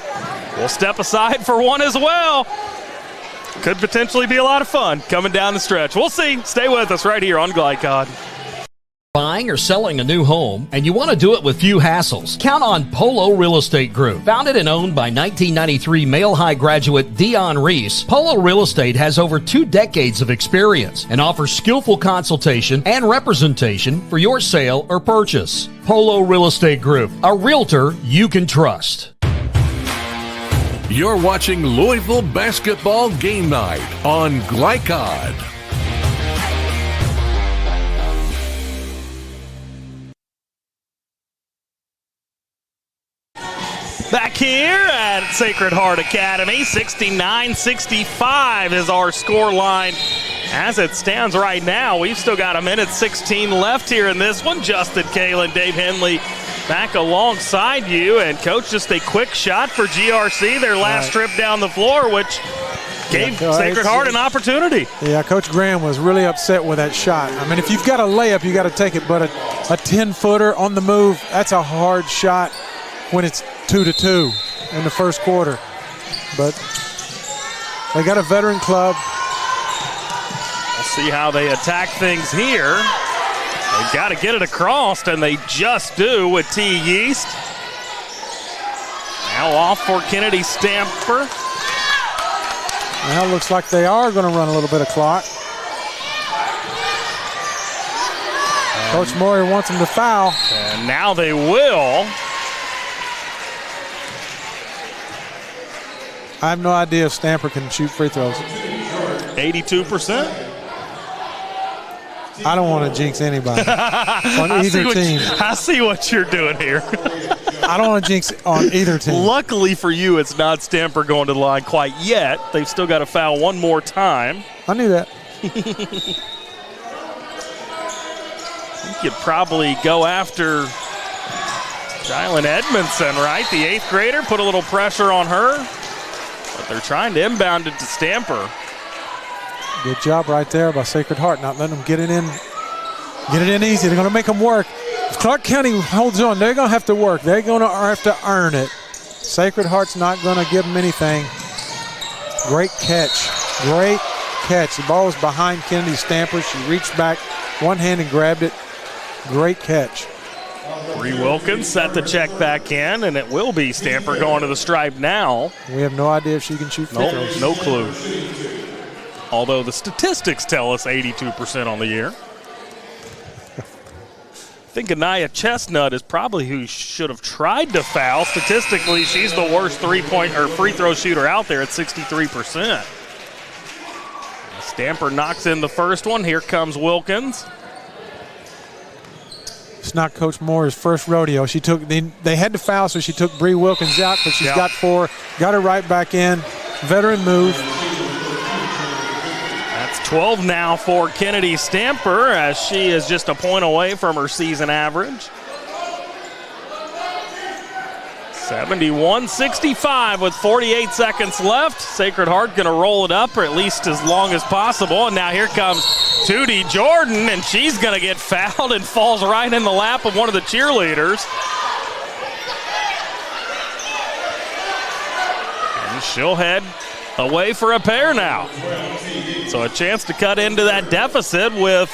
We'll step aside for one as well. Could potentially be a lot of fun coming down the stretch. We'll see. Stay with us right here on Glycod. Buying or selling a new home, and you want to do it with few hassles? Count on Polo Real Estate Group. Founded and owned by 1993 Male High graduate Dion Reese, Polo Real Estate has over 2 decades of experience and offers skillful consultation and representation for your sale or purchase. Polo Real Estate Group, a realtor you can trust. You're watching Louisville Basketball Game Night on Glycod. Back here at Sacred Heart Academy, 69-65 is our score line as it stands right now. We've still got 1:16 left here in this one. Justin Kale and Dave Henley back alongside you. And, Coach, just a quick shot for GRC, their last trip down the floor, which gave Sacred Heart an opportunity. Yeah, Coach Graham was really upset with that shot. I mean, if you've got a layup, you got to take it, but a 10-footer on the move, that's a hard shot when it's 2-2 in the first quarter. But they got a veteran club. We'll see how they attack things here. They've got to get it across, and they just do with T. Yeast. Now off for Kennedy Stamper. Now it looks like they are going to run a little bit of clock. Coach Moyer wants them to foul. And now they will. I have no idea if Stamper can shoot free throws. 82%. I don't want to jinx anybody on either team. I see what you're doing here. I don't want to jinx on either team. Luckily for you, it's not Stamper going to the line quite yet. They've still got to foul one more time. I knew that. You could probably go after Jalen Edmondson, right? The 8th grader, put a little pressure on her. But they're trying to inbound it to Stamper. Good job right there by Sacred Heart, not letting them get it in. Get it in easy. They're going to make them work. If Clark County holds on, they're going to have to work. They're going to have to earn it. Sacred Heart's not going to give them anything. Great catch. Great catch. The ball was behind Kennedy Stamper. She reached back one hand and grabbed it. Great catch. Bree Wilkins set the check back in, and it will be Stamper going to the stripe now. We have no idea if she can shoot free throws. No clue. Although the statistics tell us 82% on the year. I think Anaya Chestnut is probably who should have tried to foul. Statistically, she's the worst three-point or free throw shooter out there at 63%. Stamper knocks in the first one. Here comes Wilkins. It's not Coach Moore's first rodeo. She took they had to foul, so she took Bree Wilkins out, but she's got 4, got her right back in. Veteran move. That's 12 now for Kennedy Stamper, as she is just a point away from her season average. 71-65 with 48 seconds left. Sacred Heart going to roll it up for at least as long as possible. And now here comes Tootie Jordan, and she's going to get fouled and falls right in the lap of one of the cheerleaders. And she'll head away for a pair now. So a chance to cut into that deficit with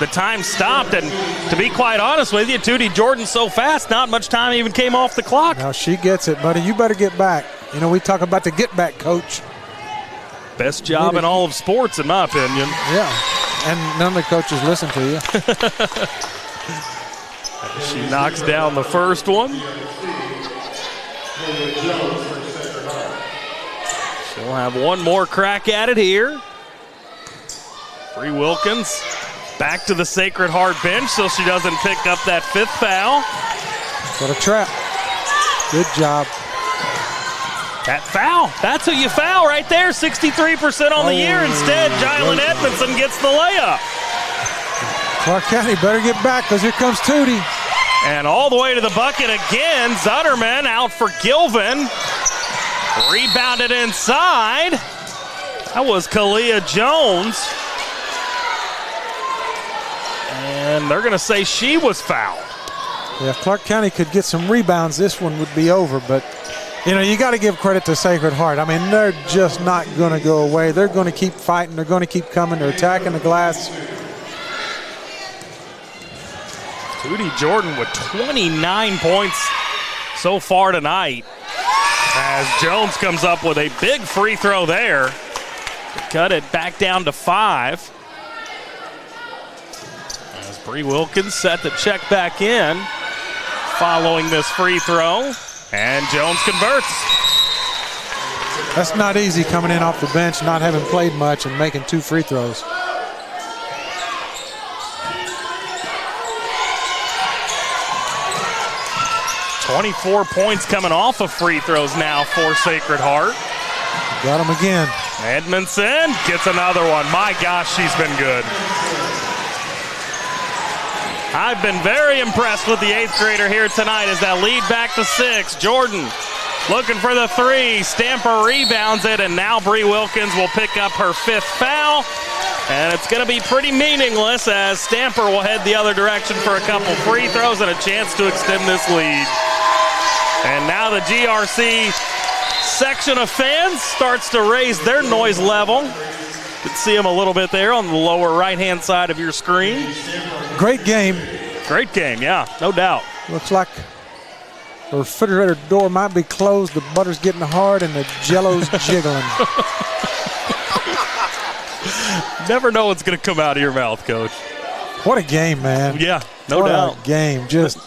the time stopped. And to be quite honest with you, Tootie Jordan so fast, not much time even came off the clock. Now she gets it, buddy. You better get back. You know, we talk about the get back coach. Best job in all of sports, in my opinion. Yeah, and none of the coaches listen to you. She knocks down the first one. She'll have one more crack at it here. Bree Wilkins back to the Sacred Heart bench so she doesn't pick up that 5th foul. Got a trap. Good job. That foul, that's who you foul right there, 63% on the year. Instead, Jalen Edmondson gets the layup. Clark County better get back because here comes Tootie. And all the way to the bucket again. Zutterman out for Gilvin. Rebounded inside. That was Kalia Jones. And they're going to say she was fouled. Yeah, if Clark County could get some rebounds, this one would be over. But, you know, you got to give credit to Sacred Heart. I mean, they're just not going to go away. They're going to keep fighting. They're going to keep coming. They're attacking the glass. Tootie Jordan with 29 points so far tonight. As Jones comes up with a big free throw there. Cut it back down to 5. As Bree Wilkins set the check back in following this free throw. And Jones converts. That's not easy coming in off the bench, not having played much and making 2 free throws. .24 points coming off of free throws now for Sacred Heart. Got him again. Edmondson gets another one. My gosh, she's been good. I've been very impressed with the 8th grader here tonight as that lead back to 6. Jordan looking for the 3. Stamper rebounds it, and now Bree Wilkins will pick up her 5th foul. And it's going to be pretty meaningless as Stamper will head the other direction for a couple free throws and a chance to extend this lead. And now the GRC section of fans starts to raise their noise level. You can see them a little bit there on the lower right-hand side of your screen. Great game. Great game, yeah, no doubt. Looks like the refrigerator door might be closed, the butter's getting hard, and the Jell-O's jiggling. Never know what's going to come out of your mouth, Coach. What a game, man. Yeah, no doubt. What a game. Just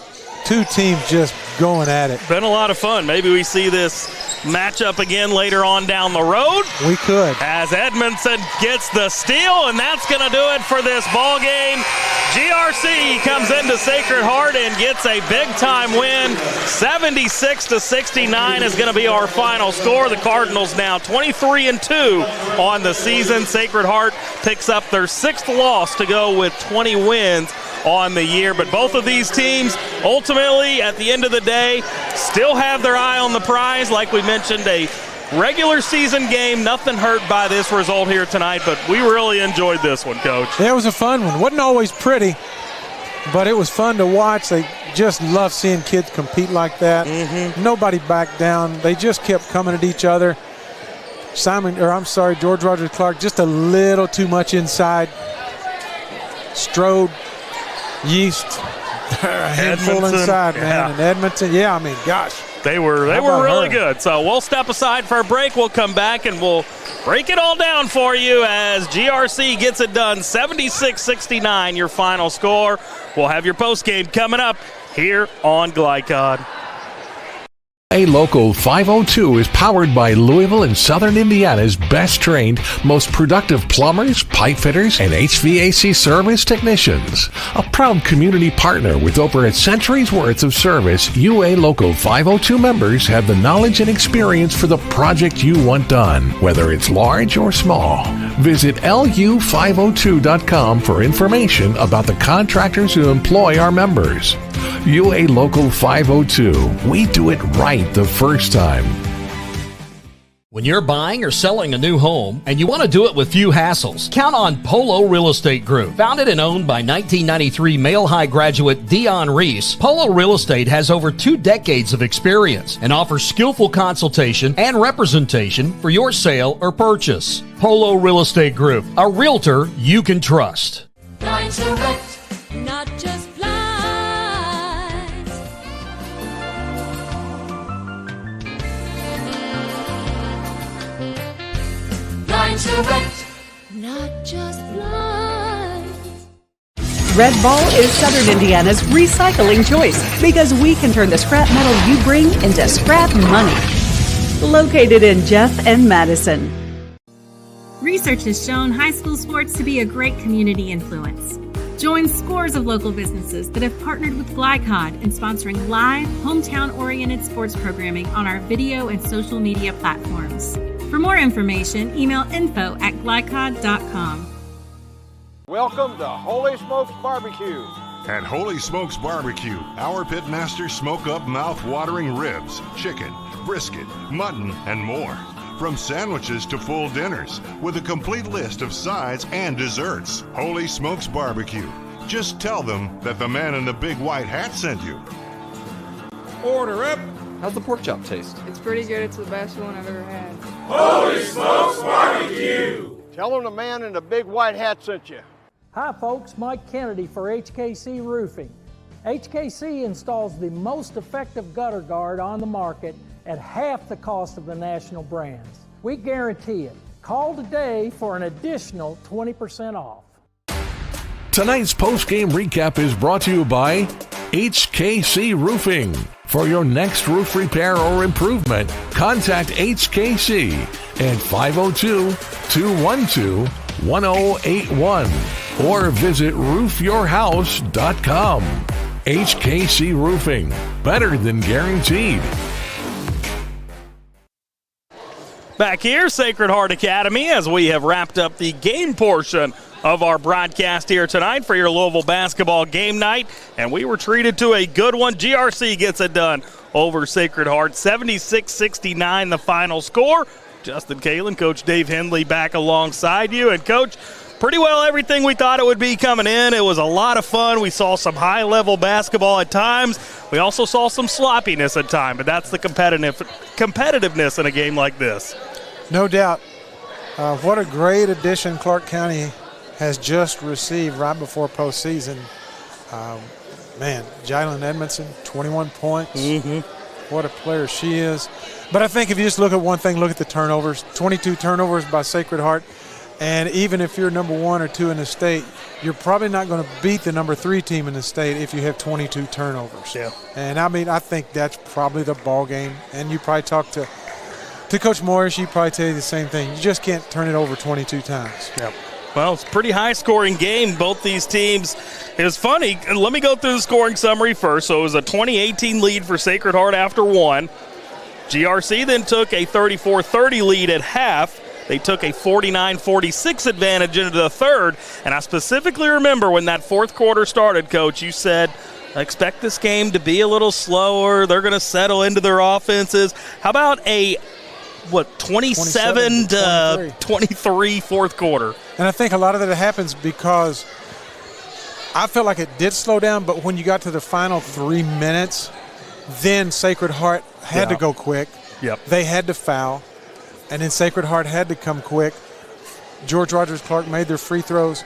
2 teams just going at it. Been a lot of fun. Maybe we see this matchup again later on down the road. We could. As Edmondson gets the steal, and that's going to do it for this ball game. GRC comes into Sacred Heart and gets a big-time win. 76-69 is going to be our final score. The Cardinals now 23-2 on the season. Sacred Heart picks up their 6th loss to go with 20 wins on the year. But both of these teams, ultimately, at the end of the day, still have their eye on the prize. Like we mentioned, a regular season game, nothing hurt by this result here tonight, but we really enjoyed this one, Coach. It was a fun one. Wasn't always pretty, but it was fun to watch. They just love seeing kids compete like that. Nobody backed down. They just kept coming at each other. George Rogers Clark, just a little too much inside. Strode, Yeast, a handful inside, man. And Edmondson, gosh. They were really good. So we'll step aside for a break. We'll come back and we'll break it all down for you as GRC gets it done. 76-69, your final score. We'll have your postgame coming up here on Glycod. A Local 502 is powered by Louisville and Southern Indiana's best trained, most productive plumbers, pipe fitters, and HVAC service technicians. A proud community partner with over a century's worth of service, UA Local 502 members have the knowledge and experience for the project you want done, whether it's large or small. Visit lu502.com for information about the contractors who employ our members. UA Local 502. We do it right the first time. When you're buying or selling a new home and you want to do it with few hassles, count on Polo Real Estate Group. Founded and owned by 1993 Male High graduate Dion Reese, Polo Real Estate has over 2 decades of experience and offers skillful consultation and representation for your sale or purchase. Polo Real Estate Group, a realtor you can trust. Blinds Direct, not just blinds. Blinds Direct, not just blinds. Red Ball is Southern Indiana's recycling choice because we can turn the scrap metal you bring into scrap money. Located in Jeff and Madison. Research has shown high school sports to be a great community influence. Join scores of local businesses that have partnered with Glycod in sponsoring live, hometown-oriented sports programming on our video and social media platforms. For more information, email info@glycod.com. Welcome to Holy Smokes Barbecue. At Holy Smokes Barbecue, our pitmasters smoke up mouth-watering ribs, chicken, brisket, mutton, and more. From sandwiches to full dinners, with a complete list of sides and desserts. Holy Smokes Barbecue. Just tell them that the man in the big white hat sent you. Order up. How's the pork chop taste? It's pretty good. It's the best one I've ever had. Holy Smokes Barbecue. Tell them the man in the big white hat sent you. Hi folks, Mike Kennedy for HKC Roofing. HKC installs the most effective gutter guard on the market at half the cost of the national brands. We guarantee it. Call today for an additional 20% off. Tonight's post-game recap is brought to you by HKC Roofing. For your next roof repair or improvement, contact HKC at 502-212-1081 or visit roofyourhouse.com. HKC Roofing, better than guaranteed. Back here, Sacred Heart Academy, as we have wrapped up the game portion of our broadcast here tonight for your Louisville basketball game night, and we were treated to a good one. GRC gets it done over Sacred Heart, 76-69 the final score. Justin Kalen, Coach Dave Henley back alongside you, and Coach, pretty well everything we thought it would be coming in. It was a lot of fun. We saw some high-level basketball at times. We also saw some sloppiness at times, but that's the competitiveness in a game like this. No doubt. What a great addition Clark County has just received right before postseason. Jalen Edmondson, 21 points. What a player she is. But I think if you just look at one thing, look at the turnovers. 22 turnovers by Sacred Heart. And even if you're number 1 or 2 in the state, you're probably not going to beat the number 3 team in the state if you have 22 turnovers. Yeah. And I think that's probably the ball game. And you probably talk to To Coach Moyer, she'd probably tell you the same thing. You just can't turn it over 22 times. Yep. Well, it's a pretty high-scoring game. Both these teams. It was funny. Let me go through the scoring summary first. So it was a 20-18 lead for Sacred Heart after one. GRC then took a 34-30 lead at half. They took a 49-46 advantage into the third. And I specifically remember when that fourth quarter started, Coach, you said, I expect this game to be a little slower. They're going to settle into their offenses. How about a 27 to 23 fourth quarter? And I think a lot of that happens because I felt like it did slow down, but when you got to the final 3 minutes, then Sacred Heart had to go quick. Yep. They had to foul, and then Sacred Heart had to come quick. George Rogers Clark made their free throws.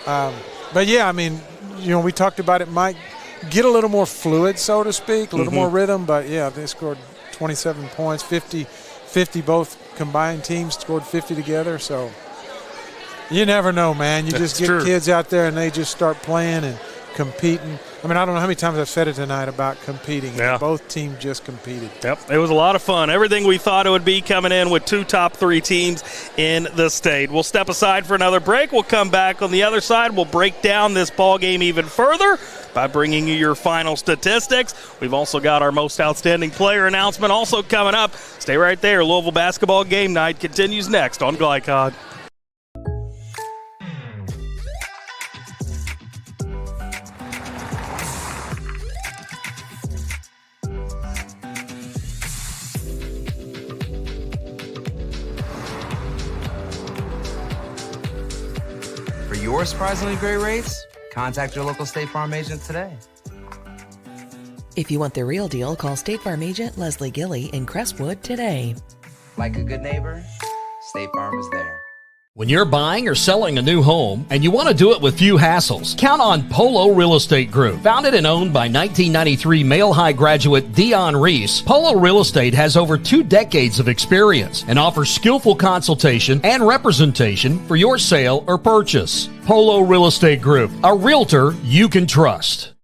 But, yeah, I mean, we talked about it might get a little more fluid, so to speak, a little more rhythm. But, yeah, they scored 27 points, 50 both combined teams scored 50 together. So you never know, man. You just get kids out there and they just start playing and competing. I mean, I don't know how many times I've said it tonight about competing. Yeah. Both teams just competed. Yep, it was a lot of fun. Everything we thought it would be, coming in with two top three teams in the state. We'll step aside for another break. We'll come back on the other side. We'll break down this ball game even further by bringing you your final statistics. We've also got our most outstanding player announcement also coming up. Stay right there. Louisville basketball game night continues next on Glycod. For your surprisingly great rates, contact your local State Farm agent today. If you want the real deal, call State Farm agent Leslie Gilly in Crestwood today. Like a good neighbor, State Farm is there. When you're buying or selling a new home and you want to do it with few hassles, count on Polo Real Estate Group. Founded and owned by 1993 Male High graduate Dion Reese, Polo Real Estate has over 2 decades of experience and offers skillful consultation and representation for your sale or purchase. Polo Real Estate Group, a realtor you can trust.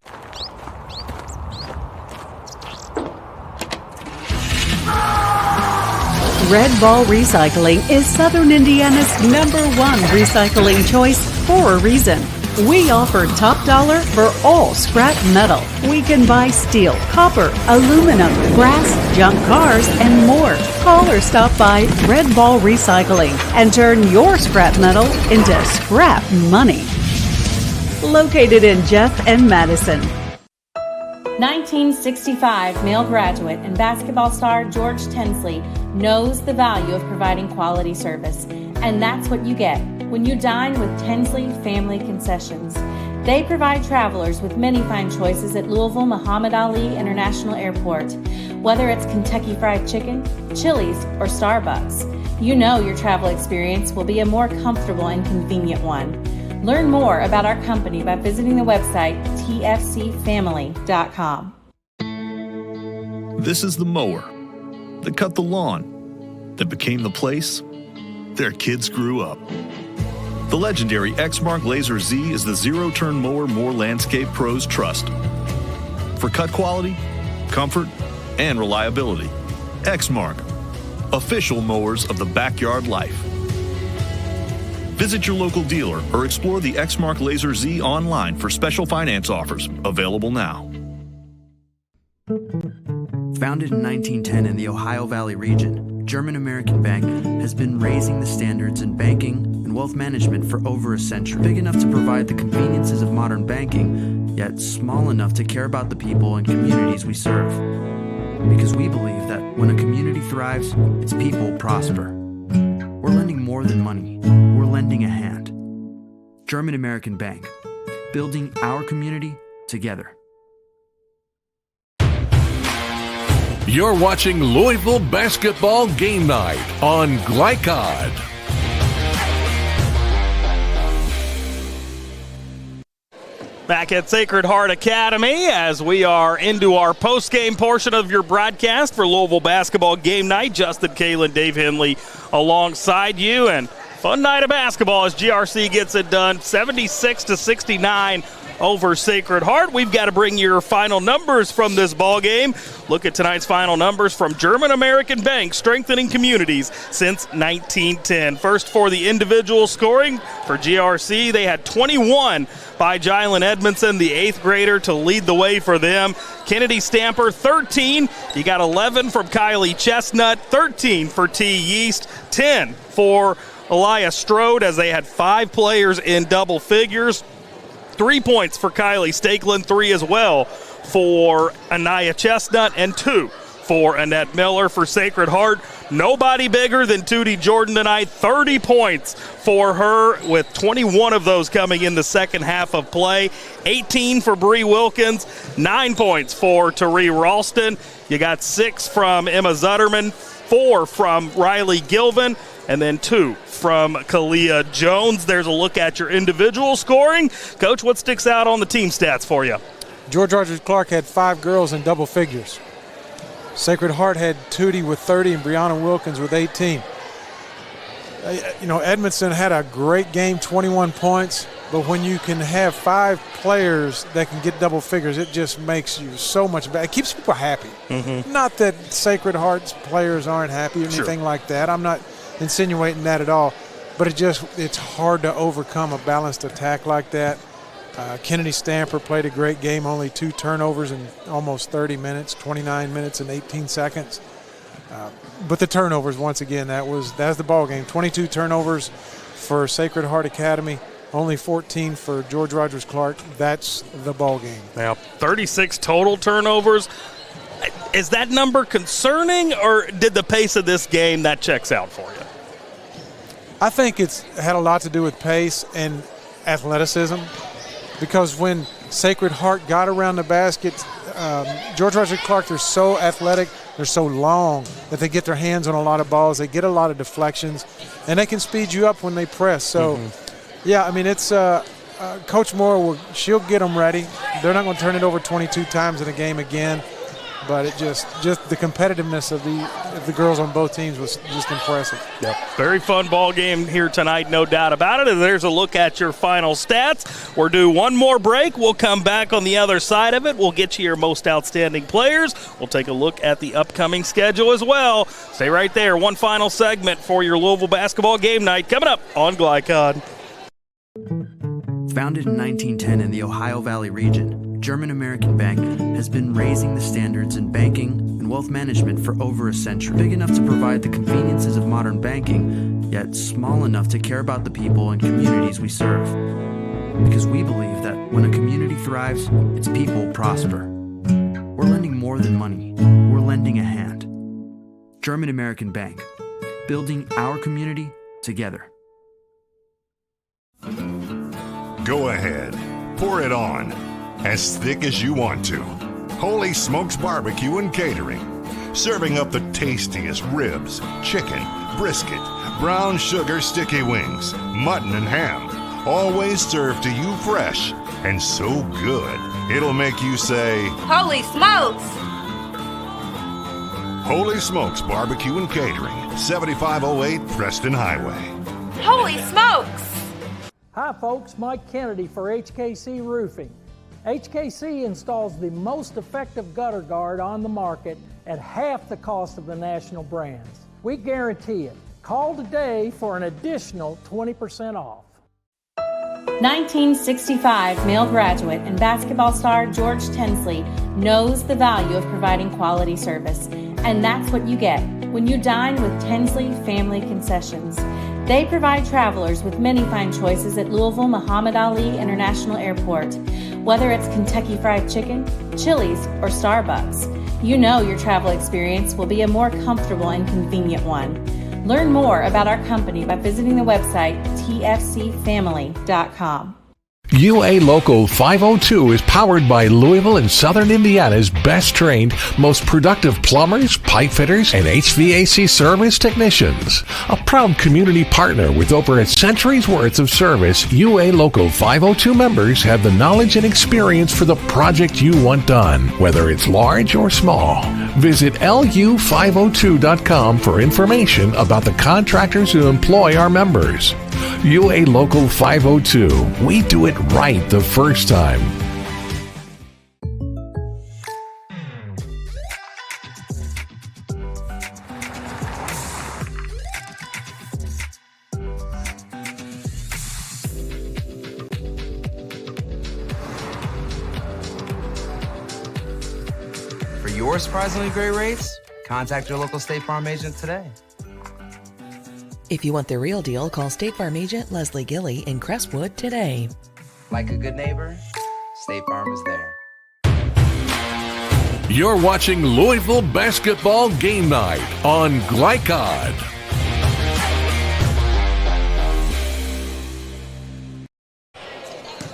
Red Ball Recycling is Southern Indiana's #1 recycling choice for a reason. We offer top dollar for all scrap metal. We can buy steel, copper, aluminum, brass, junk cars, and more. Call or stop by Red Ball Recycling and turn your scrap metal into scrap money. Located in Jeff and Madison. 1965 male graduate and basketball star George Tensley knows the value of providing quality service, and that's what you get when you dine with Tensley Family Concessions. They provide travelers with many fine choices at Louisville Muhammad Ali International Airport. Whether it's Kentucky Fried Chicken, Chili's, or Starbucks, you know your travel experience will be a more comfortable and convenient one. Learn more about our company by visiting the website tfcfamily.com. This is the mower that cut the lawn, that became the place their kids grew up. The legendary Exmark Laser Z is the zero-turn mower more landscape pros trust. For cut quality, comfort, and reliability, Exmark, official mowers of the backyard life. Visit your local dealer or explore the Exmark Laser Z online for special finance offers, available now. Founded in 1910 in the Ohio Valley region, German American Bank has been raising the standards in banking and wealth management for over a century. Big enough to provide the conveniences of modern banking, yet small enough to care about the people and communities we serve. Because we believe that when a community thrives, its people prosper. We're lending more than money. We're lending a hand. German American Bank, building our community together. You're watching Louisville Basketball Game Night on Glycod. Back at Sacred Heart Academy as we are into our post-game portion of your broadcast for Louisville Basketball Game Night. Justin Kalen, Dave Henley alongside you. And Fun night of basketball as GRC gets it done, 76-69 over Sacred Heart. We've got to bring your final numbers from this ball game. Look at tonight's final numbers from German American Bank, strengthening communities since 1910. First for the individual scoring for GRC, they had 21 by Jylen Edmondson, the 8th grader, to lead the way for them. Kennedy Stamper, 13. You got 11 from Kylie Chestnut, 13 for T. Yeast, 10 for Elias Strode, as they had 5 players in double figures. 3 points for Kylie Stakeland, 3 as well for Anaya Chestnut, and 2 for Annette Miller. For Sacred Heart, nobody bigger than Tootie Jordan tonight, 30 points for her, with 21 of those coming in the second half of play. 18 for Bree Wilkins, 9 points for Tari Ralston. You got 6 from Emma Zutterman, 4 from Riley Gilvin, and then 2 from Kalia Jones. There's a look at your individual scoring. Coach, what sticks out on the team stats for you? George Rogers Clark had 5 girls in double figures. Sacred Heart had Tootie with 30 and Brianna Wilkins with 18. Edmondson had a great game, 21 points, but when you can have 5 players that can get double figures, it just makes you so much better. It keeps people happy. Mm-hmm. Not that Sacred Heart's players aren't happy or anything like that. I'm not insinuating that at all, but it's hard to overcome a balanced attack like that. Kennedy Stamper played a great game, only 2 turnovers in almost 30 minutes, 29 minutes and 18 seconds. But the turnovers, once again, that's the ball game. 22 turnovers for Sacred Heart Academy, only 14 for George Rogers Clark. That's the ball game. Now, 36 total turnovers. Is that number concerning, or did the pace of this game, that checks out for you? I think it's had a lot to do with pace and athleticism, because when Sacred Heart got around the basket, George Rogers Clark, they're so athletic, they're so long that they get their hands on a lot of balls, they get a lot of deflections, and they can speed you up when they press. So, yeah, I mean, it's Coach Moore, she'll get them ready. They're not going to turn it over 22 times in a game again. But it just the competitiveness of the girls on both teams was just impressive. Yep. Very fun ball game here tonight, no doubt about it. And there's a look at your final stats. We'll do one more break. We'll come back on the other side of it. We'll get you your most outstanding players. We'll take a look at the upcoming schedule as well. Stay right there. One final segment for your Louisville basketball game night coming up on Glycod. Founded in 1910 in the Ohio Valley region, German American Bank has been raising the standards in banking and wealth management for over a century. Big enough to provide the conveniences of modern banking, yet small enough to care about the people and communities we serve. Because we believe that when a community thrives, its people prosper. We're lending more than money. We're lending a hand. German American Bank, building our community together. Go ahead, pour it on. As thick as you want to. Holy Smokes Barbecue and Catering. Serving up the tastiest ribs, chicken, brisket, brown sugar sticky wings, mutton and ham. Always served to you fresh and so good, it'll make you say, Holy smokes! Holy Smokes Barbecue and Catering, 7508 Preston Highway. Holy smokes! Hi folks, Mike Kennedy for HKC Roofing. HKC installs the most effective gutter guard on the market at half the cost of the national brands. We guarantee it. Call today for an additional 20% off. 1965 male graduate and basketball star George Tensley knows the value of providing quality service, and that's what you get when you dine with Tensley Family Concessions. They provide travelers with many fine choices at Louisville Muhammad Ali International Airport. Whether it's Kentucky Fried Chicken, Chili's, or Starbucks, you know your travel experience will be a more comfortable and convenient one. Learn more about our company by visiting the website tfcfamily.com. UA Local 502 is powered by Louisville and Southern Indiana's best trained, most productive plumbers, pipe fitters, and HVAC service technicians. A proud community partner with over a century's worth of service, UA Local 502 members have the knowledge and experience for the project you want done, whether it's large or small. Visit lu502.com for information about the contractors who employ our members. UA Local 502. We do it right the first time. For your surprisingly great rates, contact your local State Farm agent today. If you want the real deal, call State Farm agent Leslie Gilly in Crestwood today. Like a good neighbor, State Farm is there. You're watching Louisville Basketball Game Night on Glycod.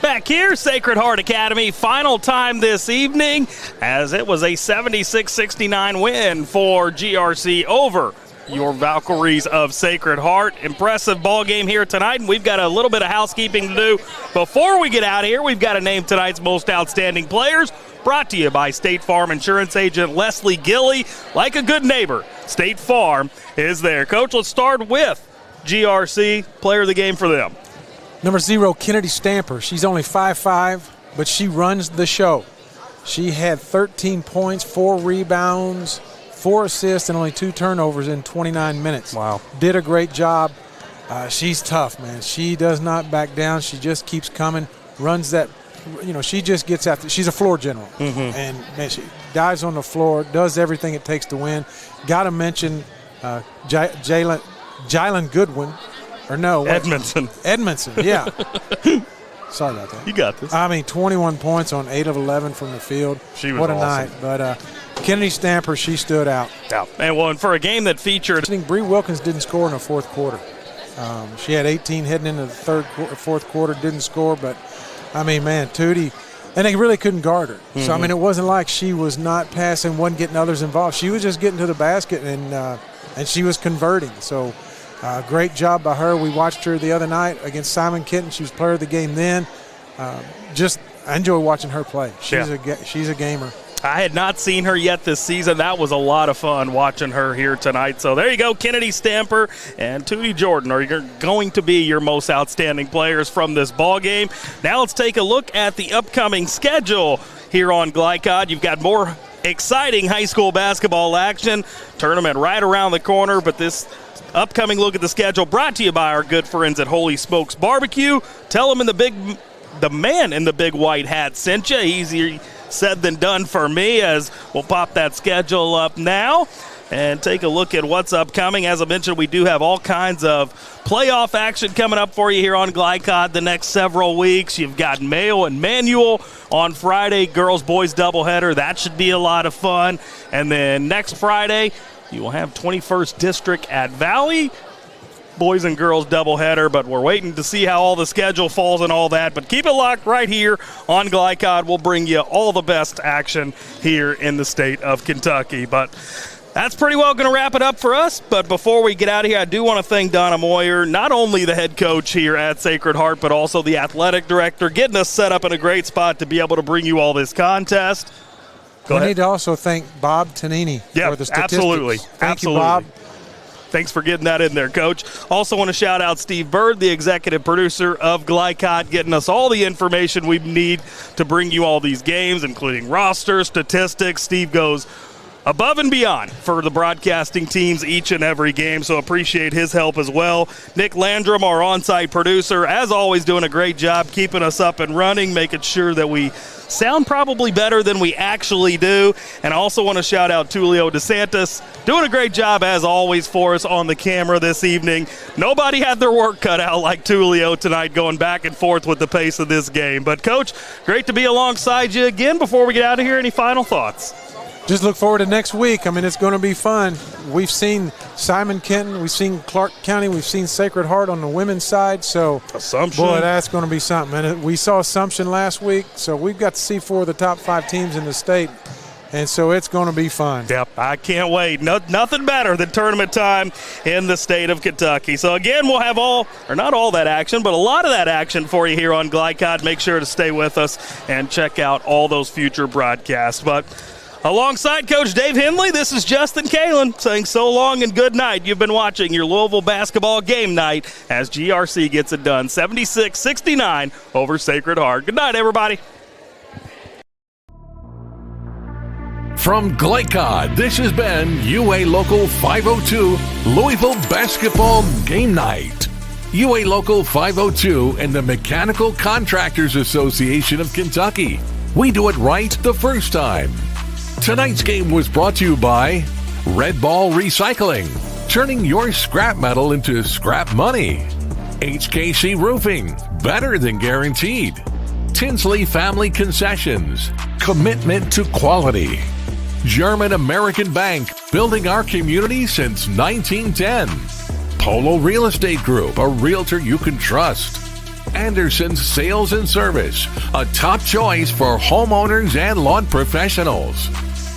Back here, Sacred Heart Academy, final time this evening, as it was a 76-69 win for GRC over your Valkyries of Sacred Heart. Impressive ball game here tonight, and we've got a little bit of housekeeping to do before we get out of here. We've got to name tonight's most outstanding players, brought to you by State Farm Insurance Agent Leslie Gilly. Like a good neighbor, State Farm is there. Coach, let's start with GRC, player of the game for them. Number 0, Kennedy Stamper. She's only 5'5", but she runs the show. She had 13 points, 4 rebounds, 4 assists, and only 2 turnovers in 29 minutes. Wow. Did a great job. She's tough, man. She does not back down. She just keeps coming, runs that, she just gets after. She's a floor general. Mm-hmm. And, man, she dives on the floor, does everything it takes to win. Got to mention Jalen Goodwin. Or no. Edmondson, yeah. Sorry about that. You got this. 21 points on 8 of 11 from the field. She was What a awesome. night. But Kennedy Stamper, she stood out. Yeah. And for a game that featured. I think Bree Wilkins didn't score in the fourth quarter. She had 18 heading into the fourth quarter, didn't score. But, Tootie, and they really couldn't guard her. Mm-hmm. So, it wasn't like she was not passing, wasn't getting others involved. She was just getting to the basket, and she was converting. So, great job by her. We watched her the other night against Simon Kenton. She was player of the game then. I enjoy watching her play. She's a gamer. I had not seen her yet this season. That was a lot of fun watching her here tonight. So there you go. Kennedy Stamper and Tootie Jordan are going to be your most outstanding players from this ball game. Now let's take a look at the upcoming schedule here on Glycod. You've got more exciting high school basketball action. Tournament right around the corner, but this upcoming look at the schedule brought to you by our good friends at Holy Smokes Barbecue. Tell them the man in the big white hat sent you. Easier said than done for me, as we'll pop that schedule up now and take a look at what's upcoming. As I mentioned, we do have all kinds of playoff action coming up for you here on Glycod the next several weeks. You've got Mayo and Manual on Friday, girls, boys doubleheader. That should be a lot of fun. And then next Friday, you will have 21st District at Valley, boys and girls doubleheader, but we're waiting to see how all the schedule falls and all that. But keep it locked right here on Glycod. We'll bring you all the best action here in the state of Kentucky. But that's pretty well going to wrap it up for us. But before we get out of here, I do want to thank Donna Moyer, not only the head coach here at Sacred Heart, but also the athletic director, getting us set up in a great spot to be able to bring you all this contest. We need to also thank Bob Tonini for the statistics. Absolutely. Thank you, Bob. Thanks for getting that in there, Coach. Also want to shout out Steve Bird, the executive producer of Glycod, getting us all the information we need to bring you all these games, including roster, statistics. Steve goes above and beyond for the broadcasting teams each and every game, so appreciate his help as well. Nick Landrum, our on-site producer, as always doing a great job keeping us up and running, making sure that we sound probably better than we actually do. And I also want to shout out Tulio DeSantis, doing a great job as always for us on the camera this evening. Nobody had their work cut out like Tulio tonight, going back and forth with the pace of this game. But Coach, great to be alongside you again. Before we get out of here, any final thoughts? just look forward to next week. I mean, it's going to be fun. We've seen Simon Kenton, we've seen Clark County, we've seen Sacred Heart on the women's side. So, Assumption. Boy, that's going to be something. And we saw Assumption last week, so we've got to see 4 of the top 5 teams in the state. And so it's going to be fun. Yep, I can't wait. Nothing better than tournament time in the state of Kentucky. So, again, we'll have not all that action, but a lot of that action for you here on Glycod. Make sure to stay with us and check out all those future broadcasts. But alongside Coach Dave Henley, this is Justin Kalen saying so long and good night. You've been watching your Louisville basketball game night as GRC gets it done 76-69 over Sacred Heart. Good night, everybody. From Glycod, this has been UA Local 502 Louisville Basketball Game Night. UA Local 502 and the Mechanical Contractors Association of Kentucky. We do it right the first time. Tonight's game was brought to you by Red Ball Recycling, turning your scrap metal into scrap money. HKC Roofing, better than guaranteed. Tinsley Family Concessions, commitment to quality. German American Bank, building our community since 1910. Polo Real Estate Group, a realtor you can trust. Anderson's Sales and Service, a top choice for homeowners and lawn professionals.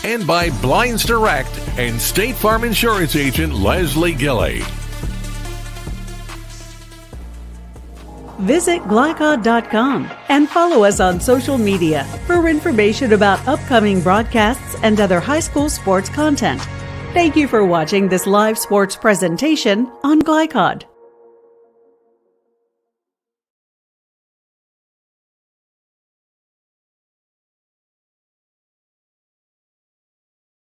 And by Blinds Direct and State Farm Insurance Agent Leslie Gilley. Visit Glycod.com and follow us on social media for information about upcoming broadcasts and other high school sports content. Thank you for watching this live sports presentation on Glycod.